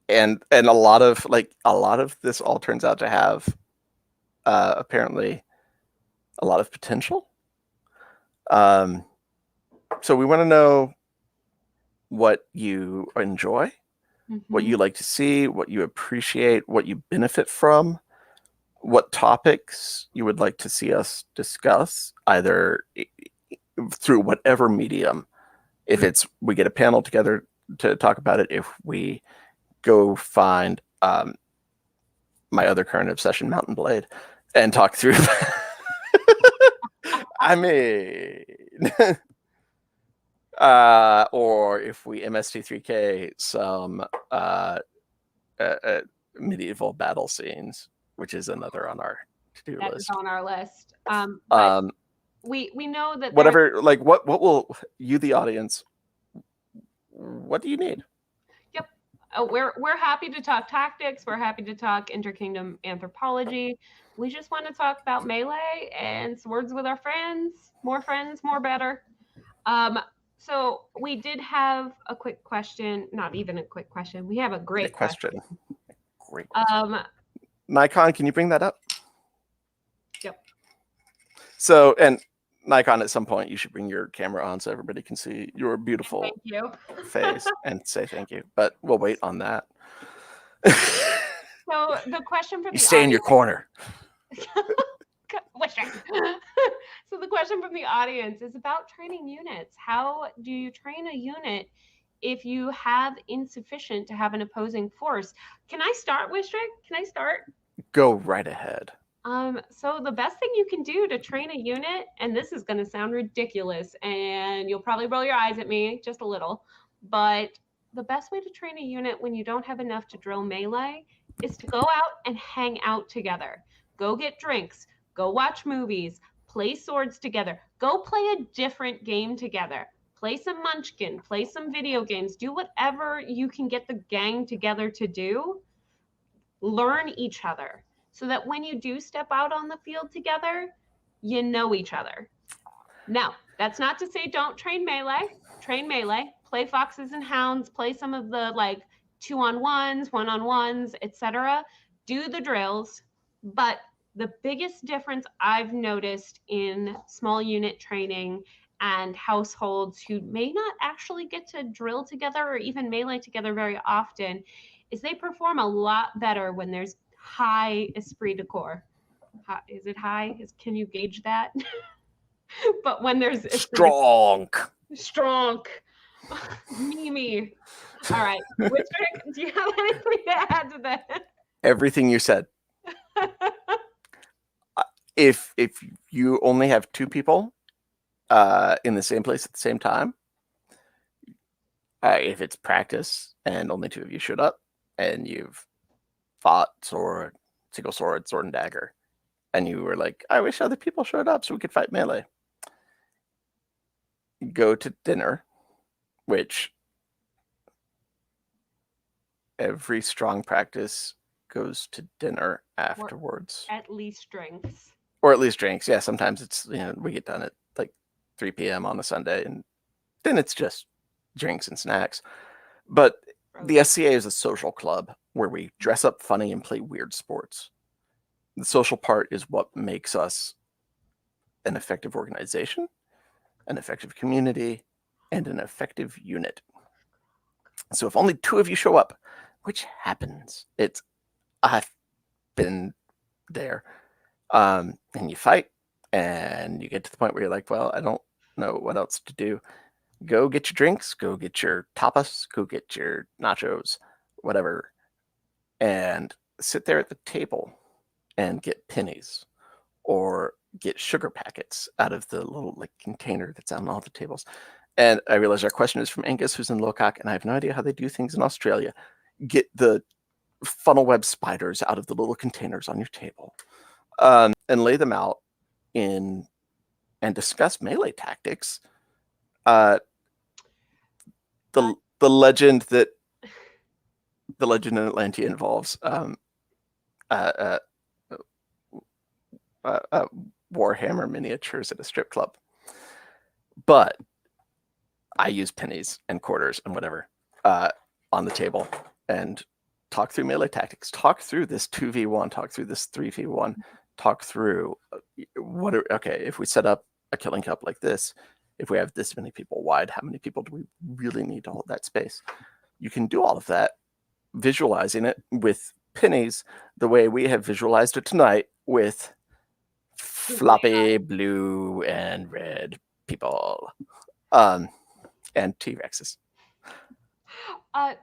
a lot of this all turns out to have apparently a lot of potential. So we want to know what you enjoy, what you like to see, what you appreciate, what you benefit from, what topics you would like to see us discuss, either through whatever medium. If it's we get a panel together to talk about it, if we go find my other current obsession, Mountain Blade, and talk through. I mean, or if we MST3K some medieval battle scenes, which is another on our to-do list. That's on our list. We know that whatever, like what will you, the audience, what do you need? Yep. We're happy to talk tactics. We're happy to talk interkingdom anthropology. We just want to talk about melee and swords with our friends, more better. So we did have a quick question, not even a quick question. We have a great question. Great question. Nikon, can you bring that up? Yep. So, and Nikon, at some point, you should bring your camera on so everybody can see your beautiful face and say thank you. But we'll wait on that. So the question from you stay in your corner. So the question from the audience is about training units. How do you train a unit if you have insufficient to have an opposing force? Can I start, Wistric? Can I start? Go right ahead. So the best thing you can do to train a unit, and this is going to sound ridiculous, and you'll probably roll your eyes at me just a little, but the best way to train a unit when you don't have enough to drill melee is to go out and hang out together. Go get drinks, go watch movies, play swords together, go play a different game together. play some Munchkin, play some video games, do whatever you can get the gang together to do. Learn each other so that when you do step out on the field together, you know each other. Now, that's not to say don't train melee. Train melee, play foxes and hounds, play some of the like 2-on-1s, 1-on-1s, etc. Do the drills, but the biggest difference I've noticed in small unit training and households who may not actually get to drill together or even melee together very often is they perform a lot better when there's high esprit de corps. Is it high? Can you gauge that? But when there's strong, Mimi. All right, Wistric, do you have anything to add to that? Everything you said. If you only have 2 people in the same place at the same time, if it's practice and only 2 of you showed up and you've fought single sword and dagger, and you were like, I wish other people showed up so we could fight melee. Go to dinner, which every strong practice goes to dinner afterwards. Or at least drinks. Yeah, sometimes it's, we get done at like 3 p.m. on a Sunday, and then it's just drinks and snacks. But the SCA is a social club where we dress up funny and play weird sports. The social part is what makes us an effective organization, an effective community, and an effective unit. So if only 2 of you show up, which happens, I've been there, and you fight, and you get to the point where you're like, well, I don't know what else to do. Go get your drinks, go get your tapas, go get your nachos, whatever, and sit there at the table and get pennies or get sugar packets out of the little container that's on all the tables. And I realize our question is from Angus, who's in Locock, and I have no idea how they do things in Australia. Get the funnel web spiders out of the little containers on your table, and lay them out and discuss melee tactics. The legend in Atlantia involves Warhammer miniatures at a strip club, but I use pennies and quarters and whatever on the table and talk through melee tactics, talk through this 2v1, talk through this 3v1, talk through if we set up a killing cup like this, if we have this many people wide, how many people do we really need to hold that space? You can do all of that visualizing it with pennies the way we have visualized it tonight with floppy blue and red people and T.Rexes.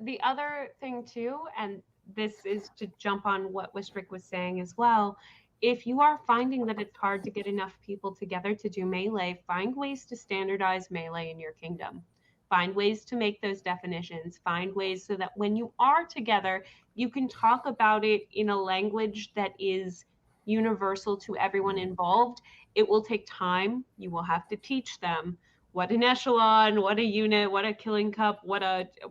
The other thing too, and this is to jump on what Wistric was saying as well, if you are finding that it's hard to get enough people together to do melee, find ways to standardize melee in your kingdom. Find ways to make those definitions. Find ways so that when you are together, you can talk about it in a language that is universal to everyone involved. It will take time. You will have to teach them what an echelon, what a unit, what a killing cup,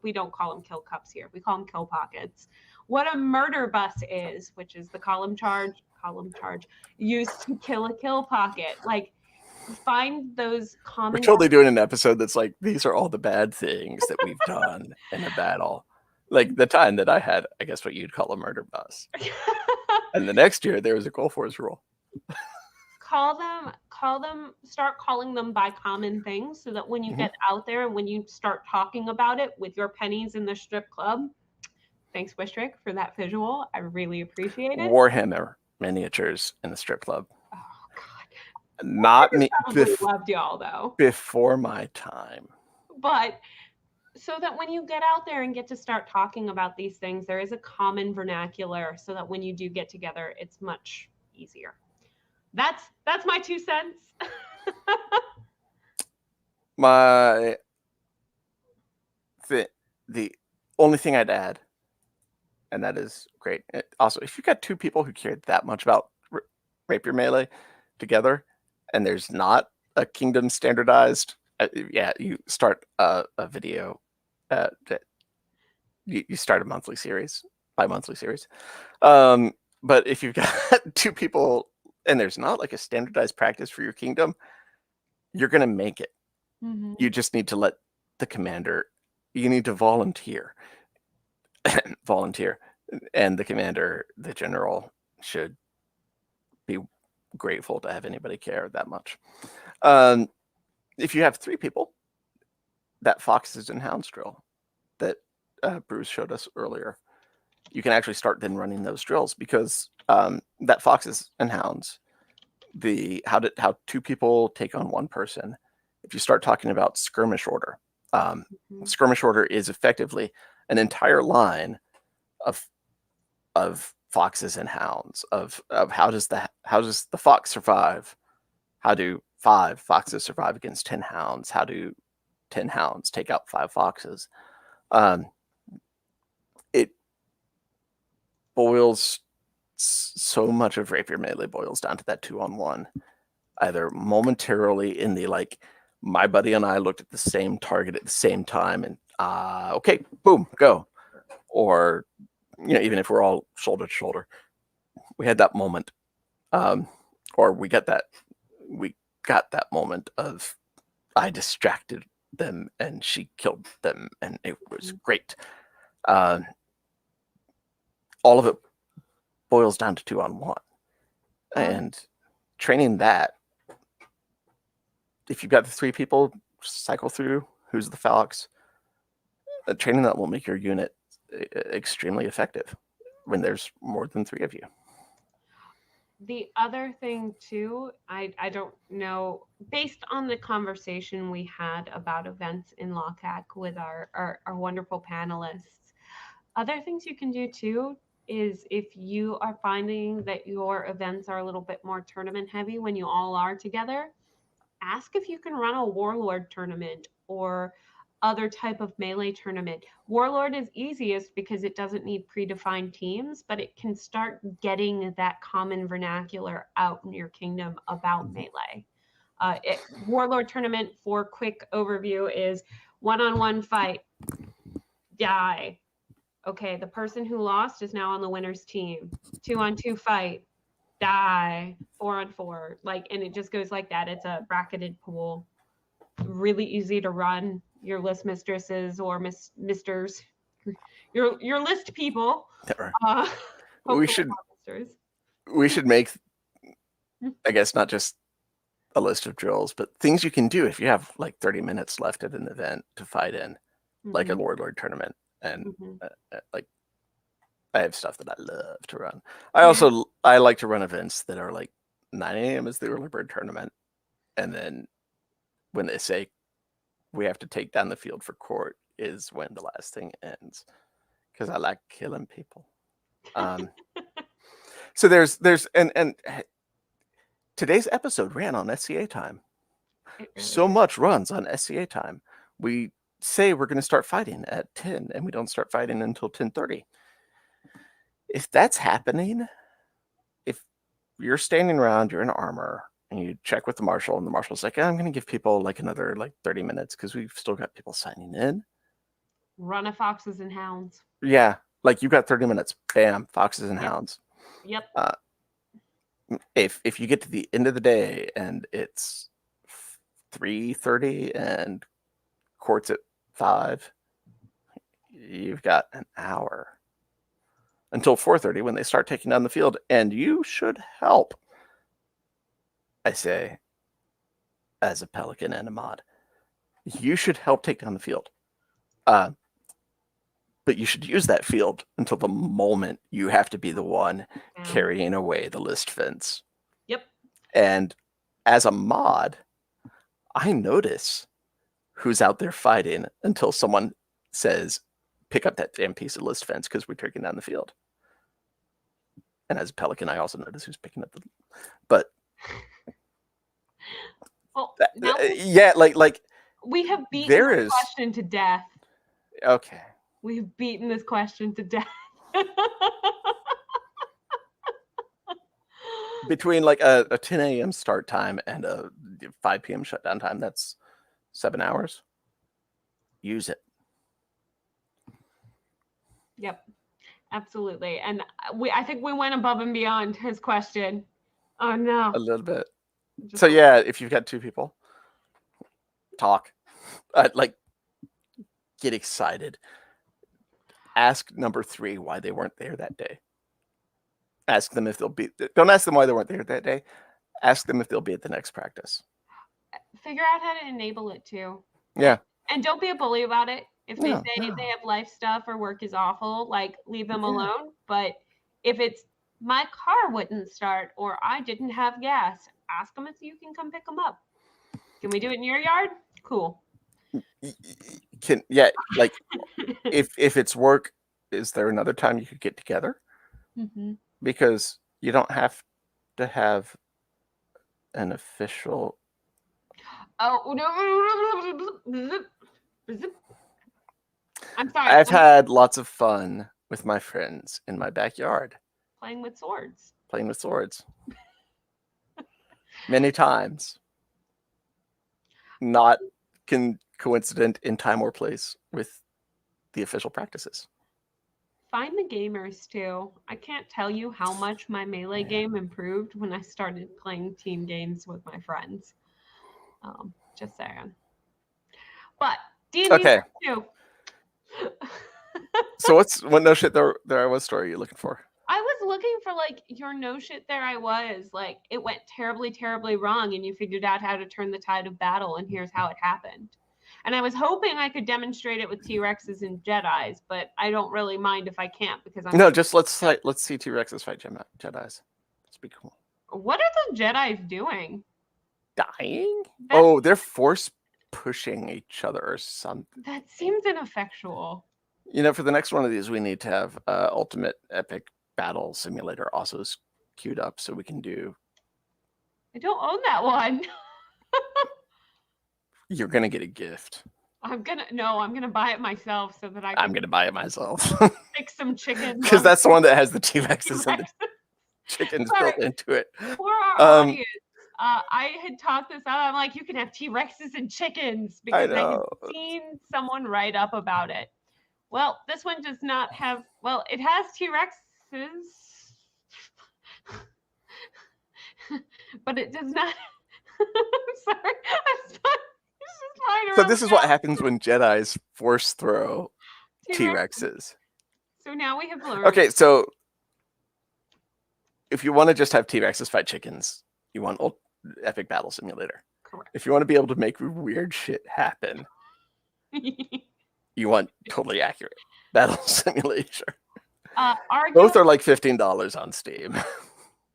we don't call them kill cups here. We call them kill pockets. What a murder bus is, which is the column charge used to kill a kill pocket. Like, find those common. We're totally doing an episode that's like, these are all the bad things that we've done in a battle. Like the time that I had, I guess, what you'd call a murder bus. And the next year there was a Gulf Wars rule. Start calling them by common things so that when you get out there and when you start talking about it with your pennies in the strip club. Thanks, Wistric, for that visual. I really appreciate it. Warhammer miniatures in the strip club. Oh, God. Not me. Loved y'all, though. Before my time. But so that when you get out there and get to start talking about these things, there is a common vernacular so that when you do get together, it's much easier. That's my 2 cents. The only thing I'd add, and that is great. Also, if you've got 2 people who care that much about Rapier melee together, and there's not a kingdom standardized you start a video. That you start a monthly series, bi-monthly series. But if you've got 2 people and there's not like a standardized practice for your kingdom, you're gonna make it. Mhm. You just need to let the commander. You need to volunteer, volunteer, and the commander, the general, should be grateful to have anybody care that much. If you have 3 people, that foxes and hounds drill that Bruce showed us earlier, you can actually start then running those drills, because that foxes and hounds, how 2 people take on 1 person. If you start talking about skirmish order, skirmish order is effectively an entire line of foxes and hounds, of how does the fox survive? How do 5 foxes survive against 10 hounds? How do 10 hounds take out 5 foxes? It boils so much of Rapier Melee boils down to that 2-on-1, either momentarily in the like, my buddy and I looked at the same target at the same time and okay, boom, go. Or, even if we're all shoulder to shoulder, we had that moment. Or we got that moment of, I distracted them and she killed them and it was great. All of it boils down to 2-on-1. And training that, if you've got the 3 people cycle through who's the fox, training that will make your unit extremely effective when there's more than 3 of you. The other thing too, I don't know, based on the conversation we had about events in LOCAC with our wonderful panelists, other things you can do too is, if you are finding that your events are a little bit more tournament heavy when you all are together, ask if you can run a warlord tournament or other type of melee tournament. Warlord is easiest because it doesn't need predefined teams, but it can start getting that common vernacular out in your kingdom about melee. Warlord tournament, for quick overview, is 1-on-1 fight, die. Okay, the person who lost is now on the winner's team. 2-on-2 fight, die. 4-on-4, and it just goes like that. It's a bracketed pool, really easy to run. Your list mistresses or misters, your list people. We should make, I guess, not just a list of drills, but things you can do if you have like 30 minutes left at an event to fight in, like a warlord tournament. And like, I have stuff that I love to run. I like to run events that are like 9 a.m. is the early bird tournament, and then when they say we have to take down the field for court is when the last thing ends, because I like killing people. So there's and today's episode ran on SCA time. So much runs on SCA time. We say we're going to start fighting at 10, and we don't start fighting until 10:30. If that's happening, if you're standing around, you're in armor, and you check with the marshal, and the marshal's like, I'm going to give people like another 30 minutes because we've still got people signing in. Run a foxes and hounds. Yeah, you've got 30 minutes. Bam, foxes and hounds. Yep. If you get to the end of the day and it's 3:30 and court's at 5, you've got an hour until 4:30 when they start taking down the field, and you should help. I say, as a Pelican and a mod, you should help take down the field. But you should use that field until the moment you have to be the one carrying away the list fence. Yep. And as a mod, I notice who's out there fighting until someone says, pick up that damn piece of list fence because we're taking down the field. And as a Pelican, I also notice who's picking up the... But... Well, yeah, we have beaten this question to death. Okay. We've beaten this question to death. Between a 10 a.m. start time and a 5 p.m. shutdown time, that's 7 hours. Use it. Yep, absolutely. And I think we went above and beyond his question. Oh no. A little bit. Just So yeah, if you've got 2 people, talk. Like, get excited. Ask number 3 why they weren't there that day. Ask them if they'll be. Don't ask them why they weren't there that day. Ask them if they'll be at the next practice. figure out how to enable it too. Yeah. And don't be a bully about it. If they No, say no. they have life stuff or work is awful, like leave them Yeah. alone. But if it's my car wouldn't start or I didn't have gas, ask them if you can come pick them up. Can we do it in your yard? Cool. Like if it's work, is there another time you could get together? Mm-hmm. Because you don't have to have an official. Oh no! I'm sorry. I've had lots of fun with my friends in my backyard playing with swords. Playing with swords. Many times. Not coincident in time or place with the official practices. Find the gamers too. I can't tell you how much my melee game improved when I started playing team games with my friends. Just saying. But D&D Okay. too. So what no shit there I was story are you looking for? I was looking for like your no shit there I was. Like it went terribly, terribly wrong and you figured out how to turn the tide of battle and here's how it happened. And I was hoping I could demonstrate it with T.Rexes and Jedis, but I don't really mind if I can't because I'm just let's see T.Rexes fight Jedis. Let's be cool. What are the Jedis doing? Dying? Oh, they're force pushing each other or something. That seems ineffectual. For the next one of these, we need to have Ultimate Epic Battle Simulator also queued up so we can do. I don't own that one. You're gonna get a gift. I'm gonna buy it myself so that I'm gonna buy it myself. Fix some chickens. Because that's the one that has the T-Rexes and the chickens built into it. For our audience, I had talked this out. I'm like, you can have T-Rexes and chickens because I had seen someone write up about it. Well, this one does not have. Well, it has T-Rexes, but it does not. I'm sorry. So this is what happens when Jedis force throw T-Rexes. So now we have learned. Okay, so if you want to just have T-Rexes fight chickens, you want Epic Battle Simulator. Correct. If you want to be able to make weird shit happen, you want totally accurate Battle Simulator. Both are like $15 on Steam.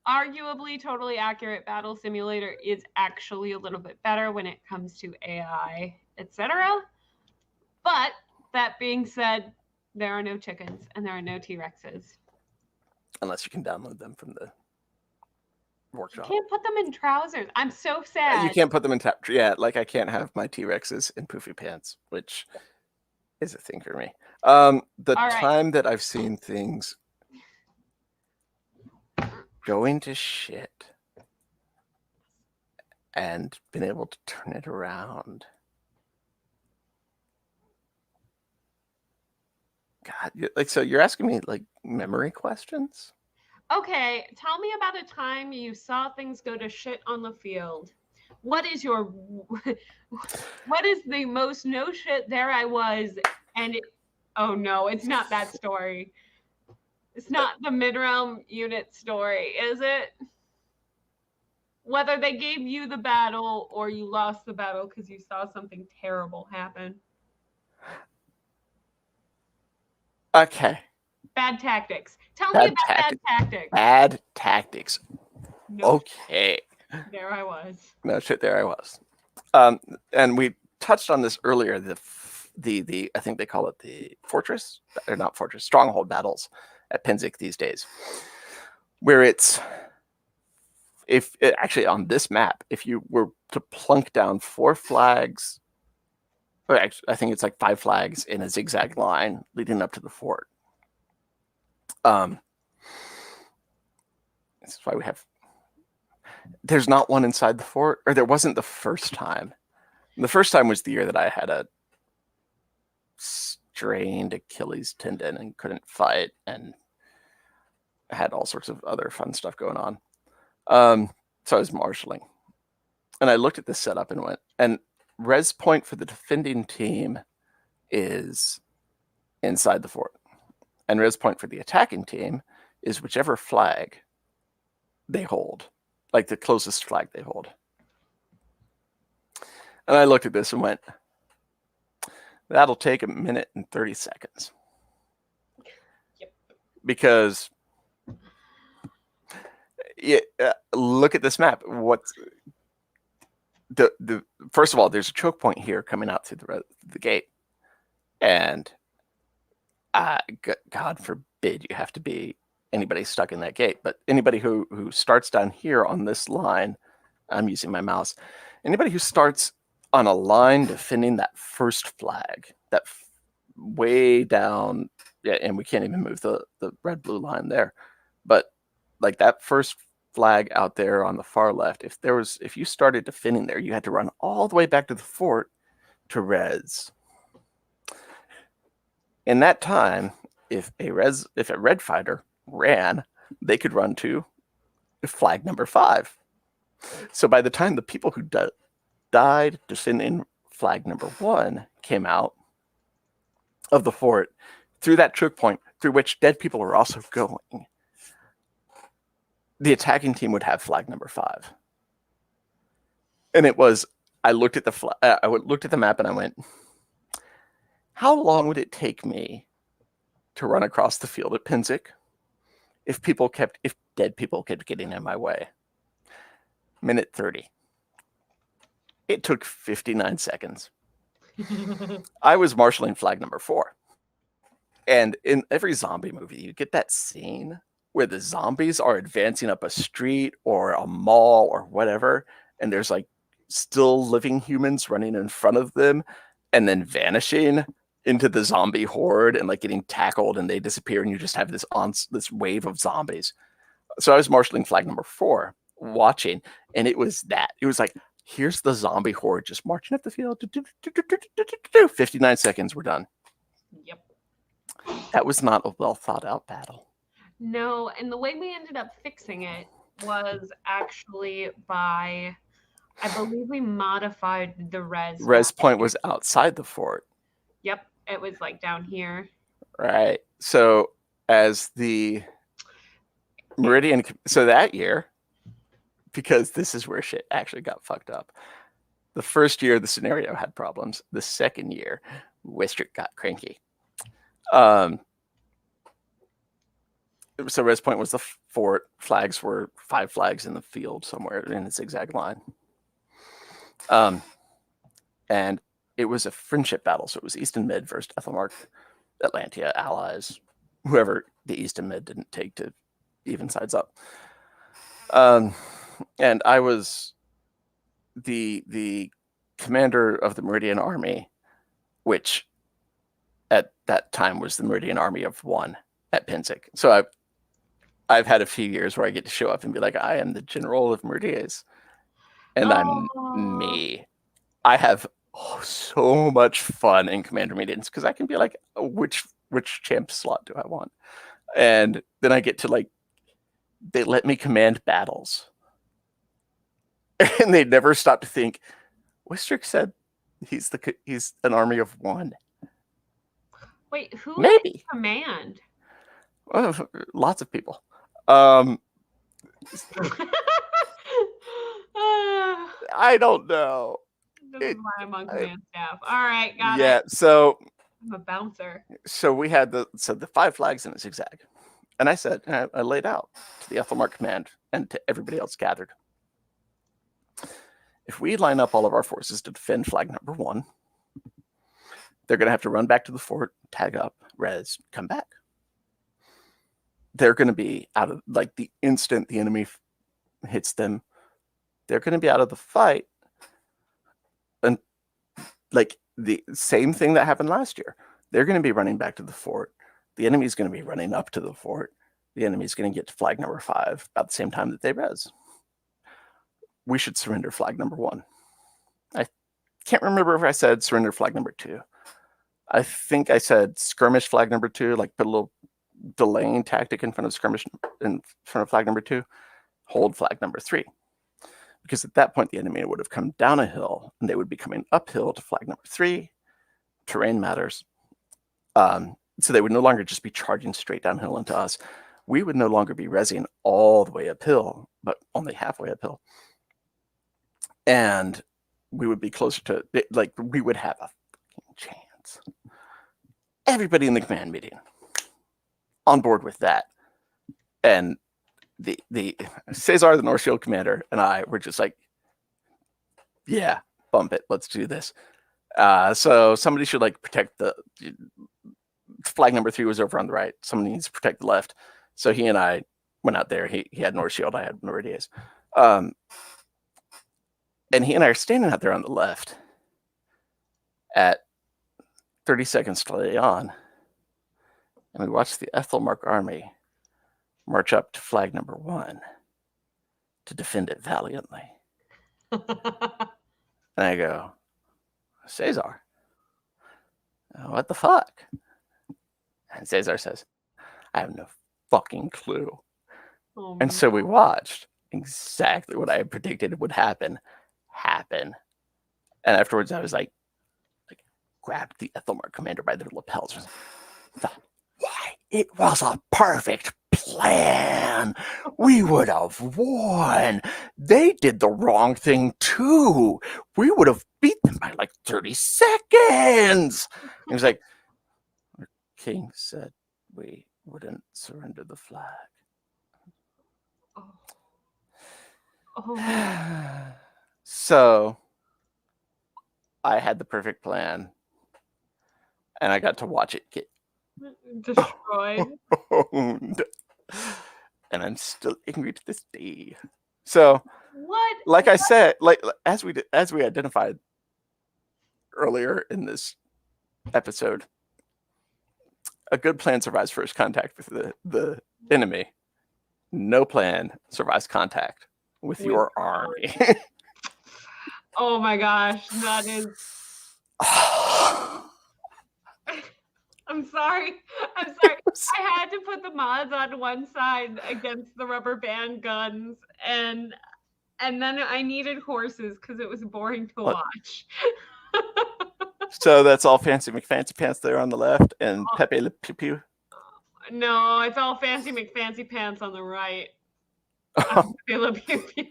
Arguably, totally accurate Battle Simulator is actually a little bit better when it comes to AI, etc. But that being said, there are no chickens and there are no T-Rexes. Unless you can download them from the workshop. You can't put them in trousers. I'm so sad. You can't put them in like I can't have my T-Rexes in poofy pants, which is a thing for me. Time that I've seen things going to shit and been able to turn it around. God, so you're asking me like memory questions? Okay, tell me about a time you saw things go to shit on the field. What is the most no shit there I was oh no, it's not that story. It's not the mid-realm unit story, is it? Whether they gave you the battle or you lost the battle because you saw something terrible happen. Okay. Bad tactics. Tell me about bad tactics. Bad tactics. No okay. There I was. No shit, there I was. And we touched on this earlier. The I think they call it the fortress, or not fortress, stronghold battles at Penzik these days, where actually on this map, if you were to plunk down 4 flags, or actually, I think it's like 5 flags in a zigzag line leading up to the fort. This is why there's not one inside the fort, or there wasn't the first time. The first time was the year that I had a strained Achilles tendon and couldn't fight, and had all sorts of other fun stuff going on. So I was marshaling, and I looked at this setup and went, and res point for the defending team is inside the fort, and res point for the attacking team is whichever flag they hold, like the closest flag they hold. And I looked at this and went, that'll take 1 minute and 30 seconds. Yep. Because look at this map. What's the first of all, there's a choke point here coming out through the gate, and God forbid you have to be anybody stuck in that gate, but anybody who starts down here on this line, I'm using my mouse, anybody who starts on a line defending that first flag, that way down, and we can't even move the red blue line there, but like that first flag out there on the far left, if you started defending there, you had to run all the way back to the fort to res. In that time, if a red fighter ran, they could run to flag number 5. So by the time the people who died defending flag number 1 came out of the fort through that choke point through which dead people were also going, the attacking team would have flag number 5. And it was, I looked at the map and I went, how long would it take me to run across the field at Pinzik if dead people kept getting in my way? 1:30. It took 59 seconds. I was marshaling flag number 4. And in every zombie movie, you get that scene where the zombies are advancing up a street or a mall or whatever, and there's like still living humans running in front of them and then vanishing into the zombie horde and like getting tackled, and they disappear, and you just have this wave of zombies. So I was marshaling flag number 4, watching, and it was like, here's the zombie horde just marching up the field. 59 seconds, we're done. Yep. That was not a well thought out battle. No, and the way we ended up fixing it was actually by, I believe we modified the res. Res point was outside the fort. Yep, it was like down here. Right. So as the Meridian, so that year, because this is where shit actually got fucked up. The first year, the scenario had problems. The second year, Wistric got cranky. So res point was the fort. Flags were 5 flags in the field somewhere in a zigzag line. And it was a friendship battle. So it was East and Mid versus Ethelmark, Atlantia, allies, whoever the East and Mid didn't take to even sides up. And I was the commander of the Meridian Army, which at that time was the Meridian Army of 1 at Pinzik. So I've had a few years where I get to show up and be like, I am the general of Meridians, and I'm me. I have so much fun in commander meetings because I can be like, which champ slot do I want? And then I get to like, they let me command battles. And they never stop to think, Wistric said he's an army of 1. Wait, who maybe command? Well, lots of people. I don't know. This is why I'm on command staff. All right, got it. Yeah, so I'm a bouncer. So we had the 5 flags in a zigzag. And I said, I laid out to the Ethelmark command and to everybody else gathered. If we line up all of our forces to defend flag number 1, they're going to have to run back to the fort, tag up, res, come back. They're going to be out of, like, the instant the enemy hits them, they're going to be out of the fight. And, like, the same thing that happened last year. They're going to be running back to the fort. The enemy's going to be running up to the fort. The enemy's going to get to flag number 5 about the same time that they res. We should surrender flag number 1. can't remember if I said surrender flag number 2. I think I said skirmish flag number 2, like put a little delaying tactic in front of skirmish in front of flag number 2, hold flag number 3. Because at that point, the enemy would have come down a hill and they would be coming uphill to flag number 3. Terrain matters. So they would no longer just be charging straight downhill into us. We would no longer be rezzing all the way uphill, but only halfway uphill. And we would be closer to, like, we would have a chance. Everybody in the command meeting on board with that. And the Cesar, the North Shield commander, and I were just like, yeah, bump it. Let's do this. So somebody should like protect the flag number 3 was over on the right. Somebody needs to protect the left. So he and I went out there. He had North Shield. I had Meridias. And he and I are standing out there on the left at 30 seconds to lay on. And we watched the Ethelmark army march up to flag number 1 to defend it valiantly. And I go, Cesar, what the fuck? And Cesar says, I have no fucking clue. Oh, and so we watched exactly what I had predicted would happen. And afterwards I was like grabbed the Ethelmark commander by their lapels. Why? It was a perfect plan. We would have won. They did the wrong thing too. We would have beat them by like 30 seconds. He was like, our king said we wouldn't surrender the flag. Oh. So I had the perfect plan, and I got to watch it get destroyed. owned. And I'm still angry to this day. So, what? Like I said, like as we identified earlier in this episode, a good plan survives first contact with the enemy. No plan survives contact with your army. Oh my gosh, that is. I'm sorry. I had to put the mods on one side against the rubber band guns, and then I needed horses because it was boring to watch. So that's all Fancy McFancy Pants there on the left, and Pepe Le Pew Pew. No, it's all Fancy McFancy Pants on the right. Pepe Le Pew Pew.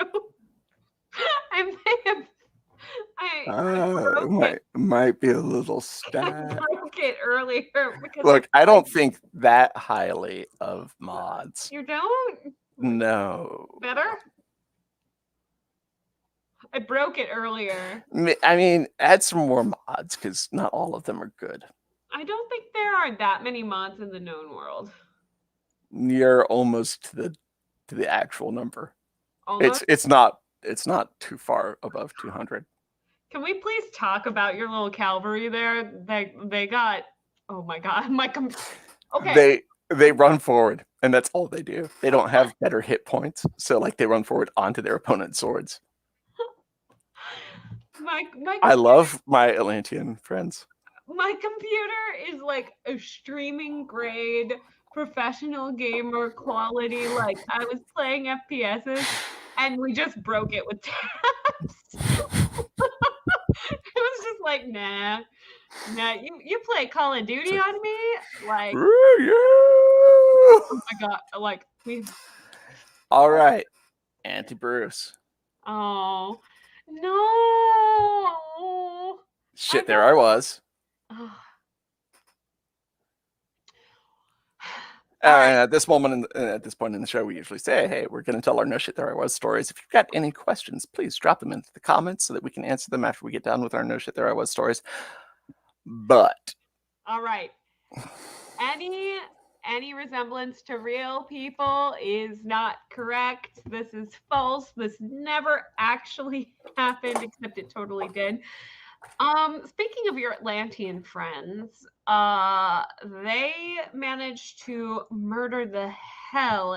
Might be a little stab. I broke it earlier. Look, I don't think that highly of mods. You don't? No. Better? I broke it earlier. I mean, add some more mods because not all of them are good. I don't think there are that many mods in the known world. You're almost to the actual number. Almost? It's not too far above 200. Can we please talk about your little cavalry there? They got, oh my god, okay. They run forward, and that's all they do. They don't have better hit points, so like they run forward onto their opponent's swords. I love my Atlantean friends. My computer is like a streaming grade professional gamer quality. Like I was playing FPSs and we just broke it with tabs. It was just like, nah, you play Call of Duty on me? Like, oh my god, like all right, Auntie Bruce. Oh no. Shit, there I was. And at this point in the show, we usually say, hey, we're going to tell our no shit there I was stories. If you've got any questions, please drop them into the comments so that we can answer them after we get done with our no shit there I was stories. But all right, any resemblance to real people is not correct. This is false. This never actually happened, except it totally did. Speaking of your Atlantean friends, they managed to murder the hell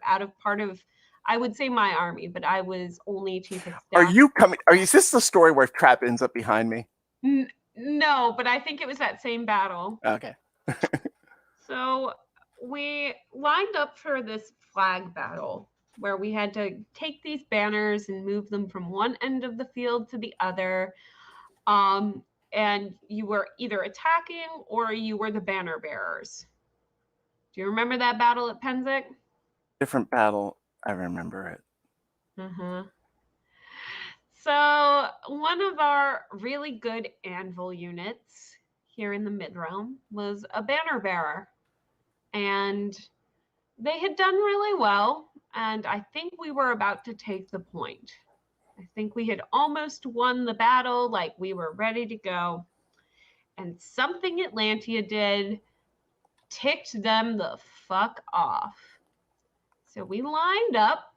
out of part of I would say my army, but I was only chief of staff. Are you coming? Is this the story where Trap ends up behind me? No, but I think it was that same battle. Okay. So we lined up for this flag battle where we had to take these banners and move them from one end of the field to the other. And you were either attacking or you were the banner bearers. Do you remember that battle at Penzic? Different battle. I remember it. Uh-huh. So one of our really good anvil units here in the mid-realm was a banner bearer. And they had done really well. And I think we were about to take the point. I think we had almost won the battle, like we were ready to go. And something Atlantia did ticked them the fuck off. So we lined up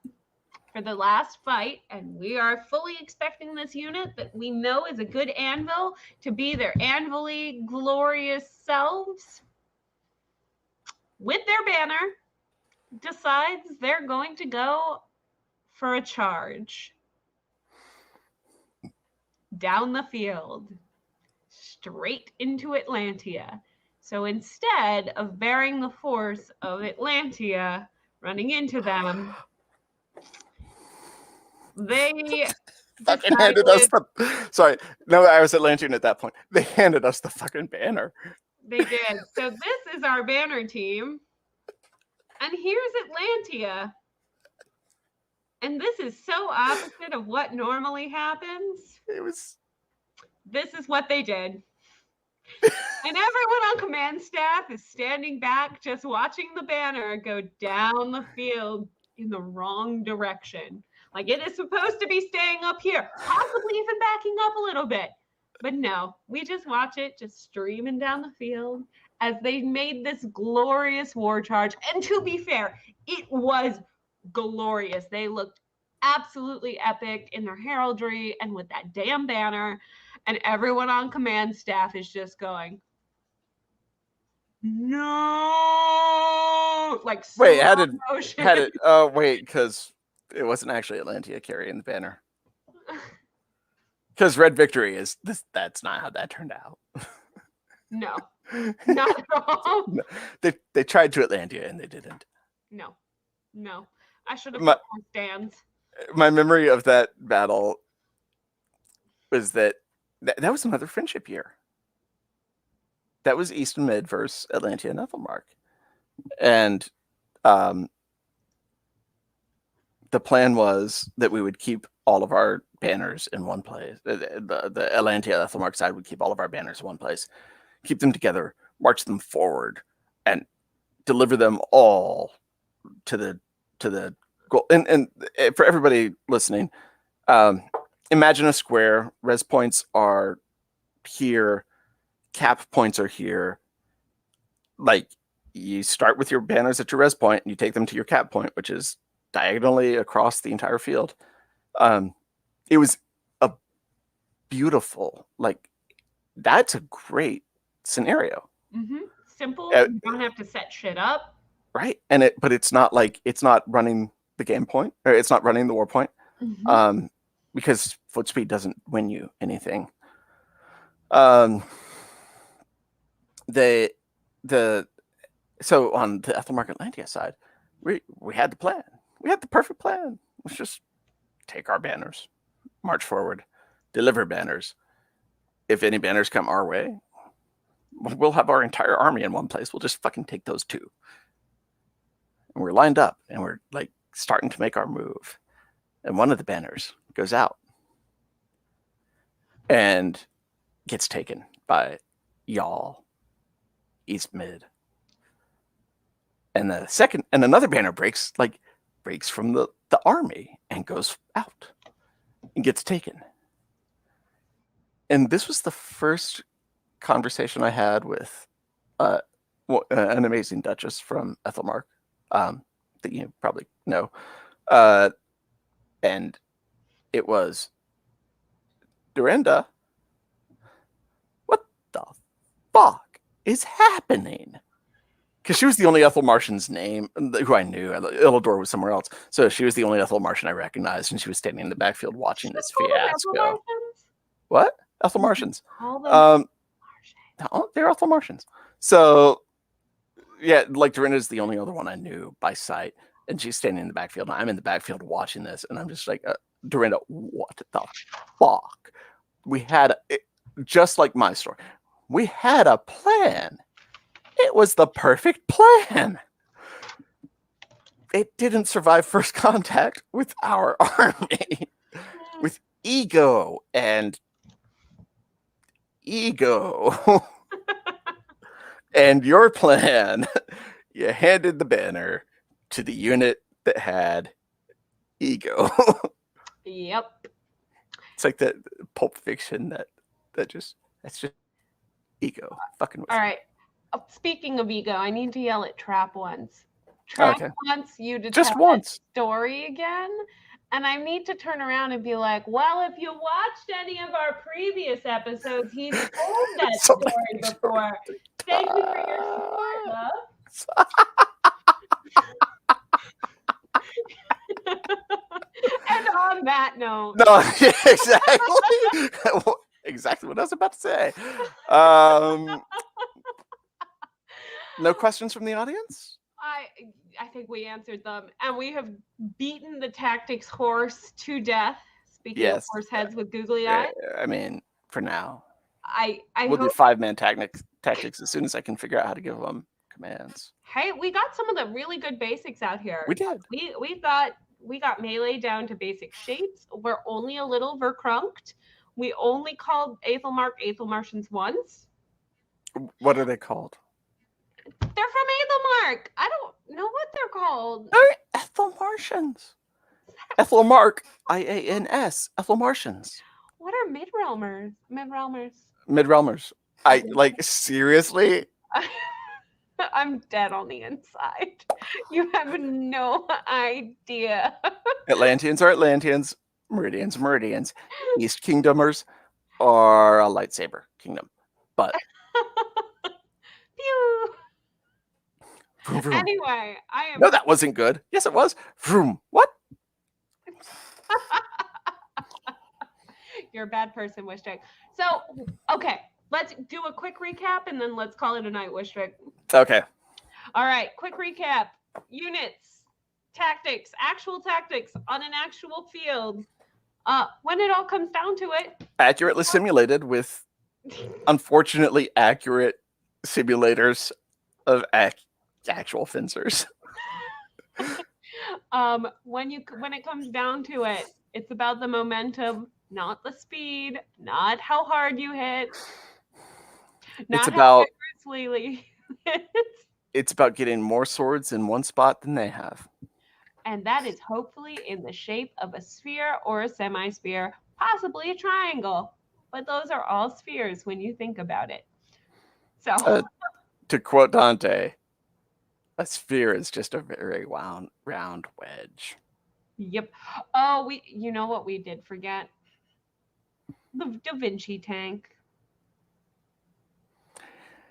for the last fight, and we are fully expecting this unit that we know is a good anvil to be their anvil-y, glorious selves. With their banner, decides they're going to go for a charge. Down the field, straight into Atlantia. So instead of bearing the force of Atlantia running into them, they fucking handed us the. Sorry, no, I was Atlantean at that point. They handed us the fucking banner. They did. So this is our banner team, and here's Atlantia. And this is so opposite of what normally happens. This is what they did. And everyone on command staff is standing back, just watching the banner go down the field in the wrong direction. Like it is supposed to be staying up here, possibly even backing up a little bit. But no, we just watch it just streaming down the field as they made this glorious war charge. And to be fair, it was glorious. They looked absolutely epic in their heraldry and with that damn banner. And everyone on command staff is just going, no, like wait, had it? Oh, wait, because it wasn't actually Atlantia carrying the banner. Because Red Victory is this. That's not how that turned out. No, not at all. No, they tried to Atlantia and they didn't. No. I should have put more stands. My memory of that battle was that was another friendship year. That was East and Mid versus Atlantia and Ethelmark. And the plan was that we would keep all of our banners in one place. The Atlantia Ethelmark side would keep all of our banners in one place, keep them together, march them forward, and deliver them all to the goal. And for everybody listening, imagine a square. Res points are here. Cap points are here. Like you start with your banners at your res point and you take them to your cap point, which is diagonally across the entire field. It was a beautiful, like that's a great scenario. Mm-hmm. Simple. You don't have to set shit up. Right. But it's not like it's not running the game point, or it's not running the war point. Mm-hmm. Because foot speed doesn't win you anything. So on the Ethelmark Atlantia side, we had the plan. We had the perfect plan. Let's just take our banners, march forward, deliver banners. If any banners come our way, we'll have our entire army in one place. We'll just fucking take those two. And we're lined up and we're like starting to make our move. And one of the banners goes out and gets taken by y'all, East Mid. And another banner breaks from the army and goes out and gets taken. And this was the first conversation I had with an amazing Duchess from Ethelmark that you probably know. And it was, Dorinda, what the fuck is happening? Because she was the only Ethel Martian's name who I knew. Illidor was somewhere else. So she was the only Ethel Martian I recognized, and she was standing in the backfield watching this fiasco. What? Ethel Martians. Call them No, they're Ethel Martians. So, yeah, like Dorinda's the only other one I knew by sight, and she's standing in the backfield, and I'm in the backfield watching this, and I'm just like, Dorinda, what the fuck? We had, just like my story, we had a plan. It was the perfect plan. It didn't survive first contact with our army, with ego. And your plan, you handed the banner to the unit that had ego. Yep. It's like that Pulp Fiction that's just ego. Fucking with All right. Speaking of ego, I need to yell at Trap once. Trap wants you to just tell once that story again. And I need to turn around and be like, well, if you watched any of our previous episodes, he's told that story before. Thank you for your support, love. And on that note. No, exactly. Exactly what I was about to say. No questions from the audience? I think we answered them, and we have beaten the tactics horse to death. Speaking of horse heads with googly eyes. I mean, for now. We'll do 5-man tactics as soon as I can figure out how to give them commands. Hey, we got some of the really good basics out here. We did. We got melee down to basic shapes. We're only a little verkrunked. We only called Aethel Martians once. What are they called? They're from Aethelmark. I don't know what they're called. They're Ethel Martians. Ethelmark, IANS, Ethel Martians. What are Midrealmers? Midrealmers. Seriously? I'm dead on the inside. You have no idea. Atlanteans are Atlanteans. Meridians are Meridians. East Kingdomers are a lightsaber kingdom. But Pew. Vroom, vroom. Anyway, No, that wasn't good. Yes, it was. Vroom. What? You're a bad person, Wistric. So, okay, let's do a quick recap and then let's call it a night, Wistric. Okay. All right, quick recap. Units, tactics, actual tactics on an actual field. When it all comes down to it. Accurately simulated with unfortunately accurate simulators of actual fencers. When it comes down to it, it's about the momentum, not the speed, not how hard you hit, not how vigorously. It's about getting more swords in one spot than they have. And that is hopefully in the shape of a sphere or a semi-sphere, possibly a triangle. But those are all spheres when you think about it. So, to quote Dante, a sphere is just a very round wedge. Yep. Oh, you know what we did forget? The Da Vinci tank.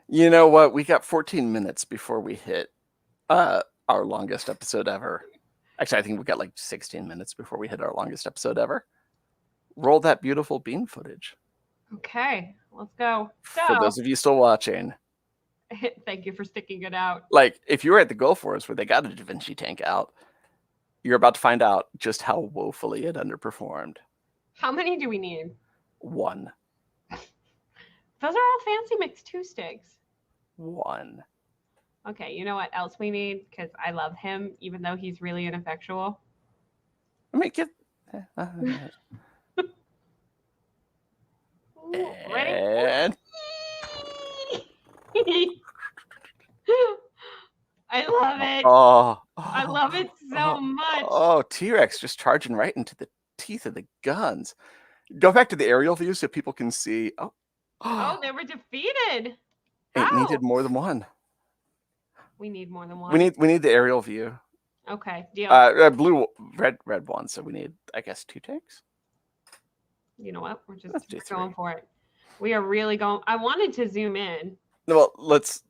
You know what? We got 14 minutes before we hit our longest episode ever. Actually, I think we got like 16 minutes before we hit our longest episode ever. Roll that beautiful bean footage. Okay, let's go. For those of you still watching. Thank you for sticking it out. Like, if you were at the Gulf Wars where they got a Da Vinci tank out, you're about to find out just how woefully it underperformed. How many do we need? 1. Those are all fancy mixed 2 sticks. 1. Okay, you know what else we need? Because I love him, even though he's really ineffectual. Let me get... Ready? And... I love it. I love it so much. Oh, T-Rex just charging right into the teeth of the guns. Go back to the aerial view so people can see. Oh, they were defeated. It needed more than one. We need more than one. We need the aerial view. Okay, deal. Red one. So we need, I guess, 2 tanks. You know what? We're going for it. We are really going. I wanted to zoom in. Well, let's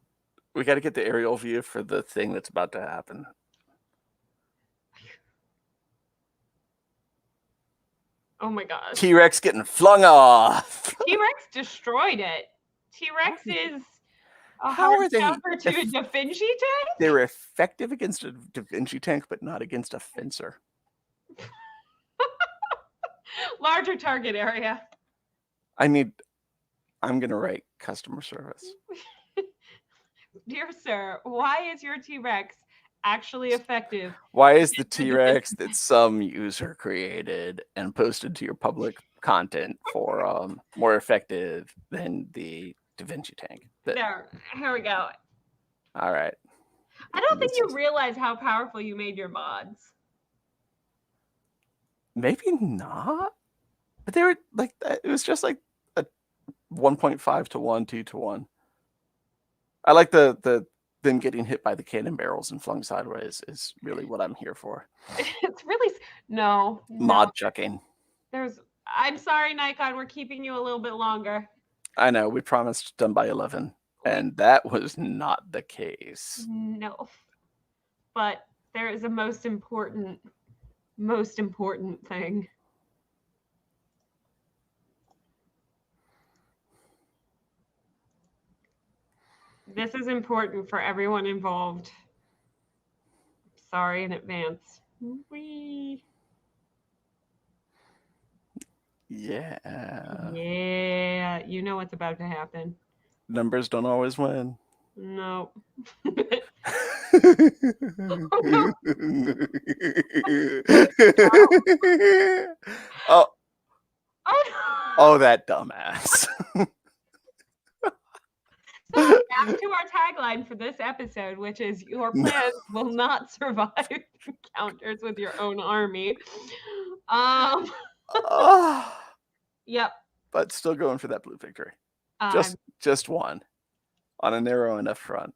We got to get the aerial view for the thing that's about to happen. Oh my gosh. T-Rex getting flung off. T-Rex destroyed it. T-Rex is a How hard are they counter to a Da Vinci tank? They're effective against a Da Vinci tank, but not against a fencer. Larger target area. I'm going to write customer service. Dear sir, why is your T-Rex actually effective? Why is the T-Rex that some user created and posted to your public content for more effective than the Da Vinci tank? There, here we go. All right. I don't think you realize how powerful you made your mods. Maybe not. But they were like, it was just like a 1.5 to 1, 2 to 1. I like the them getting hit by the cannon barrels and flung sideways is really what I'm here for. It's really no Mod chucking. I'm sorry, Nikon, we're keeping you a little bit longer. I know, we promised done by 11, and that was not the case. No. But there is a most important thing. This is important for everyone involved. Sorry in advance. Yeah. Yeah, you know what's about to happen. Numbers don't always win. No. Oh, that dumbass. So back to our tagline for this episode, which is your plans will not survive encounters with your own army. Yep. But still going for that blue victory. Just one on a narrow enough front.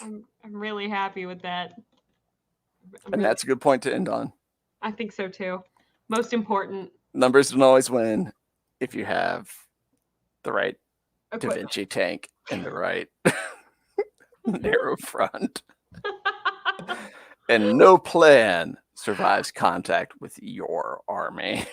I'm really happy with that. That's a good point to end on. I think so too. Most important. Numbers don't always win if you have the right Da Vinci tank and the right narrow front. And no plan survives contact with your army.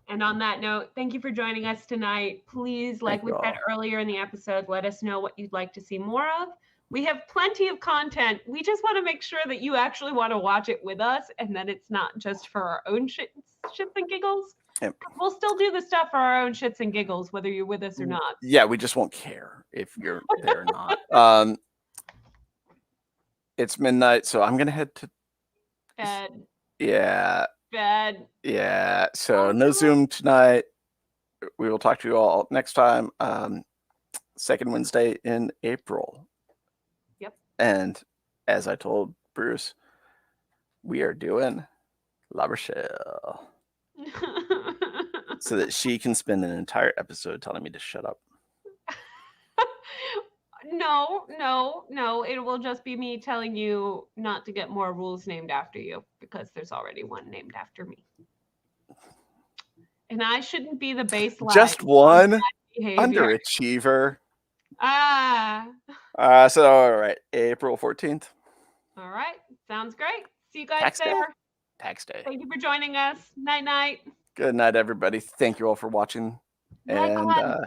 And on that note, thank you for joining us tonight. Please, like we said earlier in the episode, let us know what you'd like to see more of. We have plenty of content. We just want to make sure that you actually want to watch it with us and that it's not just for our own shits and giggles. Yep. We'll still do the stuff for our own shits and giggles, whether you're with us or not. Yeah, we just won't care if you're there or not. It's midnight, so I'm going to head to bed. Yeah. Bed. Yeah, so no Zoom tonight. We will talk to you all next time. Second Wednesday in April. Yep. And as I told Bruce, we are doing La Rochelle. So that she can spend an entire episode telling me to shut up. No. It will just be me telling you not to get more rules named after you because there's already one named after me. And I shouldn't be the baseline. Just one underachiever. So, all right, April 14th. All right, sounds great. See you guys there. Tax day. Thank you for joining us. Night. Good night, everybody. Thank you all for watching. And